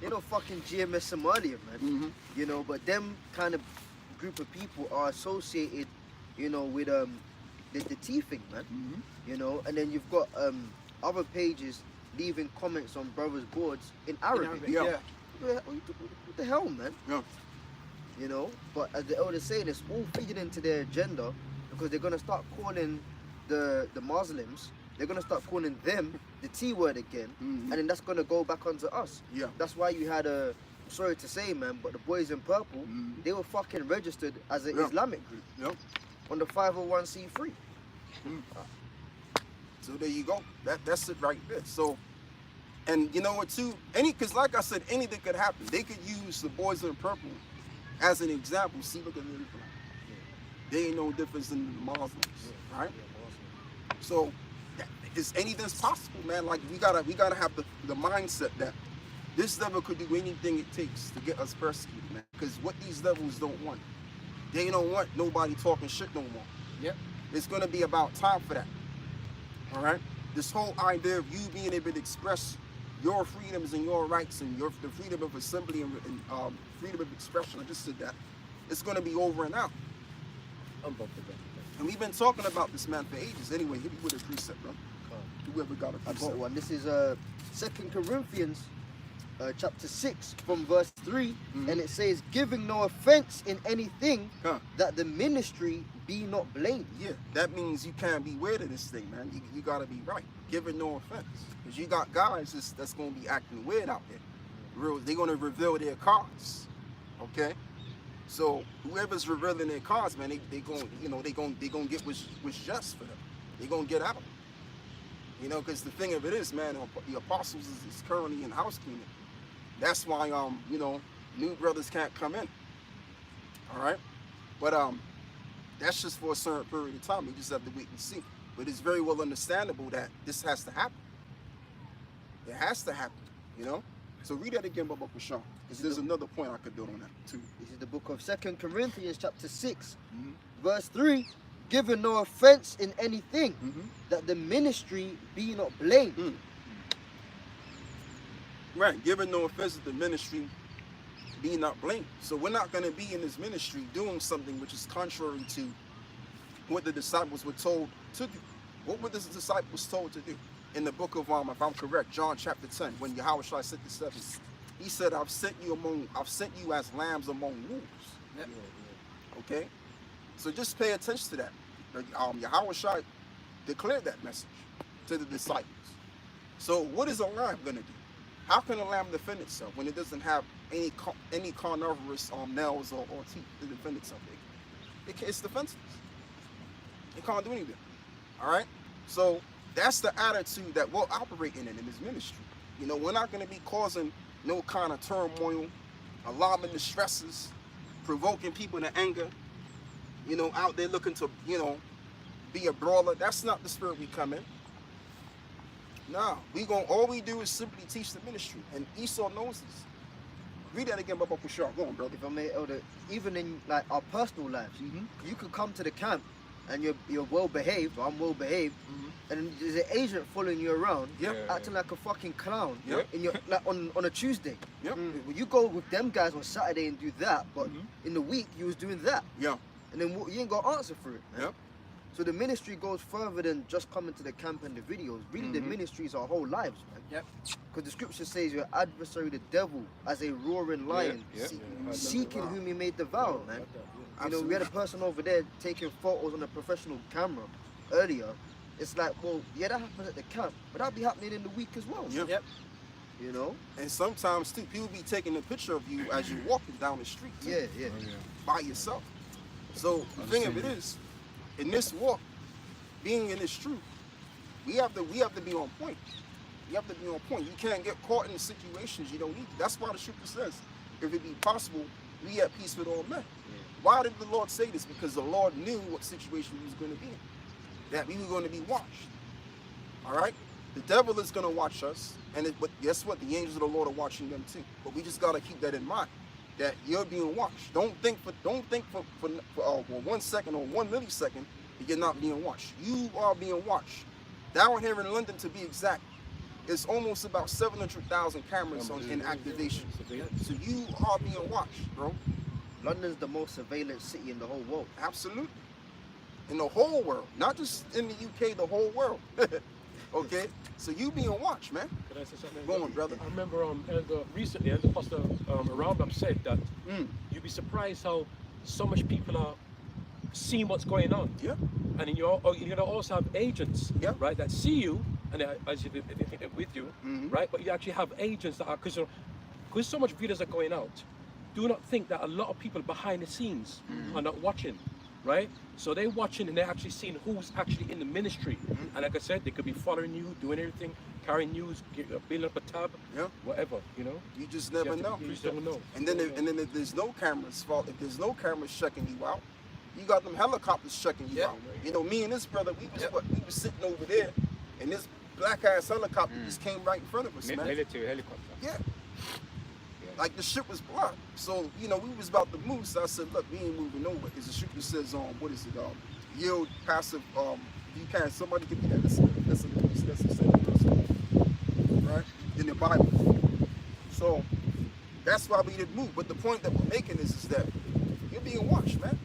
They no fucking GMS Somalia, man. Mm-hmm. But them kind of group of people are associated, with the T thing, man. Mm-hmm. And then you've got other pages leaving comments on brothers' boards in Arabic. Yeah. What the hell, man? Yeah. But as the elders saying, it's all feeding into their agenda, because they're gonna start calling the Muslims, they're gonna start calling them the T word again, and then that's gonna go back onto us. Yeah. That's why you had I'm sorry to say, man, but the boys in purple, they were fucking registered as an Islamic group. Yep. On the 501c3. So there you go. That's it right there. So, and you know what too? Because like I said, anything could happen. They could use the boys in purple as an example. See, look at them. They ain't no difference than the Muslims, right? So, anything's possible, man. Like we gotta have the mindset that this devil could do anything it takes to get us persecuted, man. Because what these devils don't want, they don't want nobody talking shit no more. Yep. It's gonna be about time for that. All right. This whole idea of you being able to express your freedoms and your rights and the freedom of assembly and freedom of expression. I just said that. It's gonna be over and out. And we've been talking about this man for ages. Anyway, hit me with a precept, bro. Whoever got a I precept. got one. This is 2 Corinthians chapter 6 from verse 3, and it says, giving no offense in anything, that the ministry be not blamed. Yeah, that means you can't be weird of this thing, man. You gotta be right. Giving no offense. Because you got guys that's gonna be acting weird out there. They're gonna reveal their cards. Okay? So whoever's revealing their cards, man, they gonna get what's just for them. They're gonna get out. You know, because the thing of it is, man, the apostles is currently in house cleaning. That's why you know, new brothers can't come in. All right? But that's just for a certain period of time. We just have to wait and see. But it's very well understandable that this has to happen. It has to happen, you know? So read that again, Baba Kushan. Because there's another point I could build on that too. This is the book of 2 Corinthians chapter 6, verse 3. Giving no offense in anything, that the ministry be not blamed. Right, giving no offense that the ministry be not blamed. So we're not going to be in this ministry doing something which is contrary to what the disciples were told to do. What were the disciples told to do? In the book of, if I'm correct, John chapter 10, when Yahweh said the 7, he said, I've sent you as lambs among wolves. Yep. Okay? So just pay attention to that. Yahweh declared that message to the disciples. So what is a lamb going to do? How can a lamb defend itself when it doesn't have any carnivorous nails or teeth to defend itself? It's defenseless. It can't do anything. All right? So that's the attitude that we're operating in this ministry. You know, we're not going to be causing no kind of turmoil, alarming the stresses, provoking people to anger, you know, out there looking to, you know, be a brawler. That's not the spirit we come in. No, all we do is simply teach the ministry, and Esau knows this. Read that again, Baba Kushar. Go on, brother. If I may, Elder, even in like our personal lives, you could come to the camp and you're well behaved, or I'm well behaved, and there's an agent following you around, acting like a fucking clown in your like on a Tuesday. Well, you go with them guys on Saturday and do that, but in the week you was doing that. And then you ain't got answer for it. So the ministry goes further than just coming to the camp and the videos. Really, the ministry is our whole lives, man. Because the scripture says your adversary, the devil, as a roaring lion, seeking whom he may devour, man. You know, we had a person over there taking photos on a professional camera earlier. It's like, well, yeah, that happens at the camp, but that'll be happening in the week as well. You know? And sometimes, too, people be taking a picture of you as you're walking down the street. Too, by yourself. So the thing of it is, in this walk, being in this truth, we have to be on point. You have to be on point. You can't get caught in situations you don't need to. That's why the scripture says, if it be possible, be at peace with all men. Why did the Lord say this? Because the Lord knew what situation we was going to be in. That we were going to be watched. All right? The devil is going to watch us, but guess what? The angels of the Lord are watching them too. But we just got to keep that in mind. That you're being watched. Don't think for 1 second or 1 millisecond that you're not being watched. You are being watched. Down here in London, to be exact, it's almost about 700,000 cameras in activation. So you are being watched, bro. London's the most surveillance city in the whole world. Absolutely. In the whole world, not just in the UK, the whole world. Okay, so you being watched, man. Can I say something? Go on, brother. I remember recently, Elder Pastor Roundup said that you'd be surprised how so much people are seeing what's going on. And you're gonna also have agents, right, that see you and as you think they're with you, right? But you actually have agents that are because so much videos are going out. Do not think that a lot of people behind the scenes are not watching. Right? So they're watching and they're actually seeing who's actually in the ministry. And like I said, they could be following you, doing everything, carrying news, building up a tab, whatever, you know? You just never know. You just don't know. And then if there's no cameras, if there's no cameras checking you out, you got them helicopters checking you out. You know, me and this brother, we was sitting over there, and this black ass helicopter just came right in front of us, man. Military helicopter. Yeah. Like the ship was blocked. So, you know, we was about to move. So I said, look, we ain't moving nowhere. Because the scripture says, what is it? Yield passive, you can somebody give me that. That's a sentence, right? In the Bible. So that's why we didn't move. But the point that we're making is that you're being watched, man.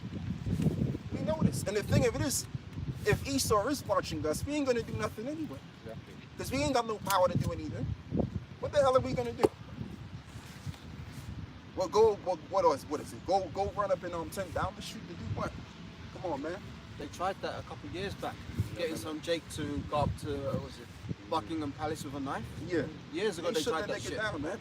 We know this. honest. And the thing of it is, if Esau is watching us, we ain't gonna do nothing anyway. Exactly. Because we ain't got no power to do anything. What the hell are we gonna do? Well, what is it? Go run up in tent down the street to do what? Come on, man. They tried that a couple of years back, getting some Jake to go up to what was it, Buckingham Palace with a knife. Yeah. Years ago they tried that shit. Down, man.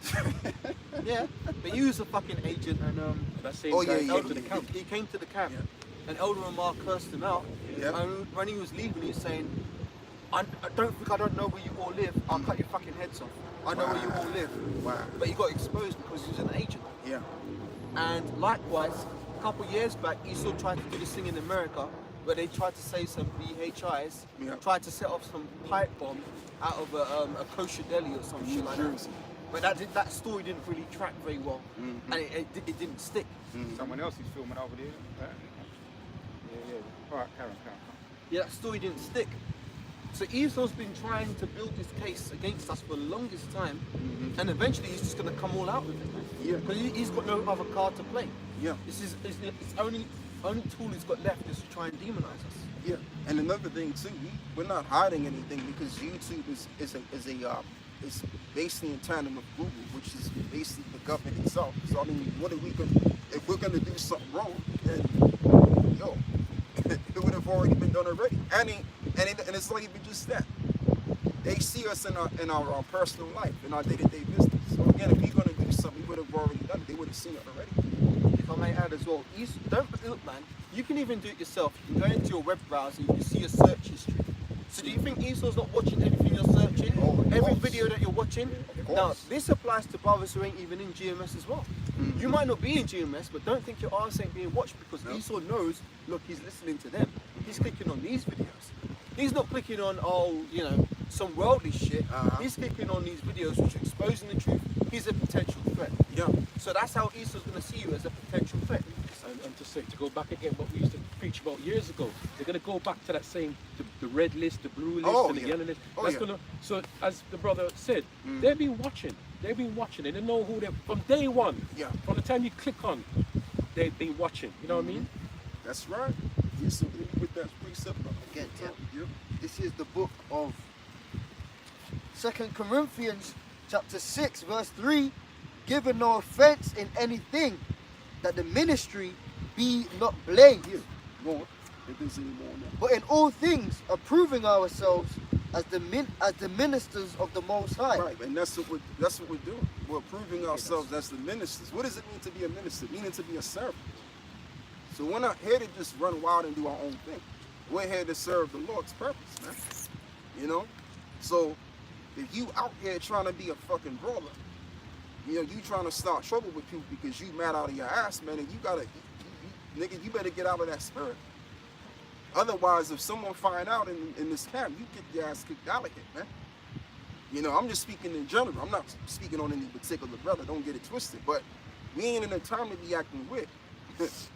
Yeah, but he was a fucking agent, and That same Oh, guy yeah, came to the camp. he came to the camp, Yeah. and Elder Omar cursed him out. Yeah. And when he was leaving, he was saying, I don't know where you all live. I'll cut your fucking heads off. I know where you all live. Wow. But he got exposed because he was an agent. Yeah. And likewise, a couple of years back, Esau tried to do this thing in America where they tried to say some BHIs, Yeah. tried to set off some pipe bomb out of a kosher deli or some shit like that. Jersey. But that story didn't really track very well, and it didn't stick. Someone else is filming over there. Right? Yeah. All right, Karen. Yeah, that story didn't stick. So Esau's been trying to build this case against us for the longest time, and eventually he's just going to come all out with it. Yeah. Because he's got no other card to play. Yeah. This is it's only tool he's got left is to try and demonize us. Yeah. And another thing too, we're not hiding anything because YouTube is basically in tandem with Google, which is basically the government itself. So I mean, what are we gonna if we're gonna do something wrong? Then it would have already been done already. And it's not even just that. They see us in our personal life, in our day-to-day business. So again, if we're gonna do something, we would have already done it. They would have seen it already. If I may add as well, don't look, man. You can even do it yourself. You can go into your web browser, you can see your search history. So do you think Esau's not watching everything you're searching? Oh, of Every course. video that you're watching? Of Now, course. this applies to brothers who ain't even in GMS as well. You might not be in GMS, but don't think your arse ain't being watched because No. Esau knows, look, he's listening to them. He's clicking on these videos. He's not clicking on, some worldly shit. He's clicking on these videos which are exposing the truth. He's a potential threat. Yeah. So that's how Esau's going to see you, as a potential threat. And to go back again, what we used to preach about years ago, they're going to go back to that same, the red list, the blue list, and the yellow list. Oh, That's yeah. gonna. So as the brother said, they've been watching. They've been watching, and they know who they're from day one. Yeah. From the time you click on, they've been watching. You know what I mean? That's right. Yes, so with that precept. Again, Yep. this is the book of 2 Corinthians chapter 6 verse 3, giving no offense in anything, that the ministry be not blamed, Yeah. Go on. If there's any more on that. but in all things approving ourselves as the ministers of the Most High. Right, and that's what we're doing. We're proving ourselves as the ministers. What does it mean to be a minister? Meaning to be a servant. So we're not here to just run wild and do our own thing. We're here to serve the Lord's purpose, man. You know? So if you out here trying to be a fucking brawler, you trying to start trouble with people because you mad out of your ass, man, and you gotta, nigga, you better get out of that spirit. Otherwise, if someone find out in this camp, you get your ass kicked out of here, man. I'm just speaking in general. I'm not speaking on any particular brother. Don't get it twisted. But we ain't in the time to be acting weird. Because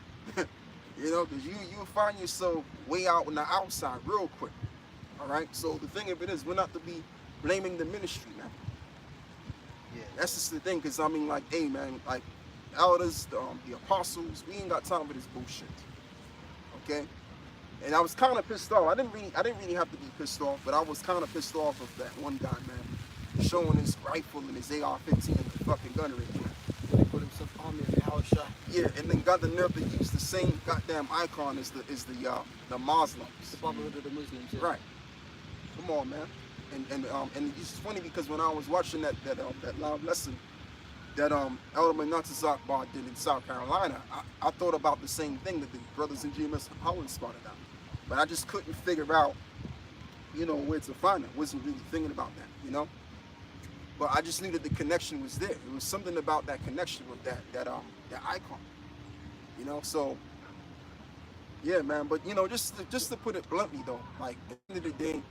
you'll find yourself way out on the outside real quick. All right? So the thing of it is, we're not to be blaming the ministry, man. Yeah. That's just the thing, because hey, man, elders, the apostles, we ain't got time for this bullshit. Okay? And I was kind of pissed off. I didn't really have to be pissed off, but I was kind of pissed off of that one guy, man, showing his rifle and his AR-15 in the fucking gun range. They call himself Army of Yahushua. Yeah, and then got the nerve to use the same goddamn icon as the Muslims. The Brotherhood of the Muslims. Yeah. Right. Come on, man. And it's just funny because when I was watching that live lesson that Elder Natazak Bar did in South Carolina, I thought about the same thing that the brothers in GMS Holland spotted out. But I just couldn't figure out, where to find it. Wasn't really thinking about that, But I just knew that the connection was there. It was something about that connection with that icon. So yeah, man. But just to put it bluntly though, at the end of the day,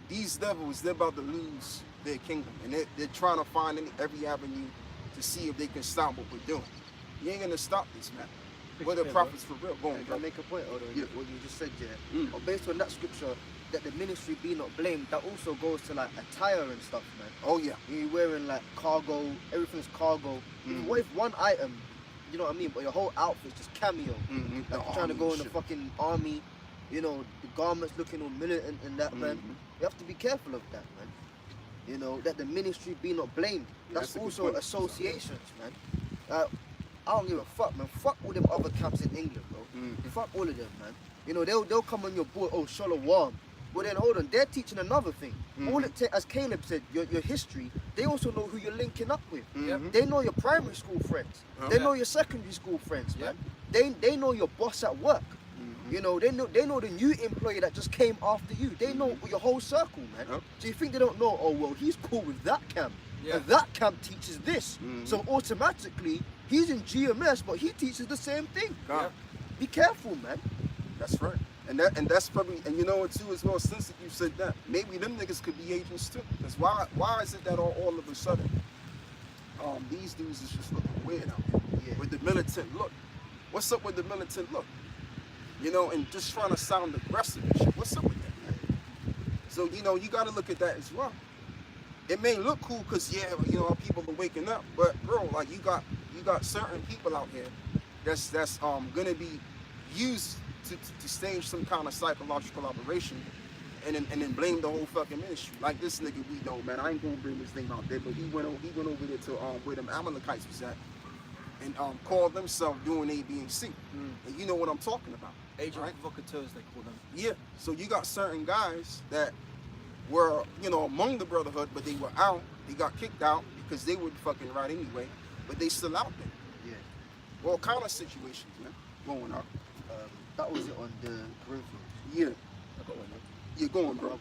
these devils, they're about to lose their kingdom, and they're trying to find every avenue to see if they can stop what we're doing. You ain't gonna stop this, man. We're the prophets for real. Go on, Can I bro. make a point, Odo, Yeah. what you just said, yeah? Based on that scripture, that the ministry be not blamed, that also goes to attire and stuff, man. Oh yeah. You're wearing cargo, everything's cargo. What if one item, you know what I mean, but your whole outfit's just cameo? Mm-hmm. Like you're trying to go in the fucking army, You know, the garments looking all militant and that, man. You have to be careful of that, man. You know, that the ministry be not blamed. Yeah, That's that's a good also point. associations, man. I don't give a fuck, man. Fuck all them other camps in England, bro. Fuck all of them, man. You know, they'll come on your board, oh, Shalom. Well then, hold on, they're teaching another thing. All it as Caleb said, your history, they also know who you're linking up with. They know your primary school friends. They know your secondary school friends, man. They know your boss at work. You know, they know the new employee that just came after you. They know your whole circle, man. So you think they don't know, oh, well, he's cool with that camp. And that camp teaches this. So automatically, he's in GMS, but he teaches the same thing. Be careful, man. That's right. And that's probably, and you know what too as well, since you said that, maybe them niggas could be agents too. Because why is it that all of a sudden, these dudes is just looking weird out here with the militant look? What's up with the militant look? You know, and just trying to sound aggressive and shit. What's up with that, man? So, you know, you got to look at that as well. It may look cool because, yeah, you know, people are waking up, but bro, like you got certain people out here that's gonna be used to stage some kind of psychological operation and then blame the whole fucking ministry. Like this nigga we know, man. I ain't gonna bring his name out there, but he went over there to where them Amalekites was at and called themselves doing A, B, and C. And you know what I'm talking about. Agent provocateurs, they call them. Yeah. So you got certain guys that were, you know, among the brotherhood, but they were out. They got kicked out because they were fucking right anyway, but they still out there. Yeah. All kind of situations, man, going on. That was it on the Corinthians. Yeah. You're going, bro.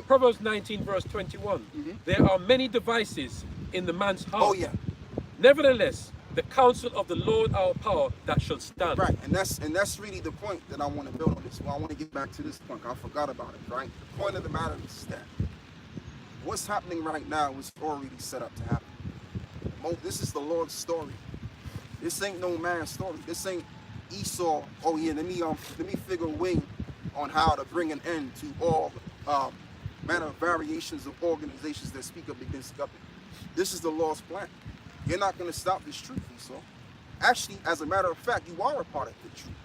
Proverbs 19 verse 21. There are many devices in the man's heart. Oh yeah. Nevertheless, the counsel of the Lord our power that shall stand. Right, and that's really the point that I want to build on this. Well, I want to get back to this point. I forgot about it, right? The point of the matter is that what's happening right now is already set up to happen. This is the Lord's story. This ain't no man's story. This ain't Esau. Oh yeah, let me figure a way on how to bring an end to all manner of variations of organizations that speak up against government. This is the Lord's plan. You're not going to stop this truth, Esau. Actually, as a matter of fact, you are a part of the truth.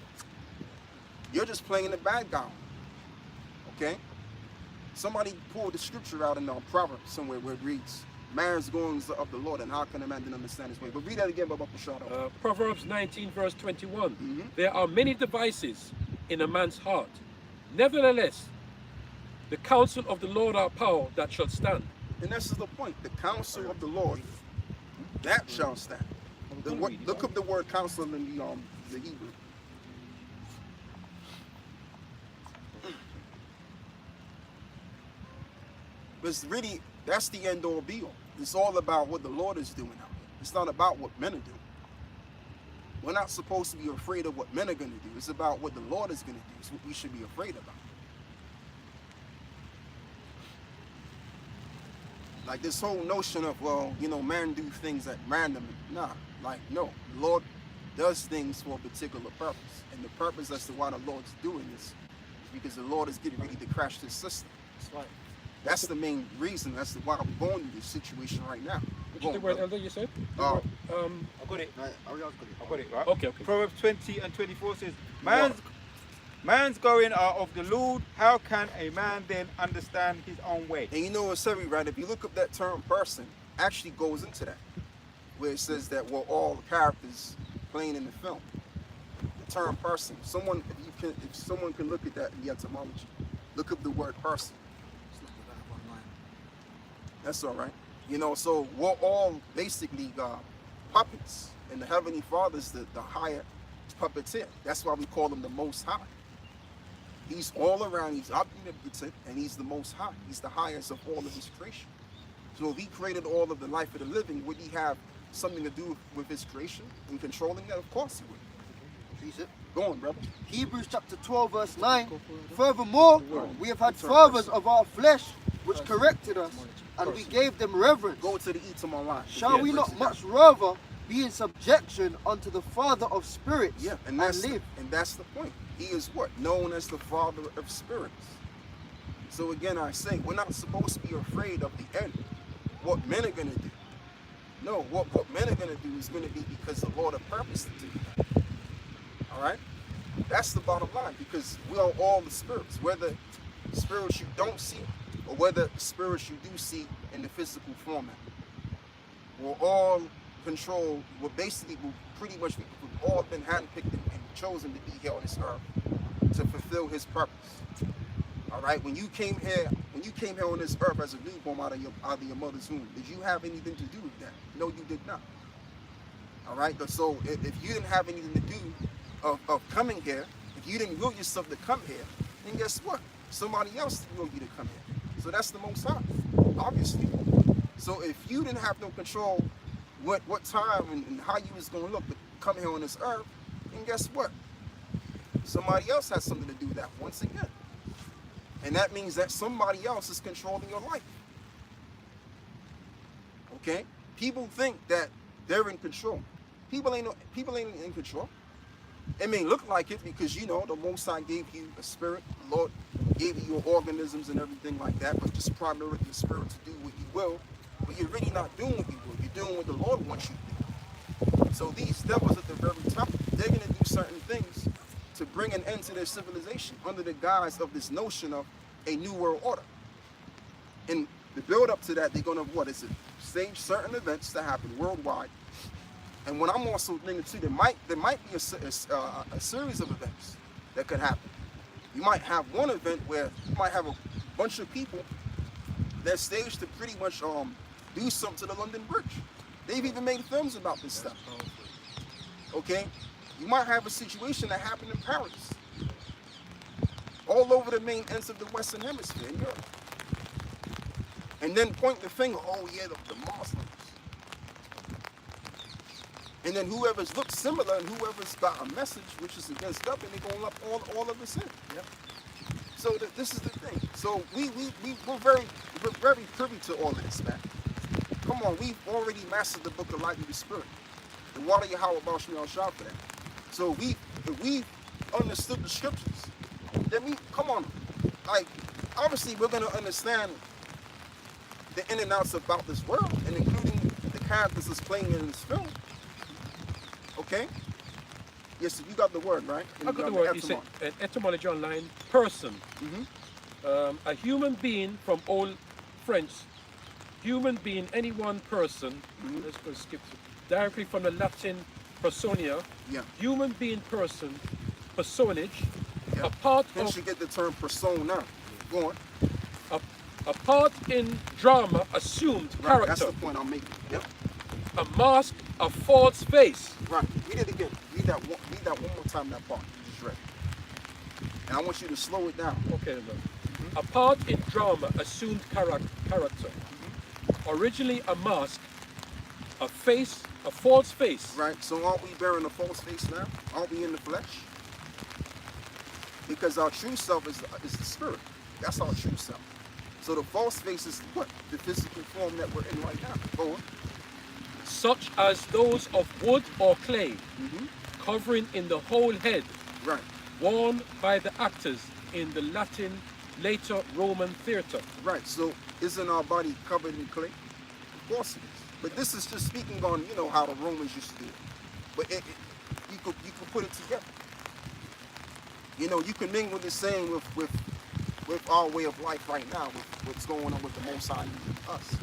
You're just playing the bad guy. Okay? Somebody pulled the scripture out in Proverbs somewhere where it reads, man's goings of the Lord, and how can a man then understand his way? But read that again, Baba Pashado. Proverbs 19 verse 21. There are many devices in a man's heart. Nevertheless, the counsel of the Lord our power that shall stand. And this is the point. The counsel of the Lord that shall stand. Look up the word counsel in the Hebrew. But really, that's the end all be all. It's all about what the Lord is doing out here. It's not about what men are doing. We're not supposed to be afraid of what men are going to do. It's about what the Lord is going to do. It's what we should be afraid about. Like this whole notion of, well, you know, man do things at random. Nah, like, no. The Lord does things for a particular purpose. And the purpose as to why the Lord's doing this is because the Lord is getting ready to crash this system. That's right. That's the main reason as to why we're going through this situation right now. Which is the word, Elder, you said? I got it. Right, I got it, right? Okay. Proverbs 20 and 24 says, man's going are of the Lord. How can a man then understand his own way? And you know what's heavy, right? If you look up that term person, actually goes into that. Where it says that we're all characters playing in the film. The term person. If someone can look at that in the etymology, look up the word person. That's all right. You know, so we're all basically puppets. And the Heavenly Father's the higher puppeteer. That's why we call him the Most High. He's all around. He's omnipotent, and he's the Most High. He's the highest of all of his creation. So if he created all of the life of the living, would he have something to do with his creation and controlling that? Of course he would. Read it. Go on, brother. Hebrews chapter 12 verse 9. Furthermore, we have had fathers of our flesh which corrected us, and we gave them reverence. Go to the Etam online. Shall we not much rather be in subjection unto the Father of spirits, yeah, and live? And that's the point. He is what? Known as the Father of spirits. So again, I say, we're not supposed to be afraid of the end. What men are going to do. No, what men are going to do is going to be because the Lord has purposed to do that. All right? That's the bottom line, because we are all the spirits, whether spirits you don't see or whether spirits you do see in the physical format. We're all controlled. We're pretty much, we've all been handpicked and chosen to be here on this earth to fulfill His purpose. All right. When you came here on this earth as a newborn out of your mother's womb, did you have anything to do with that? No, you did not. All right. So if you didn't have anything to do of coming here, if you didn't will yourself to come here, then guess what? Somebody else willed you to come here. So that's the Most High, obviously. So if you didn't have no control what time and how you was going to look to come here on this earth, then guess what? Somebody else has something to do with that once again. And that means that somebody else is controlling your life. Okay? People think that they're in control. People ain't in control. It may look like it because, you know, the Most High gave you a spirit. The Lord gave you your organisms and everything like that, but just primarily your spirit to do what you will. But you're really not doing what you will. You're doing what the Lord wants you to do. So these devils at the very top, they're going to do certain things to bring an end to their civilization under the guise of this notion of a new world order. And the build up to that, they're going to, stage certain events to happen worldwide. And what I'm also thinking too, there might be a series of events that could happen. You might have one event where you might have a bunch of people that staged to pretty much do something to the London Bridge. They've even made films about this stuff. Okay? You might have a situation that happened in Paris. All over the main ends of the Western Hemisphere in Europe. And then point the finger, oh yeah, the Muslims. And then whoever's looked similar and whoever's got a message which is against them, and they're going to lump all of us in. Yeah. So this is the thing. So we're very privy to all of this, man. Come on, we've already mastered the book of life of the spirit. The water Yahweh Baruch Shemel Shah for that. So if we understood the scriptures, then come on. Like, obviously we're gonna understand the in and outs about this world, and including the characters that's playing in this film. Okay? Yes, so you got the word, right? I got the word. You said an etymology online, person. A human being from Old French. Human being, any one person. Let's go skip directly from the Latin personia. Yeah. Human being, person, personage. Yeah. A part Hence of. you get the term persona. Go on. A part in drama, assumed Right, character. that's the point I'm making. Yep. A mask, a false face. Right. Read it again. Read that one more time, that part you just read. And I want you to slow it down. Okay, then. A part in drama, assumed character. Originally a mask, a face, a false face. Right. So aren't we bearing a false face now? Aren't we in the flesh? Because our true self is the spirit. That's our true self. So the false face is what? The physical form that we're in right now. Go on. Such as those of wood or clay, covering in the whole head, Right. worn by the actors in the Latin, later Roman theatre. Right. So isn't our body covered in clay? Of course it is. But this is just speaking on, how the Romans used to do it. But you could put it together. You can mingle this saying with our way of life right now, with what's going on with the Most High and us.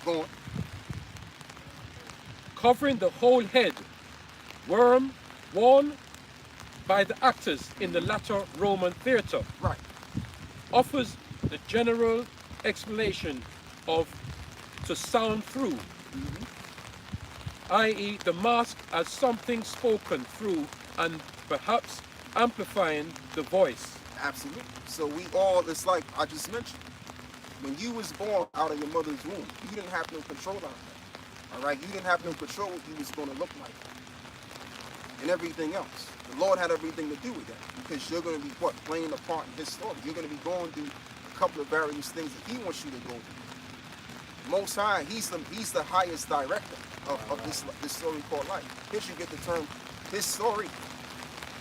Go on. Covering the whole head, worn by the actors in the latter Roman theatre. Right. Offers the general explanation of to sound through, i.e. the mask as something spoken through and perhaps amplifying the voice. Absolutely. So it's like I just mentioned, when you was born out of your mother's womb, you didn't have no control on that. All right? You didn't have no control what you was going to look like and everything else. The Lord had everything to do with that, because you're going to be playing a part in His story. You're going to be going through a couple of various things that He wants you to go through. Most High, He's the highest director of this story called life. Here you get the term His story.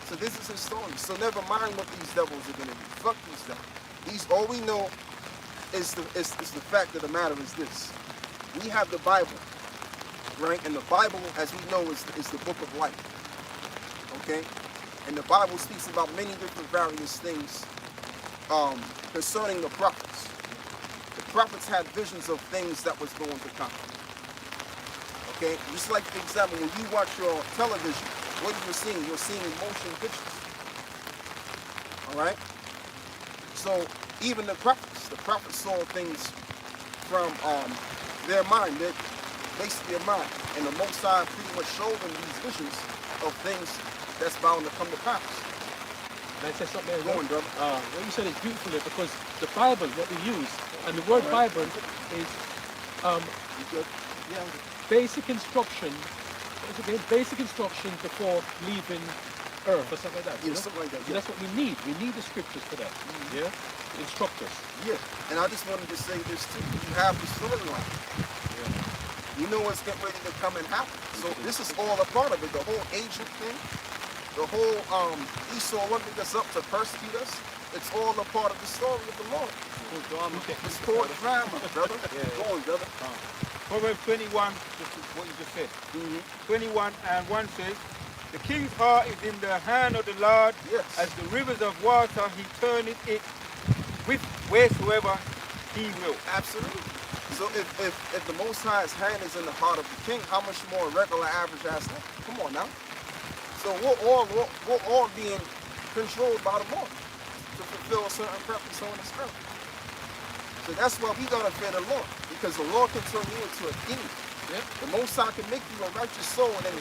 So this is His story. So never mind what these devils are going to do. Fuck these devils. All we know is the fact of the matter is this. We have the Bible, right? And the Bible, as we know, is the book of life. Okay? And the Bible speaks about many different various things concerning the prophets. The prophets had visions of things that was going to come. Okay, just like the example, when you watch your television, what are you seeing? You're seeing motion pictures. All right. So even the prophets saw things from their mind, basically their mind, and the Most High pretty much showed them these visions of things that's bound to come to pass. Can I say something there? Go on, brother. What you said is beautiful there, because the Bible, what we use, and the word Bible is basic instruction. What's it again? Basic instruction before leaving earth or something like that. Yeah, something like that. So that's what we need. We need the scriptures for that. Yeah, instruct us. Yeah, and I just wanted to say this too. You have the storyline. You know what's getting ready to come and happen. So this is all a part of it. The whole agent thing, the whole Esau working us up to persecute us. It's all a part of the story of the Lord. It's called drama, brother. Go on, brother. Proverbs 21, this is what you just said. 21 and 1 says, the king's heart is in the hand of the Lord. Yes. As the rivers of water, he turneth it with wheresoever he will. Absolutely. So if the Most High's hand is in the heart of the king, how much more regular average ass that? Come on now. So we're all being controlled by the Lord to fulfill a certain purpose on this earth. So that's why we gotta fear the Lord, because the Lord can turn you into a king. The Most High can make you a righteous soul, and then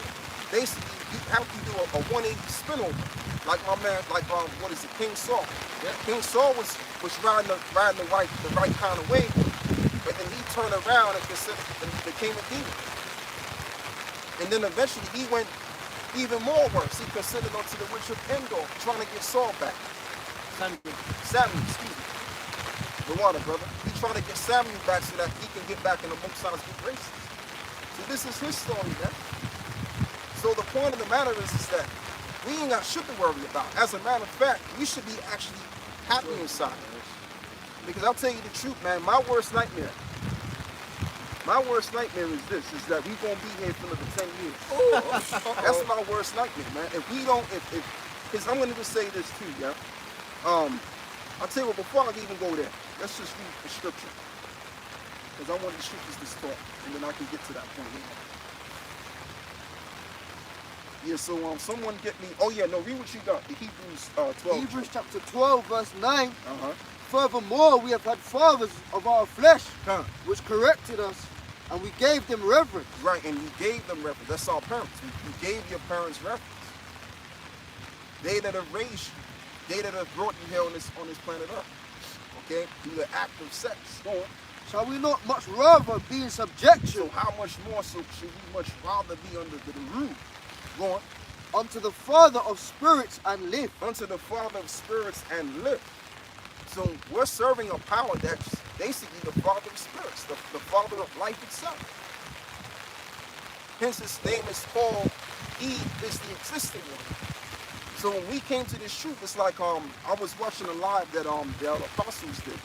basically you have to do a 180 spin over, like my man, what is it, King Saul? King Saul was riding the right kind of way, but then he turned around and became a demon. And then eventually he went even more worse. He considered unto the witch of Endor, trying to get Saul back. Samuel, excuse me. The water, brother. He trying to get Samuel back so that he can get back in the Most High's good graces. So this is his story, man. So the point of the matter is that we ain't got shit to worry about. As a matter of fact, we should be actually happy inside. Because I'll tell you the truth, man, my worst nightmare is this, is that we gonna be here for another 10 years. That's my worst nightmare, man. If we don't, because I'm gonna just say this too, yeah. I'll tell you what, before I even go there, let's just read the scripture. Because I want the scriptures to talk, and then I can get to that point. Yeah, so someone get me, oh yeah, no, read what you got, the Hebrews 12. Hebrews chapter 12, verse 9. Furthermore, we have had fathers of our flesh, which corrected us, and we gave them reverence. Right, and you gave them reverence. That's our parents. You gave your parents reverence. They that have raised you, they that have brought you here on this planet Earth. Okay, through the act of sex. Go on. Shall we not much rather be in subjection? So how much more so should we much rather be under the roof? Go on. Unto the Father of spirits and live. Unto the Father of spirits and live. So we're serving a power that's basically the Father of spirits, the Father of life itself. Hence his name is called, he is the existing one. So when we came to this truth, it's like I was watching a live that the apostles did.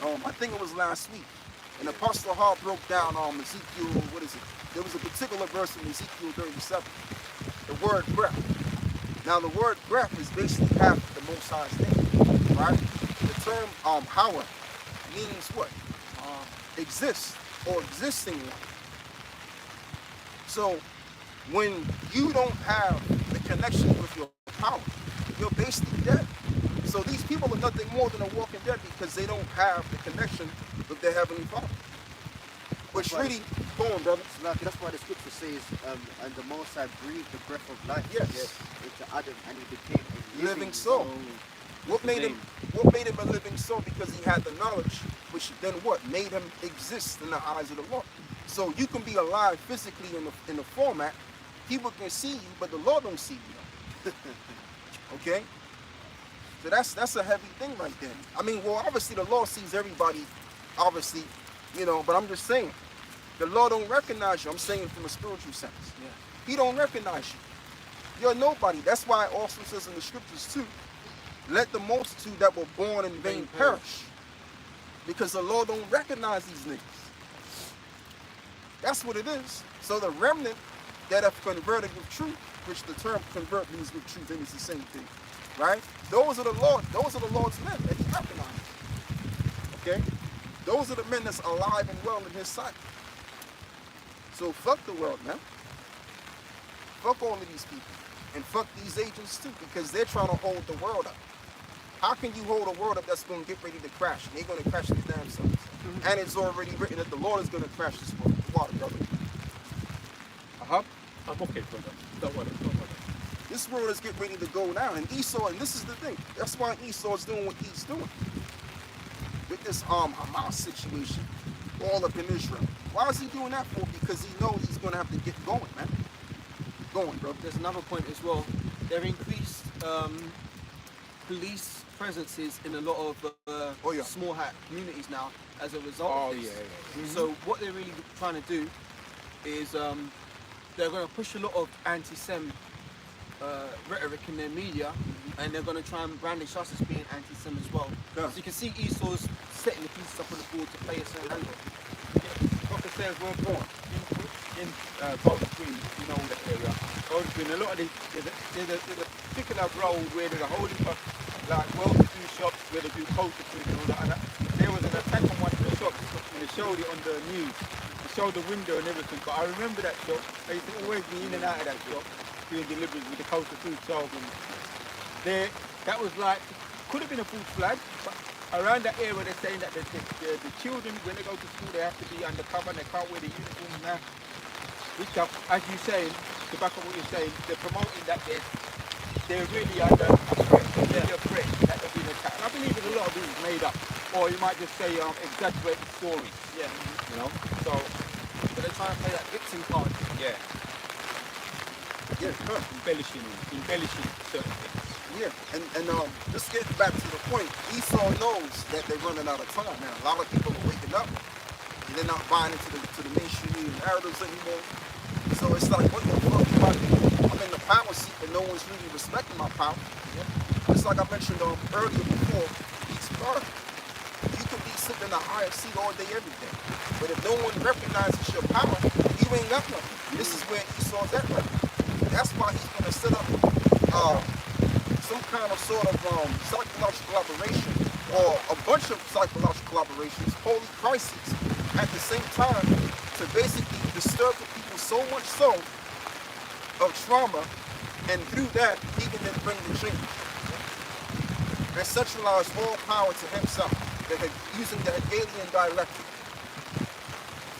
I think it was last week. And Apostle Hall broke down Ezekiel, what is it? There was a particular verse in Ezekiel 37, the word breath. Now the word breath is basically half the Most High's name, right? The term Hawa means what? Exist or existing one. So when you don't have the connection with your power, you're basically dead. So these people are nothing more than a walking dead because they don't have the connection with their Heavenly Father. Which really, go on, brother. That's why the scripture says, and the Most High breathed the breath of life into Adam, and he became a living soul. What made him a living soul? Because he had the knowledge, which then what made him exist in the eyes of the Lord. So you can be alive physically in the format. People can see you, but the Lord don't see you. Okay. So that's a heavy thing right there. I mean, well, obviously the Lord sees everybody, obviously, you know, but I'm just saying, the Lord don't recognize you. I'm saying from a spiritual sense. Yeah. He don't recognize you. You're nobody. That's why it also says in the scriptures too, let the multitude that were born in vain perish. Because the Lord don't recognize these niggas. That's what it is. So the remnant that have converted with truth, which the term convert means with truth, and it's the same thing, right? Those are the Lord's men that he recognizes. Okay? Those are the men that's alive and well in his sight. So fuck the world, man. Fuck all of these people. And fuck these agents too, because they're trying to hold the world up. How can you hold a world up that's going to get ready to crash? And they're going to crash these damn selves. And it's already written that the Lord is going to crash this world. Water, brother. I'm okay, brother. Don't worry. This world is getting ready to go down. And Esau, and this is the thing, that's why Esau is doing what he's doing. With this Hamas situation, all up in Israel. Why is he doing that for? Because he knows he's going to have to get going, man. Going, bro. There's another point as well. They've increased police presences in a lot of small hat communities now as a result of this. So what they're really trying to do is they're going to push a lot of anti-Sem rhetoric in their media, and they're going to try and brandish us as being anti-Sem as well. Yeah. So you can see Esau's setting the pieces up on the board to play a certain angle. Dr. says we're born in Golden Green, you know that area. Golden Green, a lot of there's a particular road where there's a whole heap of like well-to-do shops where they do culture food and all that. And there was an attack on one of the shops, and they showed it on the news. They showed the window and everything. But I remember that shop. I used to always be in and out of that shop doing deliveries with the culture food shop. And there, that was like, could have been a false flag, but around that area they're saying that the children, when they go to school, they have to be undercover and they can't wear the uniforms now. Which are, as you say, to back up what you're saying, they're promoting that they're really under a threat. They're really a threat that they're being attacked. And I believe that a lot of it is made up. Or you might just say exaggerated stories. Yeah. You know? So, but they're trying to play that victim card. yeah. Yeah, huh. Embellishing certain things. Yeah, and just getting back to the point, Esau knows that they're running out of time now. A lot of people are waking up, and they're not buying into the mainstream media narratives anymore. So it's like, what the fuck do I do? I'm in the power seat, but no one's really respecting my power. Just like I mentioned earlier before, each party, you can be sitting in a higher seat all day, every day. But if no one recognizes your power, you ain't got nothing. This is where Esau's at right now. That's why he's going to set up some kind of sort of psychological collaboration, or a bunch of psychological collaborations, holy crises, at the same time, to basically disturb the people so much so of trauma, and through that he can then bring the change and centralize all power to himself, using the Hegelian dialectic,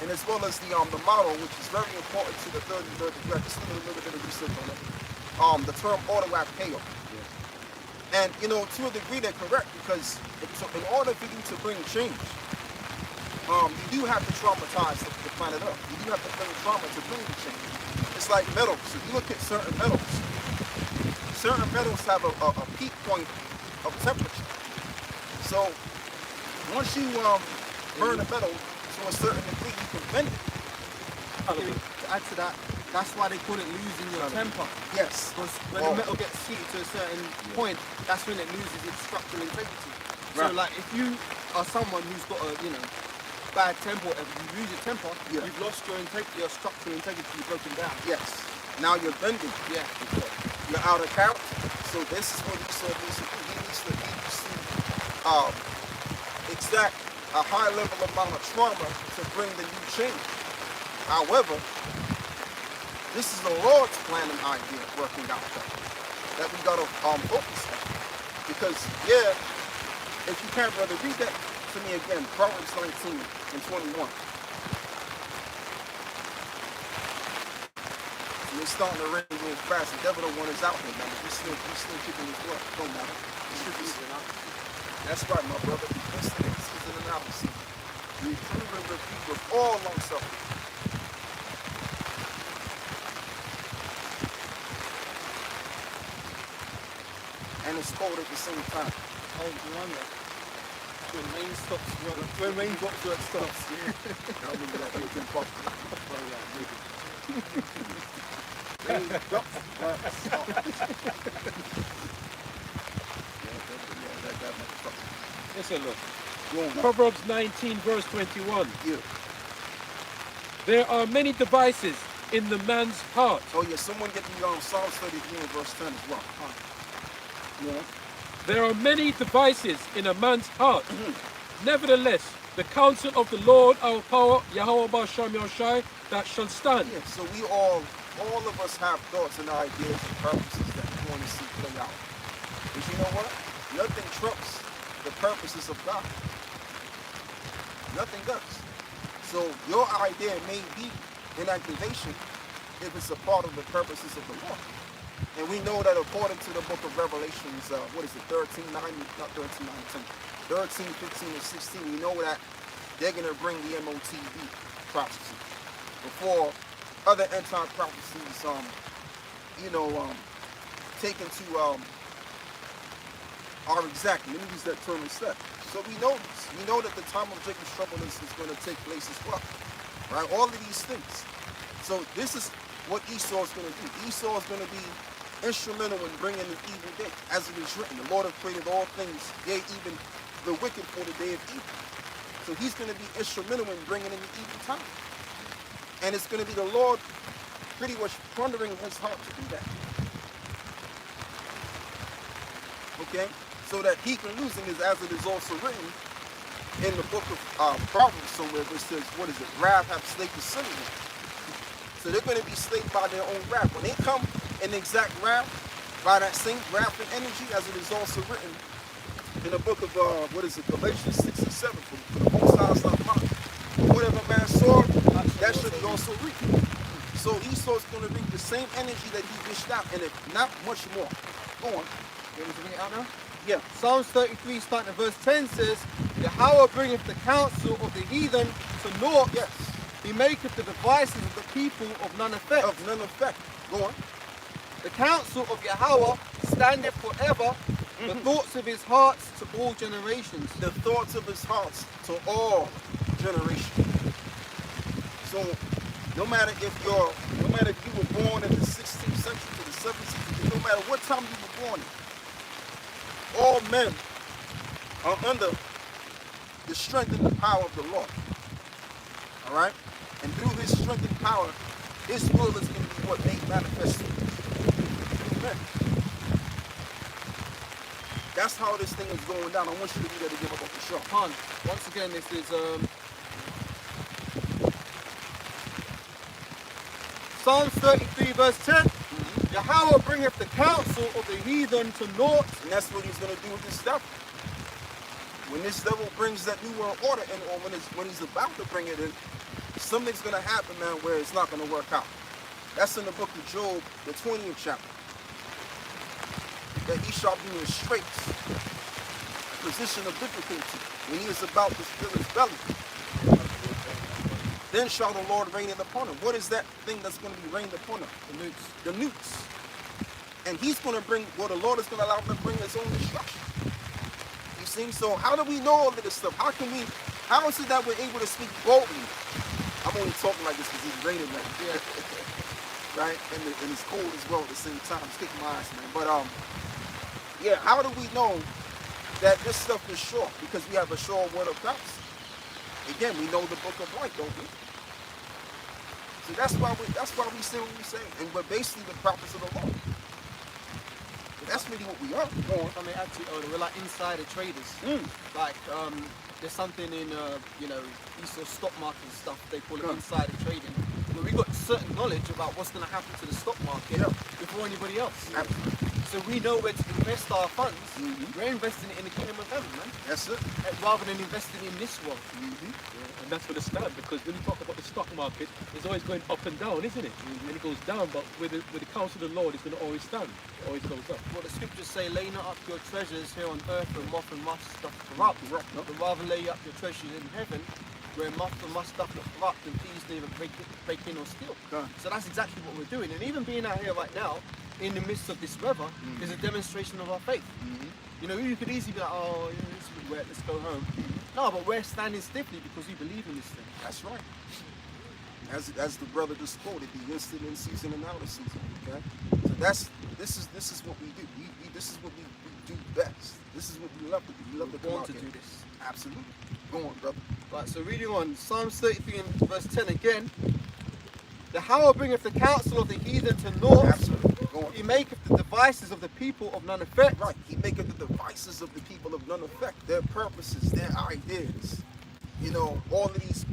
and as well as the model, which is very important to the third degree. Just a little bit of research on it. The term autoapeo. And, you know, to a degree they're correct, because in order for you to bring change, you do have to traumatize the planet Earth. You do have to bring trauma to bring the change. It's like metals. If you look at certain metals have a peak point of temperature. So once you burn a metal to a certain degree, you can bend it. To add to that, that's why they call it losing your temper. Yes. Because when the metal gets heated to a certain point, that's when it loses its structural integrity. So like if you are someone who's got a, bad temper, if you lose your temper, you've lost your integrity, your structural integrity, you've broken down. Yes. Now you're bending. Yeah. You're out of character. So this is what Esau needs to do. He needs to exact a high level amount of trauma to bring the new change. However, this is the Lord's plan and idea working out that we gotta focus on. Because if you can, brother, read that to me again, Proverbs 19 and 21. And it's starting to rain real fast. The devil don't want us out here, man. He's still keeping his blood. Don't matter. That's right, my brother. This is an analysis. Reprove and repeat with all long suffering. And it's cold at the same time. Oh, Rwanda. When rain stops, when rain drops, work stops. I remember that big pop. Listen, look. Proverbs 19, verse 21. Yeah. There are many devices in the man's heart. Oh yeah, someone get me Psalms 33 and verse 10 as well. Yeah. There are many devices in a man's heart. Nevertheless, the counsel of the Lord our power, Yahweh Basham Yoshai, that shall stand. Yeah, so we all of us have thoughts and ideas and purposes that we want to see play out. But you know what? Nothing trumps the purposes of God. Nothing does. So your idea may be in activation if it's a part of the purposes of the Lord. And we know that according to the book of Revelations, 13, 15, and 16, we know that they're going to bring the MOTB prophecy before other end-time prophecies, taken to are exact. Let me use that term instead. So we know this. We know that the time of Jacob's troubleness is going to take place as well. Right? All of these things. So this is what Esau is going to do. Esau is going to be instrumental in bringing the evil day. As it is written, the Lord has created all things, yea, even the wicked for the day of evil. So he's going to be instrumental in bringing in the evil time. And it's going to be the Lord pretty much plundering his heart to do that. Okay? So that he can lose it, as it is also written in the book of Proverbs somewhere, which says, what is it? Wrath hath slaked the sin of them. So they're going to be slaked by their own wrath. When they come in exact wrath, by that same wrath and energy, as it is also written in the book of, Galatians 6 and 7, for the most high is not mine. Whatever man saw, that should be also reap. So Esau's going to reap the same energy that he wished out, and if not much more. Go on. You want me to bring it out now? Yeah. Psalms 33, starting at verse 10 says, Yahweh bringeth the counsel of the heathen to naught. Yes. He maketh the devices of the people of none effect. Of none effect. Go on. The counsel of Yahweh standeth forever, the thoughts of his hearts to all generations. The thoughts of his hearts to all generations. So no matter if you were born in the 16th century to the 17th century, no matter what time you were born in, all men are under the strength and the power of the Lord. All right? And through his strength and power, his will is going to be what made manifest. Amen. That's how this thing is going down. I want you to be there to give up on the show. Han, once again, this is Psalms 33 verse 10. Yahweh bringeth the counsel of the heathen to naught. And that's what he's going to do with this devil. When this devil brings that new world order in, or when he's about to bring it in, something's going to happen, man, where it's not going to work out. That's in the book of Job, the 20th chapter. That he shall be in straits, a position of difficulty, when he is about to fill his belly. Then shall the Lord rain it upon him. What is that thing that's going to be rained upon him? The nukes. The nukes. And he's going to bring, the Lord is going to allow him to bring his own destruction. You see? So how do we know all of this stuff? How is it that we're able to speak boldly? I'm only talking like this because it's raining right here. Right? And it's cold as well at the same time. It's kicking my ass, man. But yeah, how do we know that this stuff is sure? Because we have a sure word of prophecy. Again, we know the book of life, don't we? So that's why we say what we say. And we're basically the prophets of the Lord. But that's really what we are. Go on. I mean, actually, we're like insider traders. Like, there's something in, Esau's stock market stuff, they call it insider trading. Where we got certain knowledge about what's going to happen to the stock market before anybody else. Absolutely. So we know where to invest our funds. We're investing it in the kingdom of heaven, man. That's it. Rather than investing in this world. And that's where the stand, because when you talk about the stock market, it's always going up and down, isn't it? And it goes down, but with the counsel of the Lord, it's going to always stand. It always goes up. Well, the scriptures say, lay not up your treasures here on earth where moth and rust doth corrupt, but rather lay up your treasures in heaven where moth and rust doth not corrupt and thieves neither break in or steal. So that's exactly what we're doing. And even being out here right now, in the midst of this weather, is a demonstration of our faith. You know, you could easily be like, oh, this is wet, let's go home. No, but we're standing stiffly because we believe in this thing. That's right. As the brother just quoted, the instant in season and out of season. Okay. So this is what we do. This is what we do best. This is what we love to do. We love to come out here. do this. Absolutely. Go on, brother. Right, so reading on Psalms 33 and verse 10 again. The hammer bringeth the counsel of the heathen to naught. Absolutely. Go on. He maketh the devices of the people of none effect. Right. He maketh the devices of the people of none effect. Their purposes, their ideas. You know, all of these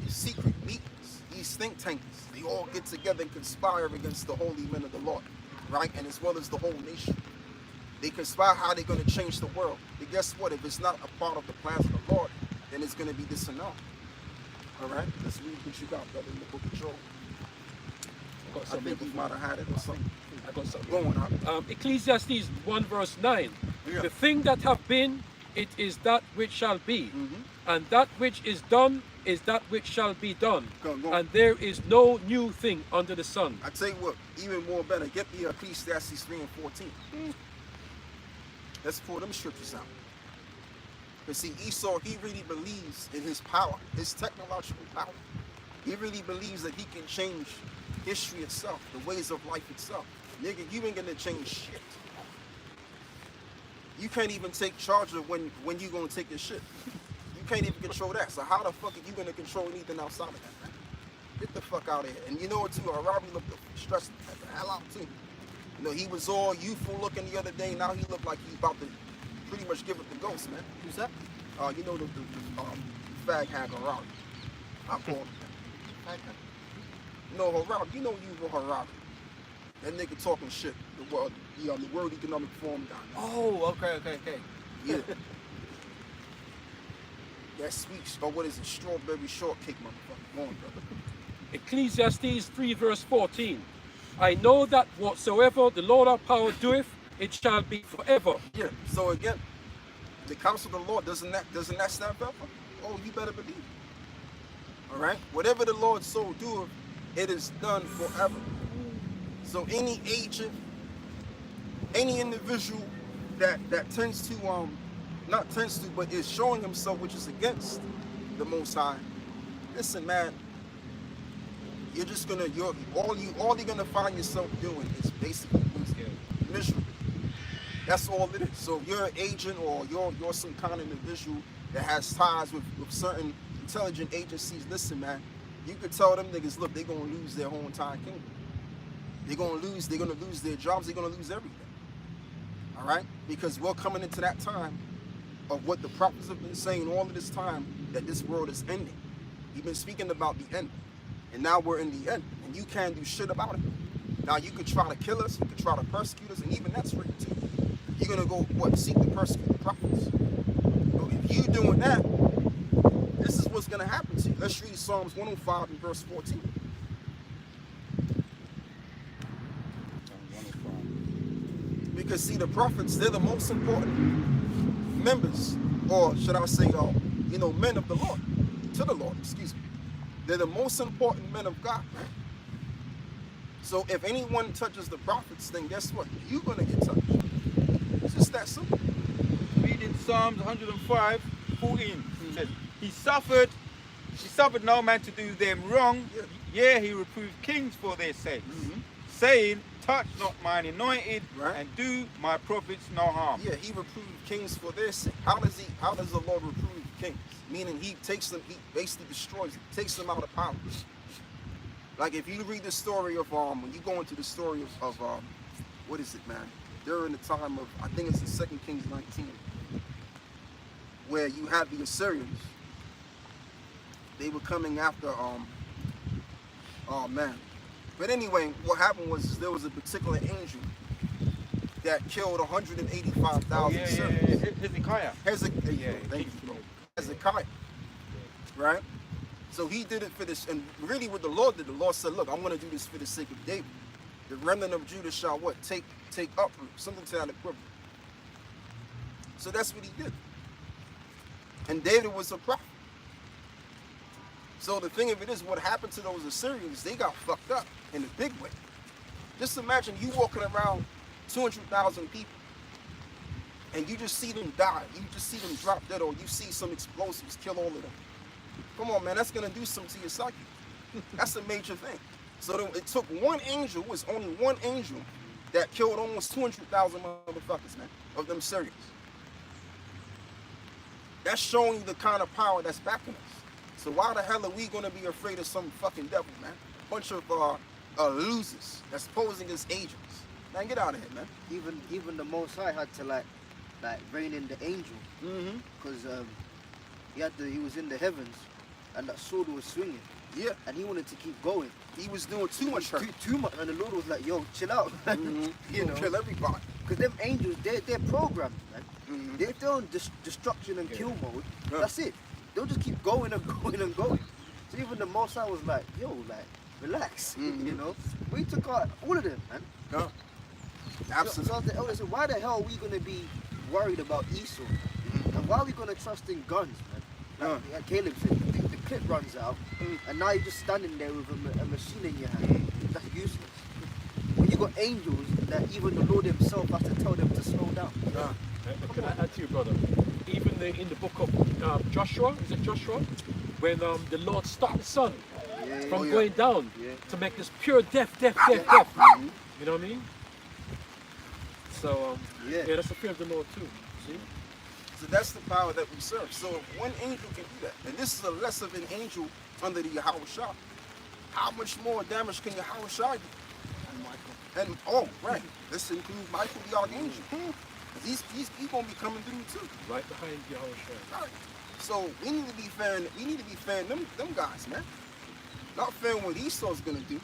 secret meetings, these think tanks, they all get together and conspire against the holy men of the Lord, right? And as well as the whole nation. They conspire how they're going to change the world. But guess what? If it's not a part of the plans of the Lord, then it's going to be disannulled. All right? Let's read what you got, brother, in the book of Job. I think you might have had it or something. I got something. Go on. Ecclesiastes 1 verse 9. Yeah. The thing that have been, it is that which shall be. And that which is done is that which shall be done. Go on. And there is no new thing under the sun. I tell you what, even more better, get me Ecclesiastes 3 and 14. Let's pull them scriptures out. Because see, Esau, he really believes in his power, his technological power. He really believes that he can change history itself, the ways of life itself. Nigga, you ain't gonna change shit. You can't even take charge of when you gonna take your shit. You can't even control that. So how the fuck are you gonna control anything outside of that, man? Get the fuck out of here. And you know what too, Robbie looked stressed the hell out too. You know, he was all youthful looking the other day. Now he looked like he's about to pretty much give it the ghost, man. Who's that? You know the fag hacker Robbie. I call him that. No, Harabi, you know you were Harabi. That nigga talking shit. The World Economic Forum guy. Oh, okay. Yeah. That sweet, or what is it, strawberry shortcake, motherfucker. Go on, brother. Ecclesiastes 3 verse 14. I know that whatsoever the Lord our power doeth, it shall be forever. Yeah. So again, the counsel of the Lord, doesn't that stand forever? Oh, you better believe it. All right. Whatever the Lord so doeth, it is done forever. So any agent, any individual that tends to not tends to, but is showing himself which is against the Most High. Listen, man. You're just gonna all you're gonna find yourself doing is basically miserable. That's all it is. So if you're an agent or you're some kind of individual that has ties with certain intelligent agencies, listen, man, you could tell them niggas, look, they're gonna lose their whole entire kingdom. They're gonna lose their jobs, they're gonna lose everything. All right? Because we're coming into that time of what the prophets have been saying all of this time, that this world is ending. He's been speaking about the end. And now we're in the end, and you can't do shit about it. Now you could try to kill us, you could try to persecute us, and even that's right too. You're gonna go seek to persecute the prophets. So if you doing that, this is what's gonna happen to you. Let's read Psalms 105 and verse 14. Because see, the prophets, they're the most important members, or should I say, men of the Lord, to the Lord, excuse me. They're the most important men of God. So if anyone touches the prophets, then guess what? You're going to get touched. It's just that simple. Reading Psalms 105, 14. Says, he suffered no man to do them wrong. Yeah, he reproved kings for their sakes. Saying, touch not mine anointed, and do my prophets no harm. Yeah, he reproved kings for their sake. How does the Lord reprove kings? Meaning he takes them, he basically destroys them, takes them out of power. Like if you read the story of when you go into the story of what is it, man? During the time of, I think it's the 2 Kings 19, where you have the Assyrians. They were coming after oh man. But anyway, what happened was there was a particular angel that killed 185,000 Assyrians. Hezekiah. Thank you, bro. Hezekiah, right? So he did it for this, and really what the Lord did, the Lord said, look, I'm going to do this for the sake of David. The remnant of Judah shall what? Take uproot, something to that equivalent. So that's what he did. And David was a prophet. So the thing of it is, what happened to those Assyrians, they got fucked up in a big way. Just imagine you walking around 200,000 people, and you just see them die. You just see them drop dead, or you see some explosives kill all of them. Come on, man, that's going to do something to your psyche. That's a major thing. So it took one angel, it was only one angel, that killed almost 200,000 motherfuckers, man, of them Syrians. That's showing you the kind of power that's backing us. So why the hell are we going to be afraid of some fucking devil, man? bunch of losers that's posing as angels. Man, get out of here, man. Even the Most High had to like rein in the angel, because he was in the heavens, and that sword was swinging. Yeah. And he wanted to keep going. He was doing too much hurt. Too much, and the Lord was like, "Yo, chill out." You know, kill everybody. Because them angels, they're programmed, man. If they're on destruction and kill mode, that's it. They'll just keep going and going and going. So even the Most High was like, "Yo, like, relax." You know, we took out all of them, man. Yeah. Absolutely. So I was the elder said, "Why the hell are we gonna be worried about Esau? And why are we gonna trust in guns, man?" Like Caleb said, the clip runs out, and now you're just standing there with a machine in your hand. That's useless. When you got angels that even the Lord himself has to tell them to slow down. Can I add to you, brother? Even in the book of Joshua, is it Joshua? When the Lord stopped the sun from going down to make this pure death. You know what I mean? So, that's the fear of the Lord too. See? So that's the power that we serve. So one angel can do that. And this is a less of an angel under the Yahweh Shah. How much more damage can Yahweh Shah do? And right. This includes Michael the Archangel. He's gonna be coming through too. Right behind Yahweh Shah. Right. So we need to be fan them guys, man. Not fan what Esau's gonna do.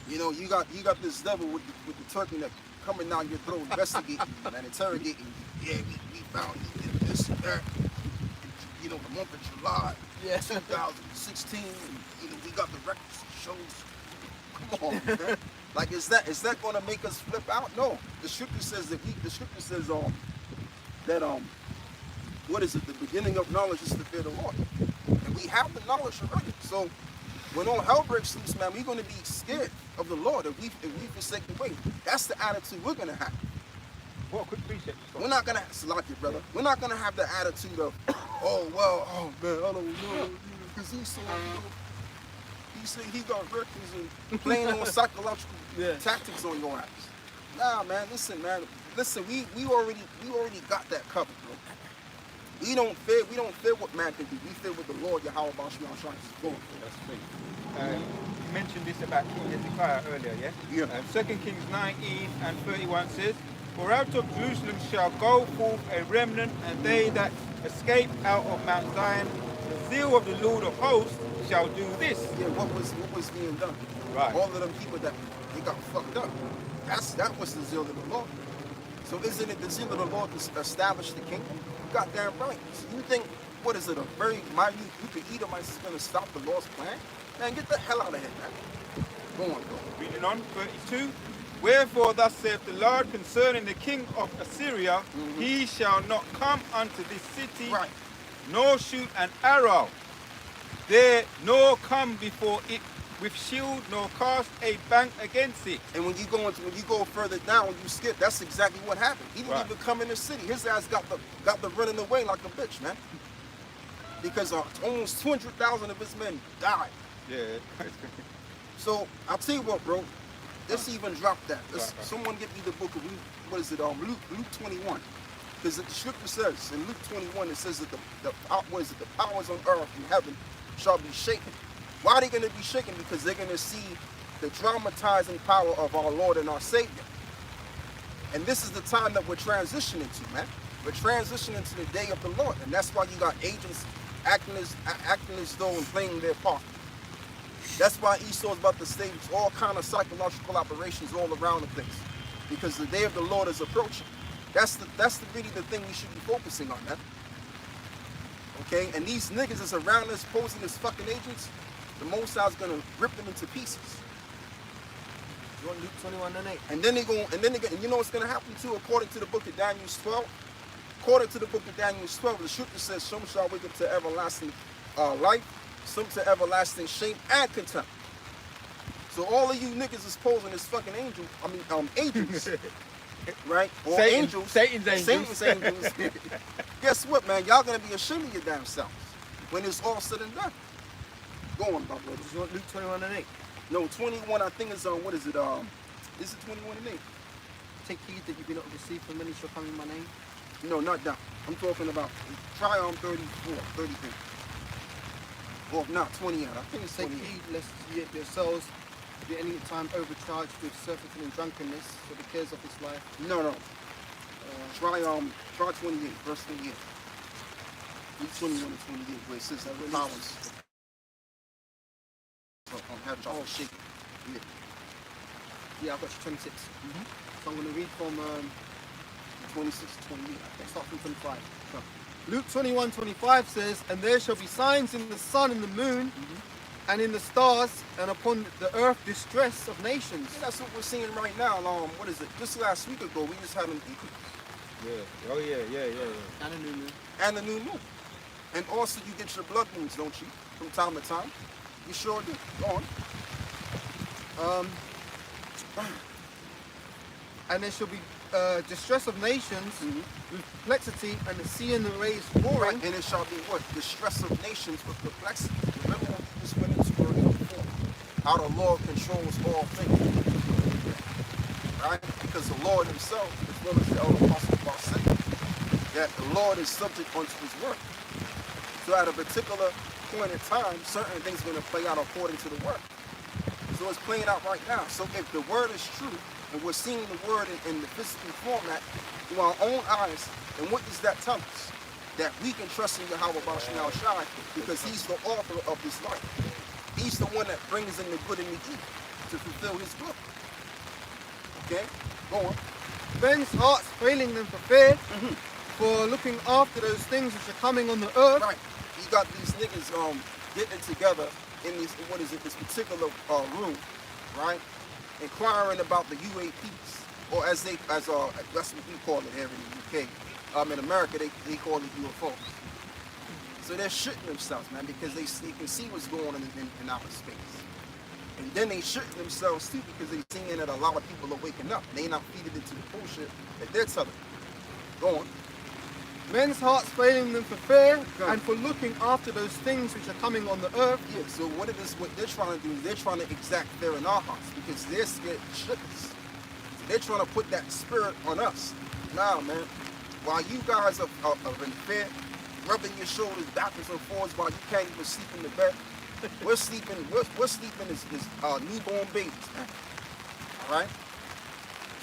You know, you got this devil with the turkey neck coming down your throat, investigating you, man, interrogating you. Yeah, we found you did this and that. You know, the month of July, 2016, and, you know, we got the records and shows. Come on, man. Like, is that gonna make us flip out? No. The scripture says that what is it? The beginning of knowledge is the fear of the Lord. And we have the knowledge already. So when all hell breaks loose, man, we're gonna be scared of the Lord if we forsake the way. That's the attitude we're gonna have. What quick precept? We're not gonna select it, brother. We're not gonna have the attitude of, oh man, I don't know, because he said he got records and playing on psychological tactics on your ass. Nah, man, listen, we already got that covered, bro. We don't fear what man can do. We fear what the Lord Yahweh Bashman is going for. That's faith. You mentioned this about King Hezekiah earlier, yeah? Yeah. 2 Kings 19 and 31 says, "For out of Jerusalem shall go forth a remnant, and they that escape out of Mount Zion, the zeal of the Lord of hosts shall do this." Yeah, what was being done? Right. All of them people that they got fucked up. That was the zeal of the Lord. So isn't it the zeal of the Lord to establish the kingdom? Goddamn right. So you think, what is it, a very minute group of Edomites is going to stop the Lord's plan? Man, get the hell out of here, man. Go on, bro. Reading on, 32. "Wherefore thus saith the Lord concerning the king of Assyria, he shall not come unto this city, nor shoot an arrow there, nor come before it with shield, nor cast a bank against it." And when you go further down, when you skip, that's exactly what happened. He didn't even come in the city. His ass got the running away like a bitch, man. Because almost 200,000 of his men died. Yeah. So I'll tell you what, bro. Let's even drop that. Someone get me the book of Luke. What is it? Luke 21. Because the scripture says in Luke 21, it says that the powers on earth and heaven shall be shaken. Why are they going to be shaken? Because they're going to see the dramatizing power of our Lord and our Savior. And this is the time that we're transitioning to, man. We're transitioning to the day of the Lord. And that's why you got agents acting as though and playing their part. That's why Esau's about to stage all kind of psychological operations all around the place. Because the day of the Lord is approaching. That's really the thing we should be focusing on, man. Okay? And these niggas is around us posing as fucking agents. The Most High's gonna rip them into pieces. You want Luke 21 and 8? And then you know what's gonna happen too, according to the book of Daniel 12. According to the book of Daniel 12, the scripture says, "Some shall wake up to everlasting life, some to everlasting shame and contempt." So all of you niggas is posing as fucking angels, right? Or Satan's angels. Satan's angels. Guess what, man? Y'all gonna be ashamed of your damn selves when it's all said and done. Go on, my brother. You want Luke 21 and 8? No, 21, I think it's what is it? Is it 21 and 8? Take heed that you be not deceived, for many shall come in my name. No, not that. I'm talking about try on 34, 33. Or not 28. I think it's Take 28. heed lest ye yourselves be any time overcharged with surfeiting and drunkenness for the cares of this life. No. Try 28, verse 28. Luke 21 and 28, where it says that the powers have trouble shaking. Yeah, I've got 26. So I'm going to read from 26 to 28. let's start from 25. Luke 21:25 says, "And there shall be signs in the sun and the moon, and in the stars, and upon the earth distress of nations." Yeah, that's what we're seeing right now. What is it? Just last week ago, we just had an eclipse. Yeah. Oh yeah. And a new moon. And the new moon. And also you get your blood moons, don't you? From time to time. You sure do. Go on. And there shall be distress of nations, with perplexity, and the sea and the waves roaring. Right, and it shall be what? Distress of nations with perplexity. Remember when we just went into earlier before, how the Lord controls all things. Right? Because the Lord himself, as well as the elder apostle Paul said, that the Lord is subject unto his word. So at a particular point in time, certain things are going to play out according to the word. So it's playing out right now. So if the word is true, and we're seeing the word in the physical format through our own eyes, then what does that tell us? That we can trust in Yahweh Ba'ashim Shai because he's the author of this life. He's the one that brings in the good and the evil to fulfill his will. Okay? Go on. Men's hearts failing them for fear, for looking after those things which are coming on the earth. Right. You got these niggas getting together in this, this particular room, right? Inquiring about the UAPs, or as that's what we call it here in the UK. In America, they call it UFOs. So they're shitting themselves, man, because they can see what's going on in outer space. And then they shitting themselves too because they're seeing that a lot of people are waking up. They not feeding into the bullshit that they're telling them. Go on. Men's hearts failing them for fear and for looking after those things which are coming on the earth. Yeah, so what they're trying to do is they're trying to exact fear in our hearts because they're scared shitless. So they're trying to put that spirit on us. Nah, man. While you guys are in fear, rubbing your shoulders backwards and forwards while you can't even sleep in the bed, we're sleeping as newborn babies, man. All right?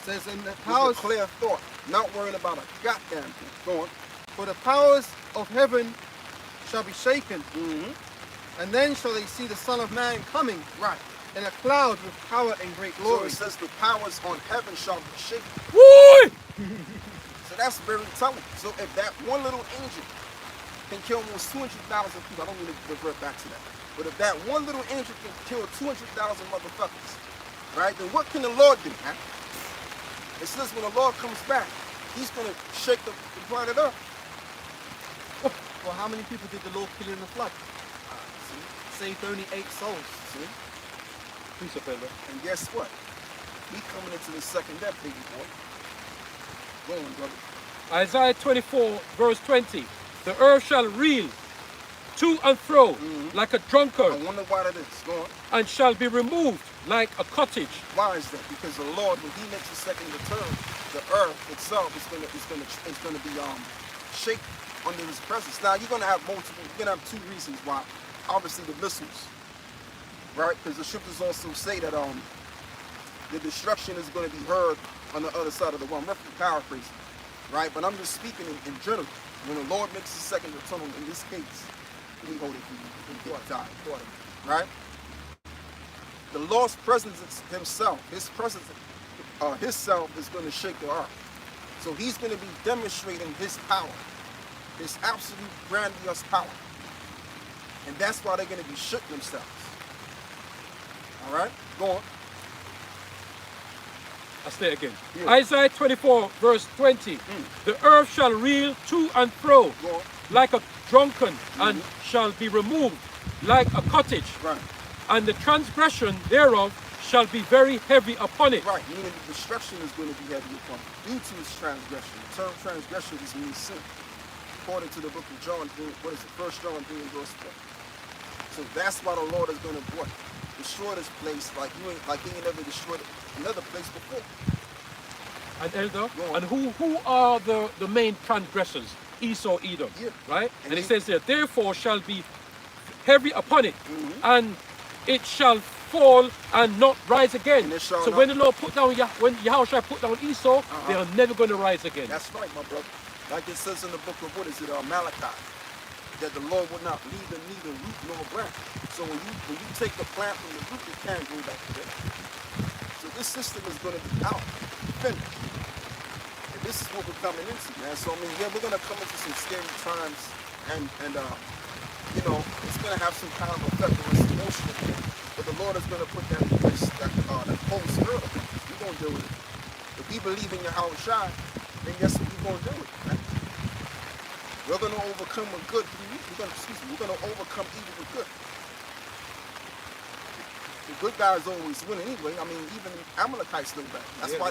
Says in the With powers, a clear thought, not worrying about a goddamn thing. Go on. for the powers of heaven shall be shaken, and then shall they see the Son of Man coming, Right. in a cloud with power and great So glory. it says the powers on heaven shall be shaken. Woo! So that's very telling. So if that one little angel can kill almost 200,000 people, I don't need to revert back to that. But if that one little angel can kill 200,000 motherfuckers, right, then what can the Lord do, man? It says when the Lord comes back, he's going to shake the planet up. Well, how many people did the Lord kill in the flood? Saved only 8 souls. See? Peace offender. And guess what? We coming into the second death, baby boy. Go on, brother. Isaiah 24, verse 20. The earth shall reel to and fro like a drunkard, I wonder why that is. Go on. and shall be removed like a cottage. Why is that? Because the Lord, when he makes his second return, the earth itself is gonna be shaken under his presence. Now you're gonna have two reasons why. Obviously the missiles, right? Because the scriptures also say that the destruction is gonna be heard on the other side of the world. I'm roughly paraphrasing, right? But I'm just speaking in general. When the Lord makes his second return, in this case, let me hold it for you. Right? The Lord's presence himself, his presence, his self is going to shake the earth. So he's going to be demonstrating his power, his absolute grandiose power. And that's why they're going to be shooting themselves. All right? Go on. I'll say it again. Yeah. Isaiah 24, verse 20. The earth shall reel to and fro Go on. like a drunken, and shall be removed like a cottage. Right. And the transgression thereof shall be very heavy upon it. Right. Meaning the destruction is going to be heavy upon it due to his transgression. The term transgression just means sin. According to the book of John, what is it? 1 John 3 and verse 4. So that's why the Lord is going to what? Destroy this place like he ain't never destroyed another place before. And Elder, Go on. and who are the main transgressors? Esau, Edom, Yeah. right? And And it they- says there, therefore shall be heavy upon it, and it shall fall and not rise again. And it shall So not- when the Lord put down, when Yahushua put down Esau, they are never going to rise again. That's right, my brother. Like it says in the book of, what is it, Malachi, that the Lord will not leave them neither root nor branch. So when you take the plant from the root, it can't grow back together. So this system is going to be out, finished. And this is what we're coming into, man. So I mean, yeah, we're going to come into some scary times, and you know, it's going to have some kind of effect on us emotionally. But the Lord is going to put that whole spirit of us. We're going to deal with it. If we believe in Yahushua, then guess what we're going to do with it, man? We're going to overcome with good. We're going to overcome evil with good. The good guys always win anyway. I mean, even Amalekites know that. That's why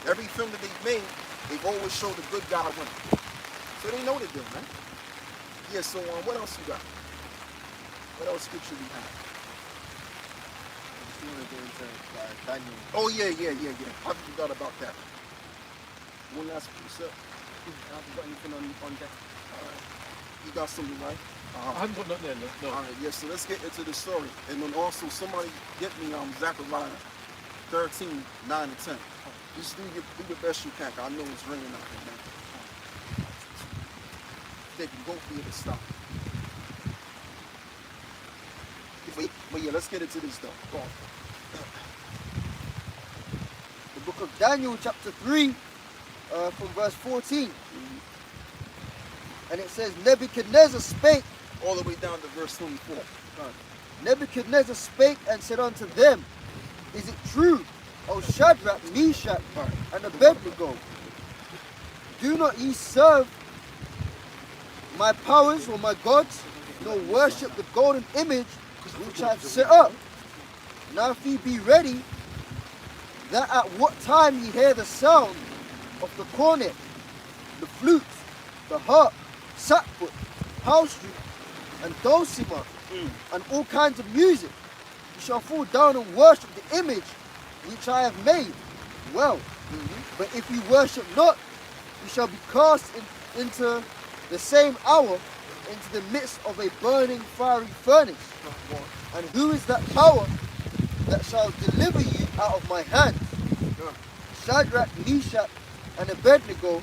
every film that they've made, they've always showed the good guy winning. So they know the deal, man. Yeah, so what else you got? What else scripture we have? Daniel. Oh, yeah. I forgot about that. One last precept. I haven't got anything on that. You got something, right? I haven't got nothing there, no. All right, yes, so let's get into the story. And then also, somebody get me Zechariah 13, 9 and 10. Just do the best you can. I know it's raining out there, man. They can go for you to stop. But yeah, let's get into this though. Go on. The book of Daniel, chapter 3, from verse 14. And it says, Nebuchadnezzar spake. All the way down to verse 24. Nebuchadnezzar spake and said unto them, Is it true, O Shadrach, Meshach, and Abednego? Do not ye serve my powers or my gods, nor worship the golden image which I have set up? Now if ye be ready, that at what time ye hear the sound of the cornet, the flute, the harp, sackbut, psaltery, and dulcimer, and all kinds of music, you shall fall down and worship the image which I have made. Well, but if you worship not, you shall be cast into the same hour into the midst of a burning fiery furnace. And who is that power that shall deliver you out of my hand? Shadrach, Meshach, and Abednego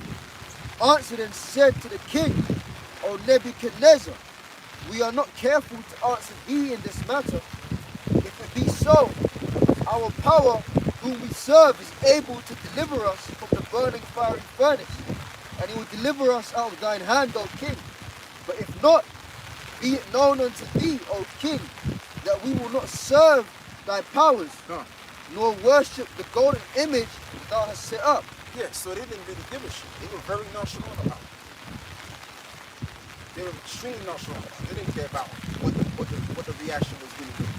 answered and said to the king, O Nebuchadnezzar, we are not careful to answer thee in this matter. If it be so, our power whom we serve is able to deliver us from the burning fiery furnace, and he will deliver us out of thine hand, O king. But if not, be it known unto thee, O king, that we will not serve thy powers, nor worship the golden image thou hast set up. Yeah, so they didn't really give a shit. They were very nonchalant about it. They were extremely nonchalant about it. They didn't care about what the reaction was going to be.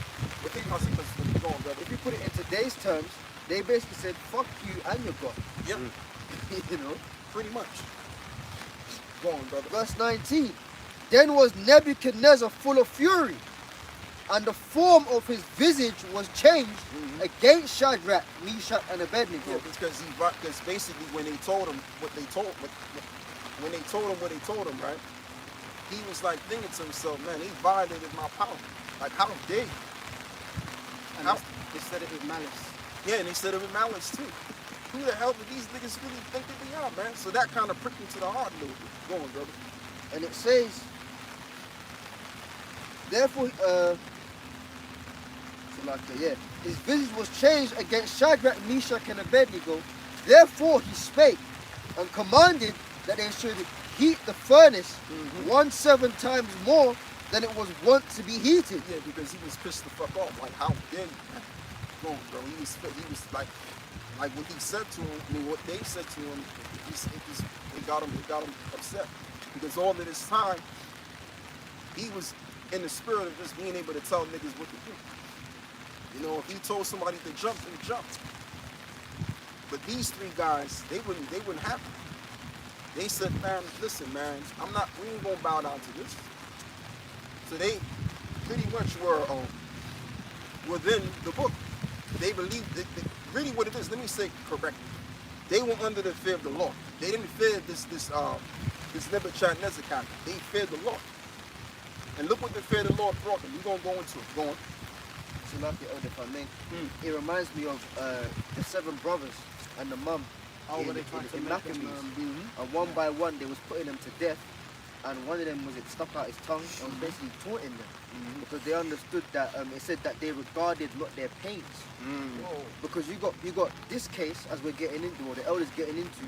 But they consequences would be going, brother. If you put it in today's terms, they basically said, fuck you and your God. Yep. You know? Pretty much. Go on, brother. Verse 19. Then was Nebuchadnezzar full of fury, and the form of his visage was changed against Shadrach, Meshach, and Abednego. Yeah, because basically when they told him what they told him, right? He was like thinking to himself, man, he violated my power. Like, how dare you? And they said it with malice. Yeah, and they said it with malice too. Who the hell do these niggas really think that they are, man? So that kind of pricked him to the heart a little bit. Go on, brother. And it says, therefore, his visage was changed against Shadrach, Meshach, and Abednego. Therefore he spake and commanded that they should heat the furnace 17 times more than it was wont to be heated. Yeah, because he was pissed the fuck off. Like, how dare you? Go on, bro. He was like what he said to him, I mean, what they said to him, it got him upset. Because all of this time, he was in the spirit of just being able to tell niggas what to do. You know, if he told somebody to jump, they jumped. But these three guys, they wouldn't have it. They said, man, listen, man, we ain't gonna bow down to this. So they pretty much were within the book. They believed that really what it is, let me say correctly. They were under the fear of the Lord. They didn't fear this Nebuchadnezzar kind. They feared the Lord. And look what the fear of the Lord brought them. We're gonna go into it. Go on. Salaki, if I may, it reminds me of the 7 brothers and the mum Oh, were they trying to in make them, Maccabees. And one by one, they was putting them to death. And one of them was it stuck out his tongue and was basically taunting them because they understood that it said that they regarded not their pains. Because you got this case as we're getting into, or the elders getting into,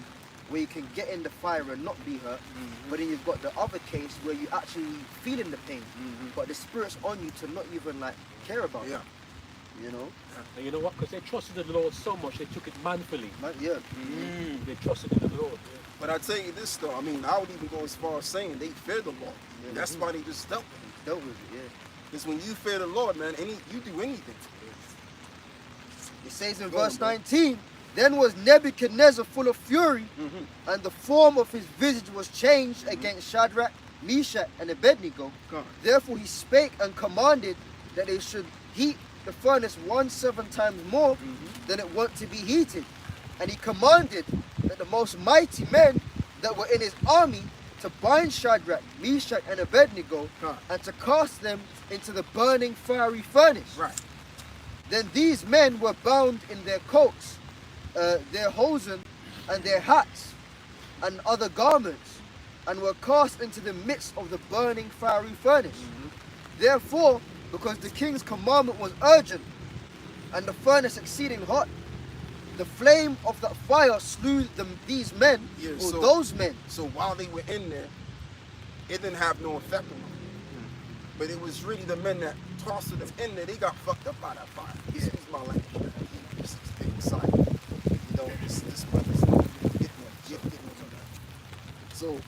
where you can get in the fire and not be hurt, but then you've got the other case where you actually feeling the pain, but the spirit's on you to not even like care about it. You know? And you know what? Because they trusted in the Lord so much, they took it manfully. They trusted in the Lord. Yeah. But I tell you this though, I mean, I would even go as far as saying they fear the Lord. That's why they just dealt with it. Dealt with it, yeah. Because when you fear the Lord, man, you do anything. It says in verse 19, then was Nebuchadnezzar full of fury, and the form of his visage was changed against Shadrach, Meshach, and Abednego. Therefore he spake and commanded that they should heat the furnace 17 times more than it wont to be heated. And he commanded that the most mighty men that were in his army to bind Shadrach, Meshach, and Abednego and to cast them into the burning fiery furnace. Then these men were bound in their coats, their hosen, and their hats, and other garments, and were cast into the midst of the burning fiery furnace. Therefore, because the king's commandment was urgent, and the furnace exceeding hot, the flame of the fire slew these men, or those men. So while they were in there, it didn't have no effect on them. But it was really the men that tossed them in there, they got fucked up by that fire. Excuse my language, man. This is big exciting. You know, this brother's getting So,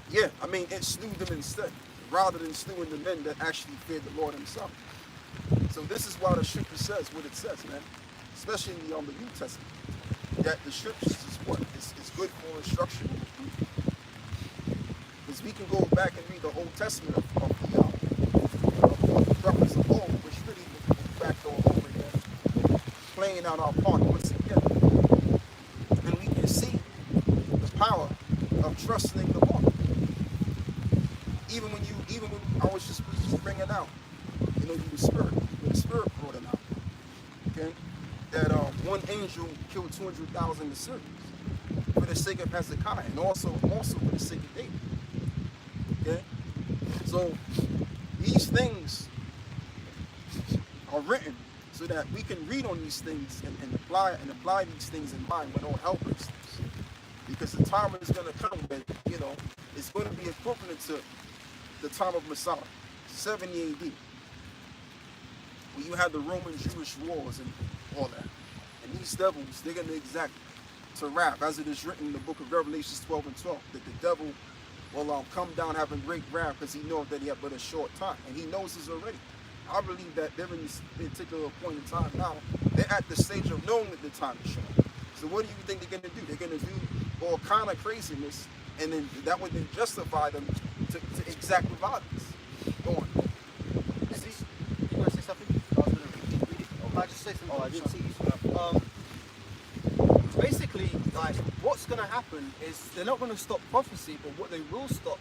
yeah, I mean, it slew them instead, rather than slewing the men that actually feared the Lord himself. So this is why the scripture says what it says, man. Especially on the New Testament, that the scriptures is what is good for instruction. Because we can go back and read the Old Testament of the prophets of old, which really back all over again, playing out our part once again. And we can see the power of trusting the Lord. Even when I was just bringing out, you know, the Spirit brought it out. Okay? That one angel killed 200,000 Assyrians for the sake of Hezekiah, and also for the sake of David. Okay, so these things are written so that we can read on these things and apply these things in mind when all hell breaks loose. Because the time is going to come when, you know, it's going to be equivalent to the time of Messiah, 70 AD. When you had the Roman-Jewish wars and all that. And these devils, they're going to exact to wrath, as it is written in the book of Revelations 12 and 12, that the devil will come down having great wrath because he knows that he had but a short time. And he knows this already. I believe that they're in this particular point in time now, they're at the stage of knowing that the time is short. So what do you think they're going to do? They're going to do all kind of craziness, and then that would then justify them to exact violence. Go on. You want to say something? I was going to read it. I just say something. Oh, I didn't see you. Basically, like, what's going to happen is they're not going to stop prophecy, but what they will stop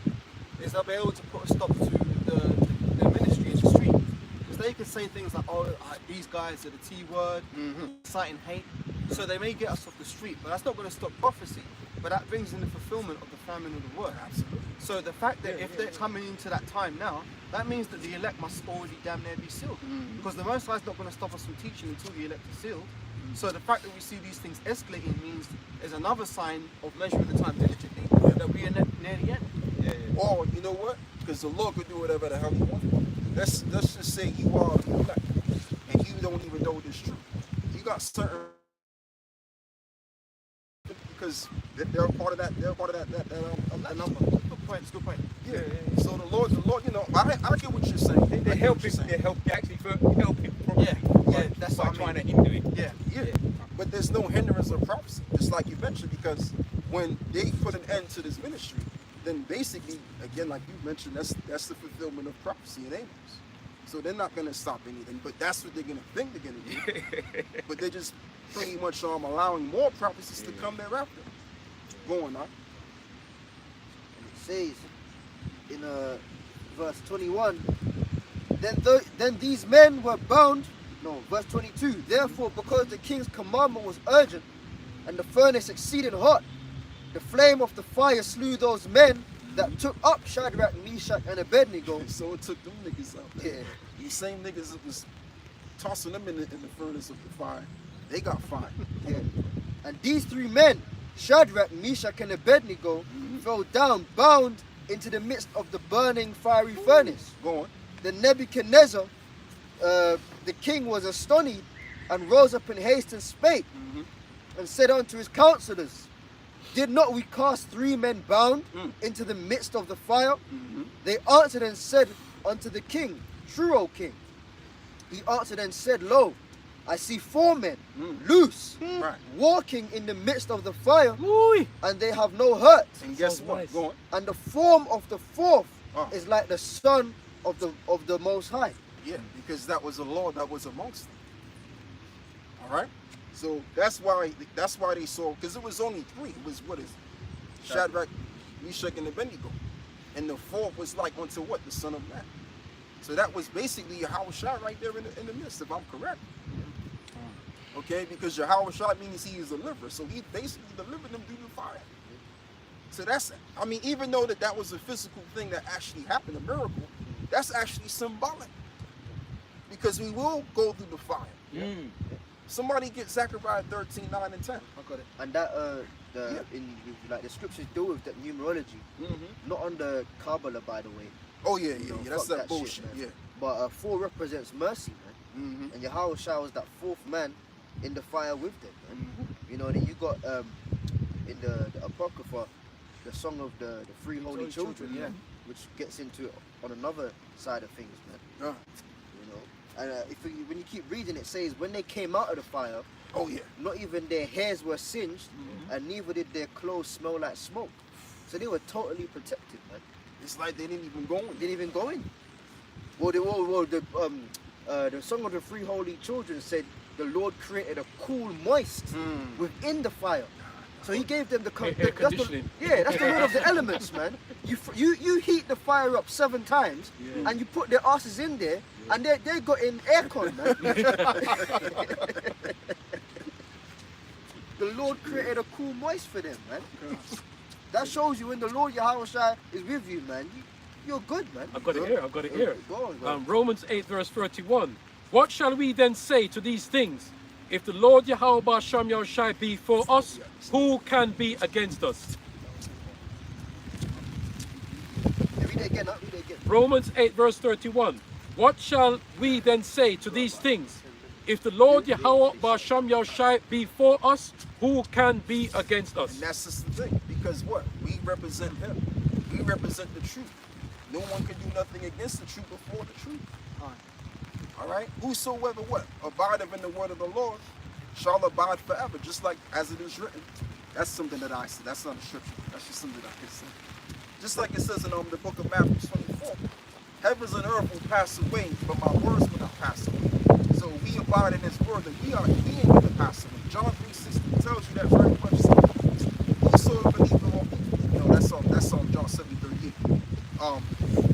is they'll be able to put a stop to the ministry in the street. Because they can say things like, oh, these guys are the T word, inciting hate. So they may get us off the street, but that's not going to stop prophecy. But that brings in the fulfillment of the famine of the word. Absolutely. So the fact that if they're coming into that time now, that means that the elect must already damn near be sealed. Because the Most High is not going to stop us from teaching until the elect are sealed. So the fact that we see these things escalating means there's another sign of measuring the time diligently that we are near the end. Or, you know what? Because the Lord could do whatever the hell he wants. Let's just say you are elect and you don't even know this truth. You got certain, because they're part of that number. Good point. Yeah. So the Lord, you know, I get what you're saying. They help him. They help actually help him. That's by what trying to hinder it. Yeah. But there's no hindrance of prophecy, just like you mentioned, because when they put an end to this ministry, then basically, again, like you mentioned, that's the fulfillment of prophecy in Amos. So they're not going to stop anything, but that's what they're going to think they're going to do. But they're just pretty much allowing more prophecies to come thereafter. Going on. And it says in verse 21, then these men were bound No, verse 22. Therefore, because the king's commandment was urgent, and the furnace exceeding hot, the flame of the fire slew those men that took up Shadrach, Meshach, and Abednego. So it took them niggas out. Yeah. These same niggas that was tossing them in the furnace of the fire, they got fired. Yeah. And these three men, Shadrach, Meshach, and Abednego, fell down, bound into the midst of the burning fiery furnace. Go on. Then Nebuchadnezzar, the king, was astonished, and rose up in haste and spake, and said unto his counselors, did not we cast three men bound into the midst of the fire? They answered and said unto the king, true, O king. He answered and said, lo, I see four men loose, walking in the midst of the fire, and they have no hurt. And guess what? nice. Go on. And the form of the fourth is like the son of the Most High. Yeah, because that was a law that was amongst them. All right. So that's why they saw, because it was only three. It was what is it? Shadrach, Meshach, and Abednego, and the fourth was like unto what? The Son of Man. So that was basically Yahushua right there in the midst, if I'm correct. Okay, because Yahushua means he is a deliverer, so he basically delivered them through the fire. So that's, I mean, even though that was a physical thing that actually happened, a miracle, that's actually symbolic, because we will go through the fire. Somebody get Zechariah 13:9 and 10. I got it. And that like the scriptures deal with that numerology, not on the Kabbalah, by the way. Oh yeah, You know, that's fuck that bullshit. man. Yeah. But 4 represents mercy, man. And Yahushua was that fourth man in the fire with them, man. You know, then you got in the Apocrypha, the song of the three holy children, which gets into it on another side of things, man. You know, and when you keep reading, it says when they came out of the fire, not even their hairs were singed, and neither did their clothes smell like smoke. So they were totally protected, man. It's like they didn't even go in. Didn't even go in. Well, the song of the three holy children said the Lord created a cool moist within the fire. So he gave them the Air conditioning. that's the Lord of the elements, man. You heat the fire up 7 times, and you put their asses in there, and they got in aircon, man. The Lord created a cool moist for them, man. That shows you when the Lord Yahushua is with you, man. You're good, man. I've got it here. Go on. Romans 8 verse 31. What shall we then say to these things? If the Lord Yahweh Ba'Shem Yahushai be for us, who can be against us? Read it again. Romans 8 verse 31. What shall we then say to these things? If the Lord Yahweh Ba'Shem Yahushai be for us, who can be against us? And that's just the thing, because what? We represent him. We represent the truth. No one can do nothing against the truth before the truth. All right? Whosoever what? Abideth in the word of the Lord shall abide forever, just like as it is written. That's something that I say. That's not a scripture. That's just something I can say. Just like it says in the book of Matthew 24. Heavens and earth will pass away, but my words will not pass away. So we abide in his word, and we ain't going to pass away. John 3:16 tells you that very much. So whosoever believe in all people, you know, that's on John 7:38.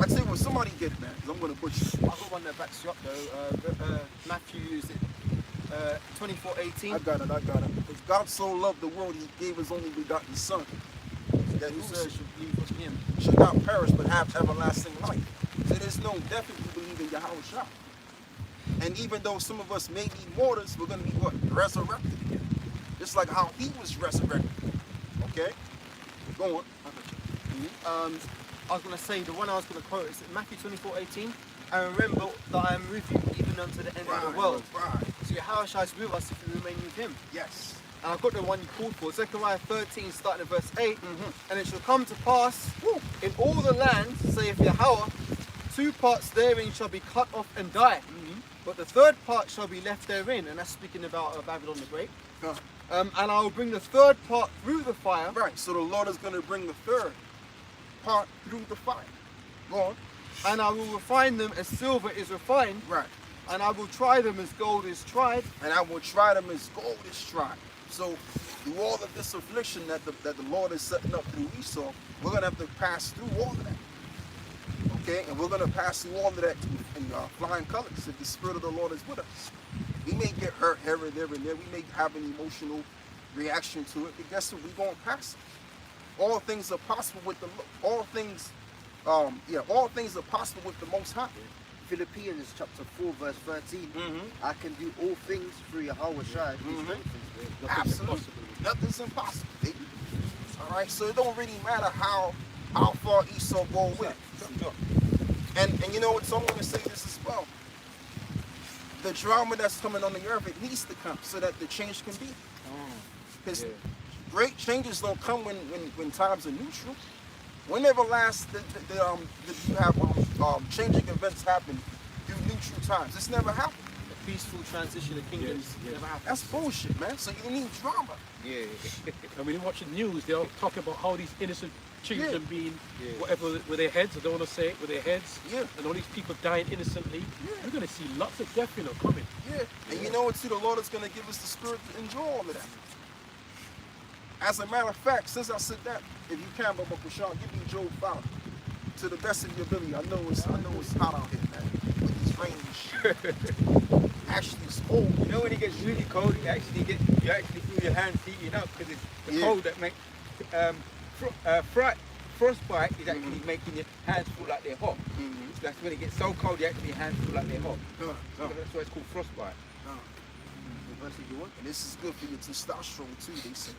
I tell you what, somebody get it, man, because I'm going to butcher. I've got one that backs you up though. Matthew, is it 24:18? I got it. If God so loved the world, he gave his only begotten Son, that Whosoever should believe in him. should not perish but have everlasting life. So there's no death if you believe in Yahushua. And even though some of us may be martyrs, we're going to be what? Resurrected again. Just like how he was resurrected. Okay? Go on. I was going to say, the one I was going to quote is Matthew 24:18. And remember that I am with you even unto the end of the world. Right. So Yahushua is with us if we remain with him. Yes. And I've got the one you called for, Zechariah 13, starting at verse 8. And it shall come to pass in all the land, saith Yahweh, 2 parts therein shall be cut off and die. But the 3rd part shall be left therein. And that's speaking about Babylon the Great. And I will bring the 3rd part through the fire. Right. So the Lord is going to bring the 3rd part through the fire. Go on. And I will refine them as silver is refined. Right. And I will try them as gold is tried. And I will try them as gold is tried. So through all of this affliction that the Lord is setting up through Esau, we're going to have to pass through all of that. Okay? And we're going to pass through all of that in flying colors if the Spirit of the Lord is with us. We may get hurt here and there. We may have an emotional reaction to it, but guess what? We're going to pass it. All things are possible with the all things are possible with the Most High. Philippians chapter 4 verse 13. I can do all things through Yahweh Shai. Absolutely. Nothing's impossible, baby. All right, so it don't really matter how far Esau go with it. And you know what? So I'm going to say this as well. The drama that's coming on the earth, it needs to come so that the change can be. Because great changes don't come when times are neutral. Whenever last did you have changing events happen through neutral times? It's never happened. A peaceful transition of kingdoms never happened. That's bullshit, man. So you need drama. I mean, you watch the news, they'll talk about how these innocent children being whatever with their heads, I don't want to say it, with their heads, and all these people dying innocently. You're going to see lots of death, coming. And you know what, too? The Lord is going to give us the spirit to enjoy all of that. As a matter of fact, since I said that, if you can, Baba Kushan, give me Job 5 to the best of your ability. I know it's hot out here, man, with this rain and shit. Actually, it's cold. You know when it gets really cold, you actually feel your hands heating up because it's the cold that makes frostbite is actually making your hands feel like they're hot. That's when it gets so cold, your hands feel like they're hot. That's why it's called frostbite. And this is good for your testosterone too, they say.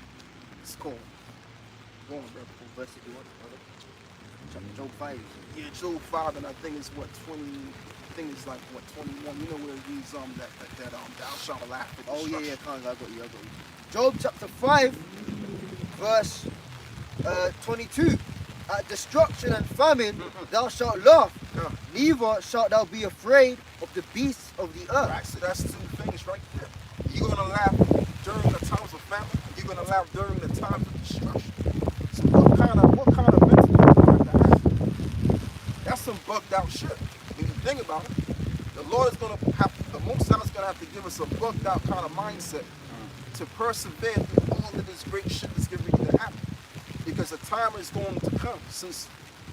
It's cold. Go on, brother. What verse did you want, brother? Chapter Job 5. Yeah, Job 5, and I think it's what 20. I think it's like what 21. You know where it reads that thou shalt laugh at Oh destruction. yeah, I got you. Job chapter 5, verse 22. At destruction and famine thou shalt laugh, neither shalt thou be afraid of the beasts of the earth. Right, so that's two things right there. You're gonna laugh during the times of famine. You're gonna laugh during the times of destruction. So what kind of mental do you have to have? That's some bugged out shit. When you think about it, the Lord is gonna have, the Most High is gonna have to give us a bugged out kind of mindset to persevere through all of this great shit that's getting ready to happen. Because the time is going to come. Since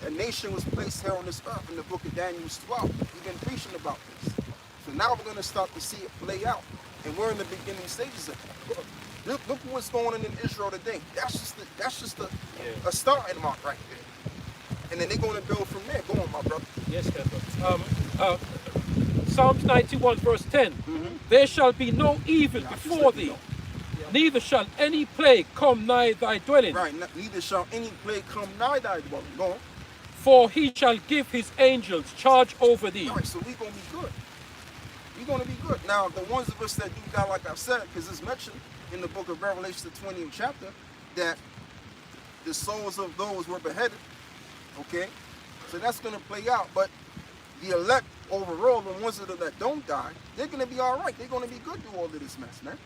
a nation was placed here on this earth in the book of Daniel 12, we've been preaching about this. So now we're going to start to see it play out. And we're in the beginning stages of it. Look what's going on in Israel today. That's just a starting mark right there. And then they're going to build from there. Go on, my brother. Yes, brother. Psalms 91 verse 10. There shall be no evil before thee. Neither shall any plague come nigh thy dwelling. Right, neither shall any plague come nigh thy dwelling. Go on. For he shall give his angels charge over thee. All right, so we're going to be good. We're going to be good. Now, the ones of us that do that, like I said, because it's mentioned in the book of Revelation, the 20th chapter, that the souls of those were beheaded. Okay? So that's going to play out. But the elect overall, the ones that don't die, they're going to be all right. They're going to be good through all of this mess, man.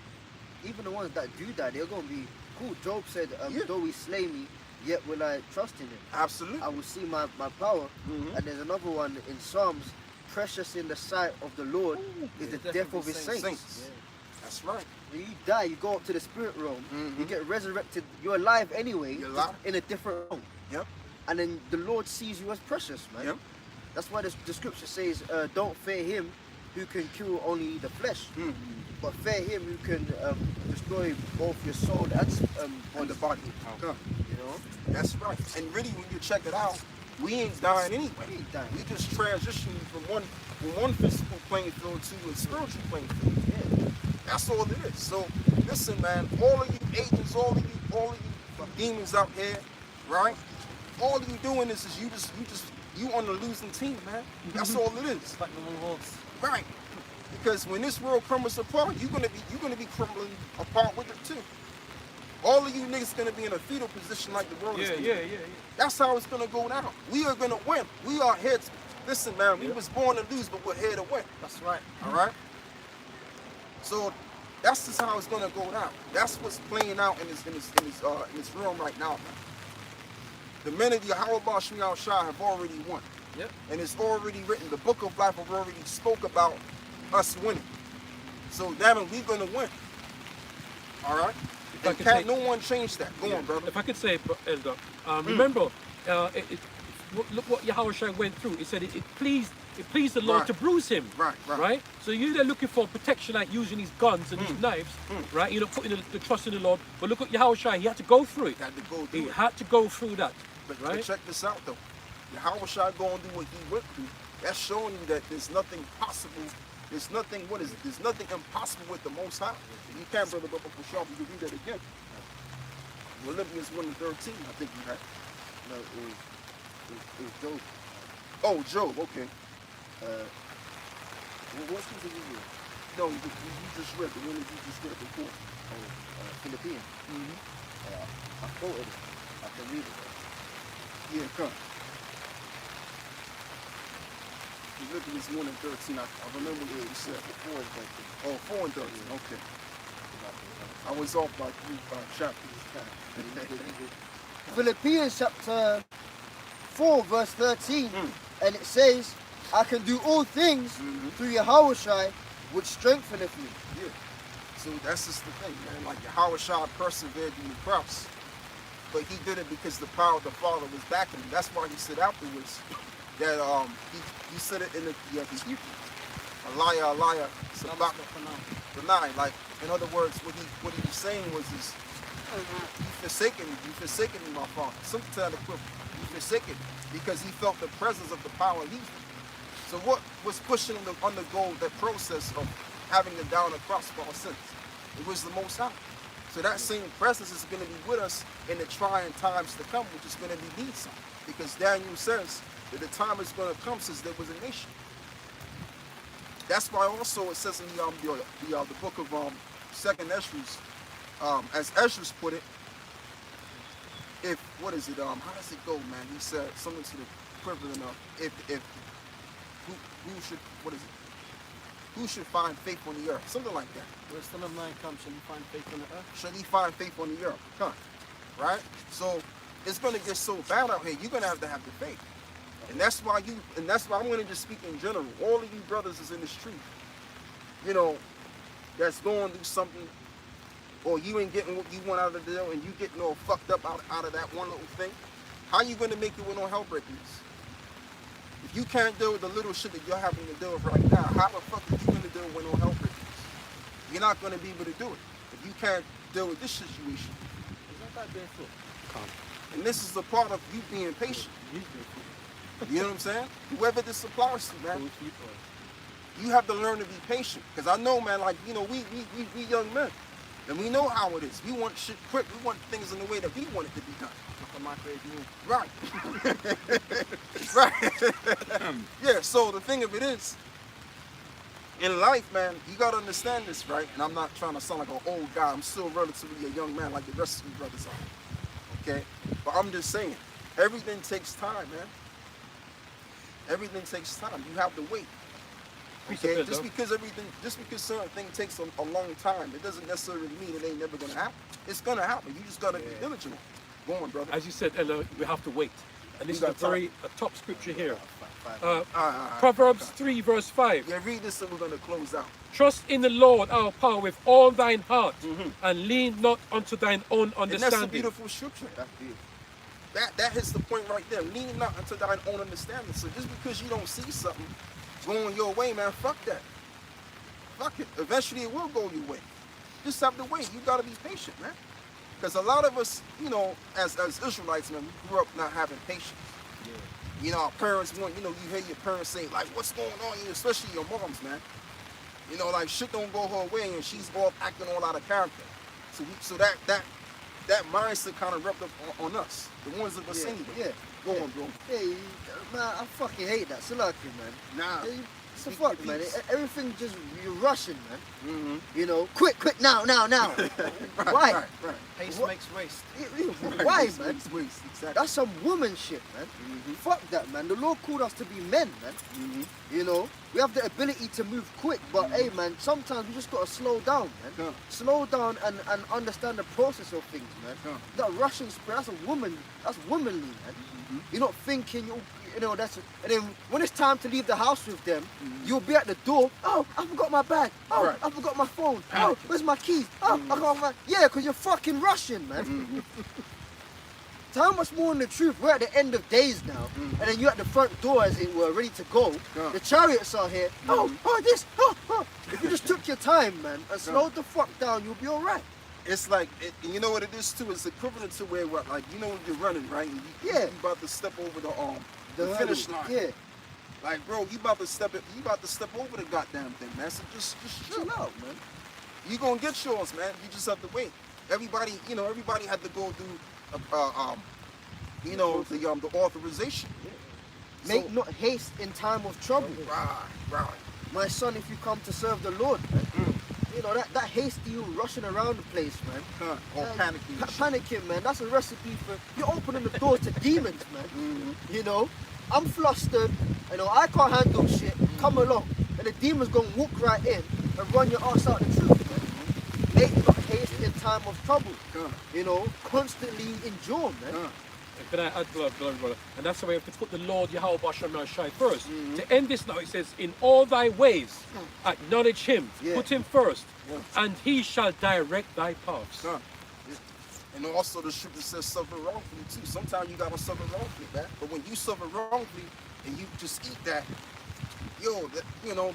Even the ones that do die, they're going to be cool. Job said, though he slay me, yet will I trust in him. Absolutely. I will see my power. And there's another one in Psalms, precious in the sight of the Lord is the death of his saints. Yeah. That's right. When you die, you go up to the spirit realm, you get resurrected, you're alive anyway, You're alive. in a different realm. Yep. And then the Lord sees you as precious, man. Yep. That's why the scripture says, don't fear him who can kill only the flesh, but fear him who can destroy both your soul and the body. You know? That's right. And really, when you check it out, we ain't dying anyway. We ain't dying. We just transitioning from one physical playing field to a spiritual playing field. Yeah. That's all it is. So listen, man, all of you agents, all of you demons out here, right? All of you doing this is you on the losing team, man. That's all it is. Right. Because when this world crumbles apart, you're gonna be crumbling apart with it too. All of you niggas gonna be in a fetal position like the world is. Yeah. That's how it's gonna go down. We are gonna win. We are here to listen, man. We was born to lose, but we're here to win. That's right. All right. So that's just how it's gonna go down. That's what's playing out in this room right now, man. The men of Yahweh Bashmi al-Shah have already won. Yep. And it's already written. The book of life have already spoke about us winning. So damn it, we're gonna win. All right. And can't no one change that. Go on, brother. If I could say, Elder, remember, look what Yahweh Shai went through. He said it pleased it pleased the Lord Right. to bruise him. Right. So you're there looking for protection, like using these guns and these knives, right? You're not putting the trust in the Lord. But look at Yahushua, he had to go through it. Had to go He through it. had to go through that, But right? check this out though. Yahushua going to do what he went through. That's showing you that there's nothing possible. There's nothing, what is it? There's nothing impossible with the Most High. You can't, brother, but for sure, you can read that again. Philippians 1:13, I think you had. No, it was Job. Oh, Job, okay. What scripture was it? No, you just read the one that you just read before. Philippines. I quoted it. I can read it. Yeah, come. Philippians 1:13, I remember what you said. 4 and 13. Oh, 4 and 13, okay. I was off by 3 chapters. Philippians chapter 4 verse 13, and it says, I can do all things through Yahushua which strengtheneth me. Yeah. So that's just the thing, man. Like Yahushua persevered in the cross, but he did it because the power of the Father was backing him. That's why he said afterwards that he said it in the Hebrew. A liar, sabak, deny. Like in other words, what he was saying was is you forsaken me, my Father. Something to that equivalent. You forsaken me because he felt the presence of the power leaving. So what was pushing him to undergo that process of having to down the cross for our sins? It was the Most High. So that same presence is going to be with us in the trying times to come, which is going to be needful. Because Daniel says that the time is going to come since there was a nation. That's why also it says in the book of Second Esdras, as Esdras put it, if what is it? How does it go, man? He said something to the equivalent of if who should, what is it? Who should find faith on the earth? Something like that. When the Son of Man comes, shall he find faith on the earth? Should he find faith on the earth? Huh. Right? So it's gonna get so bad out here, you're gonna have to have the faith. And that's why I'm gonna just speak in general. All of you brothers is in the street, you know, that's going through something, or you ain't getting what you want out of the deal and you getting all fucked up out of that one little thing. How you gonna make it with no hell breakers? If you can't deal with the little shit that you're having to deal with right now, how the fuck are you gonna deal with no hell breakers? You're not gonna be able to do it if you can't deal with this situation. Is that guy barefoot? And this is a part of you being patient. You know what I'm saying? Whoever this applies to, man, you have to learn to be patient. Because I know, man, like, you know, we young men, and we know how it is. We want shit quick. We want things in the way that we want it to be done. Right. Right. Yeah, so the thing of it is, in life, man, you got to understand this, right? And I'm not trying to sound like an old guy. I'm still relatively a young man like the rest of you brothers are. Okay? But I'm just saying, everything takes time, man. Everything takes time. You have to wait. Okay? Just because certain thing takes a long time, it doesn't necessarily mean it ain't never going to happen. It's going to happen. You just got to be diligent. Go on, brother. As you said, we have to wait. And this is a top scripture here. Proverbs Proverbs 3 verse 5. Yeah, read this and we're going to close out. Trust in the Lord our power with all thine heart, and lean not unto thine own understanding. And that's a beautiful scripture. That's beautiful. That hits the point right there. Lean not unto thine own understanding. So just because you don't see something going your way, man, fuck that. Fuck it. Eventually it will go your way. Just have to wait. You got to be patient, man. Because a lot of us, you know, as Israelites, man, we grew up not having patience. Yeah. You know, our parents want, you know, you hear your parents say, like, what's going on here, especially your moms, man. You know, like, shit don't go her way and she's all acting all out of character. So that mindset kind of rubbed up on us, the ones of us anyway. Yeah. Go on, bro. Hey, man, I fucking hate that. Salaki, man. Nah. Hey, so fuck, man. Everything just, you're rushing, man. You know, quick, now. Why? Right. Pace makes waste. Why, Waste, man? Waste, exactly. That's some woman shit, man. Fuck that, man. The Lord called us to be men, man. You know, we have the ability to move quick, but hey, man, sometimes we just gotta slow down, man. Yeah. Slow down and understand the process of things, man. Yeah. That Russian spirit, that's womanly, man. You're not thinking, you know, and then when it's time to leave the house with them, you'll be at the door. Oh, I forgot my bag. Oh, Right. I forgot my phone. Oh, where's my keys? Oh, I got my, yeah, because you're fucking Russian, man. how much more in the truth? We're at the end of days now, and then you're at the front door, as it were, ready to go. The chariots are here. This. If you just took your time, man, and slowed the fuck down, you'll be all right. It's like, and you know what it is too? It's equivalent to where, like, you know when you're running, right? And you about to step over the finish line. Yeah. Like, bro, you about to step over the goddamn thing, man. So just chill out, man. You gonna get yours, man. You just have to wait. Everybody had to go through, the authorization. Make not haste in time of trouble. Right. My son, if you come to serve the Lord, man, you know, that hasty you rushing around the place, man. Or panicking. Panicking, man. That's a recipe for, you're opening the door to demons, man. You know, I'm flustered, you know, I can't handle shit. Come along. And the demon's gonna walk right in and run your ass out the truth, man. Make not haste in time of trouble. You know, constantly endure, man. Can I add, brother? And that's why we have to put the Lord Yahweh Bashem Shai first. To end this now, it says, in all thy ways, acknowledge him, put him first, and he shall direct thy paths. And also the scripture says suffer wrongfully too. Sometimes you gotta suffer wrongfully, man. But when you suffer wrongfully and you just eat that,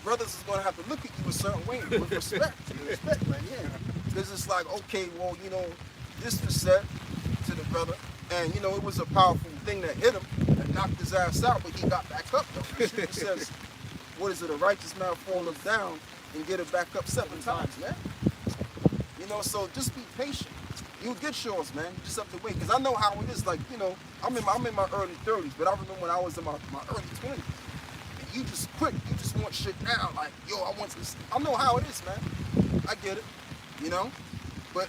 brothers is gonna have to look at you a certain way with respect. Respect, man, Because it's like, okay, well, this was said to the brother. And, it was a powerful thing that hit him and knocked his ass out, but he got back up, though. The scripture says, what is it, a righteous man falleth down and get it back up 7 times, man. So just be patient. You'll get yours, man. You just have to wait. Because I know how it is. Like, I'm in my early 30s, but I remember when I was in my early 20s. And you just quick. You just want shit now. Like, I want this. I know how it is, man. I get it. But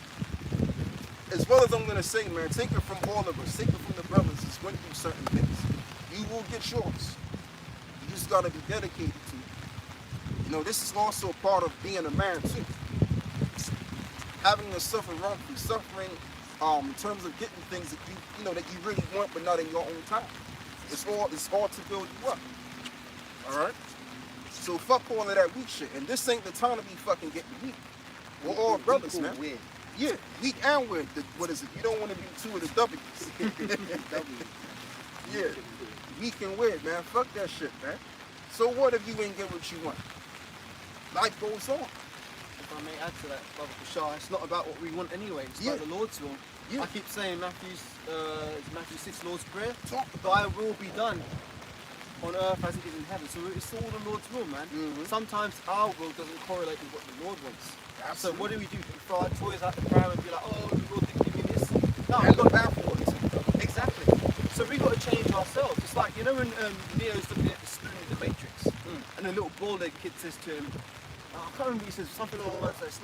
as well as I'm going to say, man, take it from all of us. Take it from the brothers that's went through certain things. You will get yours. You just got to be dedicated to it. This is also part of being a man, too. Having to suffer wrongfully, suffering in terms of getting things that that you really want, but not in your own time. It's all to build you up. All right? So fuck all of that weak shit. And this ain't the time to be fucking getting weak. We're all brothers, man. Weird. Yeah, weak and weird. What is it? You don't want to be 2 of the W's. Yeah, weak and weird, man. Fuck that shit, man. So what if you ain't get what you want? Life goes on. If I may add to that, Brother Bashar, it's not about what we want anyway. It's about the Lord's will. I keep saying Matthew 6, Lord's Prayer. Thy will be done on earth as it is in heaven. So it's all the Lord's will, man. Sometimes our will doesn't correlate with what the Lord wants. So what do? We throw our toys out the pram and be like, oh, the Lord didn't give me this. No, we got that for it. Exactly. So we got to change ourselves. It's like, when Neo's looking at the spoon in the Matrix, and the little bald-head kid says to him, I can't remember, he says something along the lines of, it's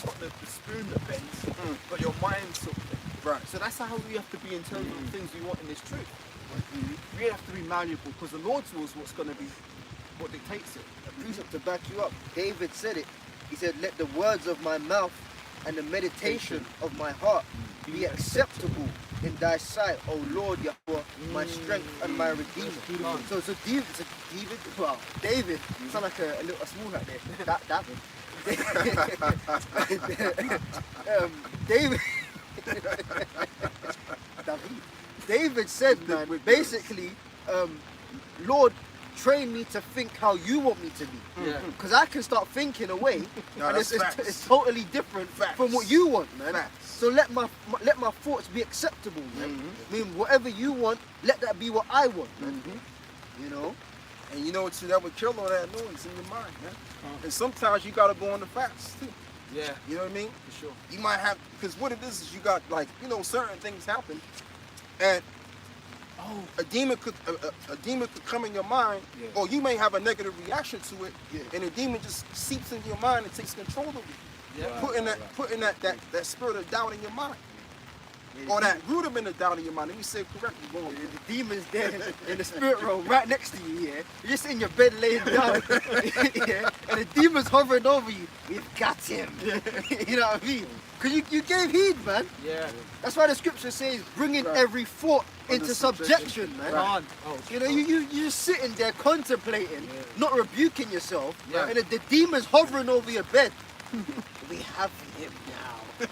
not the spoon that bends, but your mind sort of thing. Right. So that's how we have to be in terms of the things we want in this truth. We have to be malleable, because the Lord's will is what's going to be what dictates it. A precept to back you up. David said it. He said, let the words of my mouth and the meditation of my heart be acceptable in thy sight, O Lord Yahweh, my strength and my redeemer. So David, sound like a small hat there. David said, man, basically, Lord, train me to think how you want me to be. Because I can start thinking away, and it's totally different from what you want, man. So let my thoughts be acceptable, man. I mean, whatever you want, let that be what I want, man. And that would kill all that noise in your mind, man. And sometimes you gotta go on the fast too. Yeah. You know what I mean? For sure. You might have, because what it is you got, like, certain things happen, and a demon could come in your mind, or you may have a negative reaction to it, and the demon just seeps into your mind and takes control of you. Putting that spirit of doubt in your mind. Or that rudiment of doubt in your mind. Let me say it correctly. The demon's there in the spirit realm right next to you, You're just in your bed laying down, and the demon's hovering over you. We've got him. You know what I mean? Because you gave heed, man. Yeah. That's why the scripture says, bringing every thought into subjection, man. Right. You're just sitting there contemplating, not rebuking yourself, and the demon's hovering over your bed. We have him now.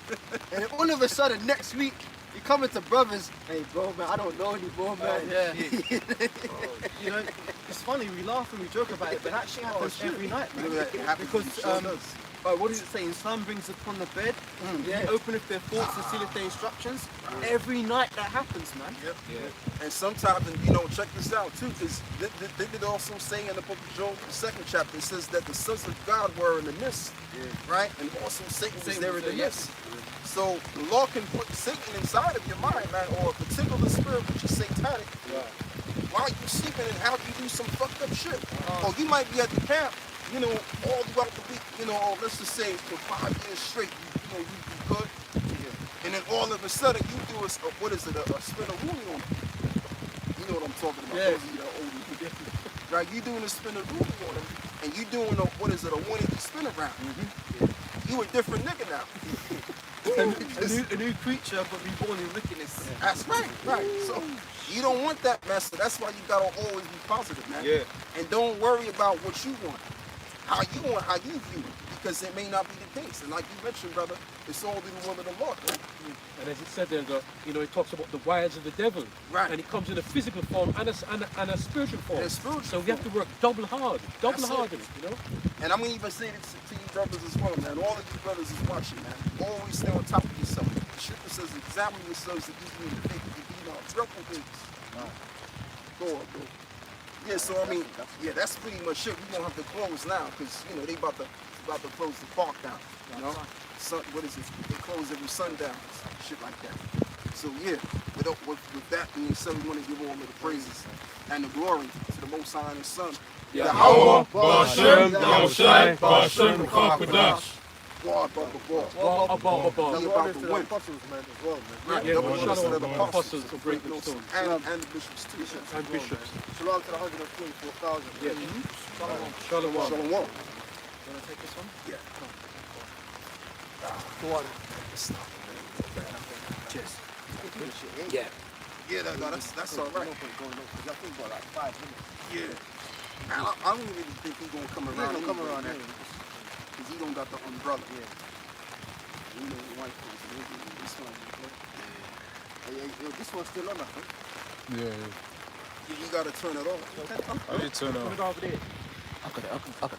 And then all of a sudden, next week, You coming to brothers, hey bro, man, I don't know anymore, man. Yeah. You know, it's funny, we laugh and we joke about it, but it actually happens every night, man. Look at that, it happens. Because, It sure does. what does it say? Sun brings upon the bed, Yeah. you openeth their thoughts and sealeth their instructions. Every night that happens, man. Yep. And sometimes, and, you know, check this out too, because didn't it also say in the book of Job, the 2nd chapter, it says that the sons of God were in the midst, right? And also Satan was there in the midst. So the Lord can put Satan inside of your mind, man, or a particular spirit which is satanic, while you're sleeping and have you do some fucked up shit. Or you might be at the camp, you know, all throughout the week, you know, or let's just say for 5 years straight, you know, you good. And then all of a sudden you do a spin of rooney on them. You know what I'm talking about. Those of you that are older. Right, you doing a spin of rooney on them, and you doing a 180 spin around. You a different nigga now. A new creature, but reborn in wickedness. That's right, right. So you don't want that mess. So that's why you gotta always be positive, man. Yeah. And don't worry about what you want, how you view it, because it may not be the case. And like you mentioned, brother, it's all in the will of the Lord. Right? And as it said there, it talks about the wiles of the devil. Right. And it comes in a physical form and a spiritual form. And a spiritual so we have to work double hard in it, you know? And I'm gonna even say this to you brothers as well, man. All of you brothers is watching, man. Always stay on top of yourself. The scripture says, examine yourselves that you may think you be not triple things. Go on, bro. Yeah, so I mean, yeah, that's pretty much it. We're gonna have to close now, because you know they about to close the park down. You know? What is it? They close every sundown, shit like that. So yeah, with that being said, we want to give all of the praises and the glory to the Most High and His Son. Yahweh, Ba'ashem, Yahushai, Ba'ashem, Chakadash. God, brother, God. He about honor to to win. the apostles, man, as well, man. Right, Yeah, double well, honors to the shalom, apostles of great stone. and the bishops too. And bishops. Shalom to the 144,000. Yeah. Shalom. Shalom. You want to take this one? Yeah. Go on. Cheers. Yeah. Yeah, that's all right. No point going on, 'cause I think about like 5 minutes. Yeah. I don't really think he's gonna come around. He's gonna come around there. anyway. Because he don't got the umbrella. Yeah. You know the white folks, this one. Yo, this one's still on, I think. You gotta turn it off. I did turn Put off. it over there. I got it.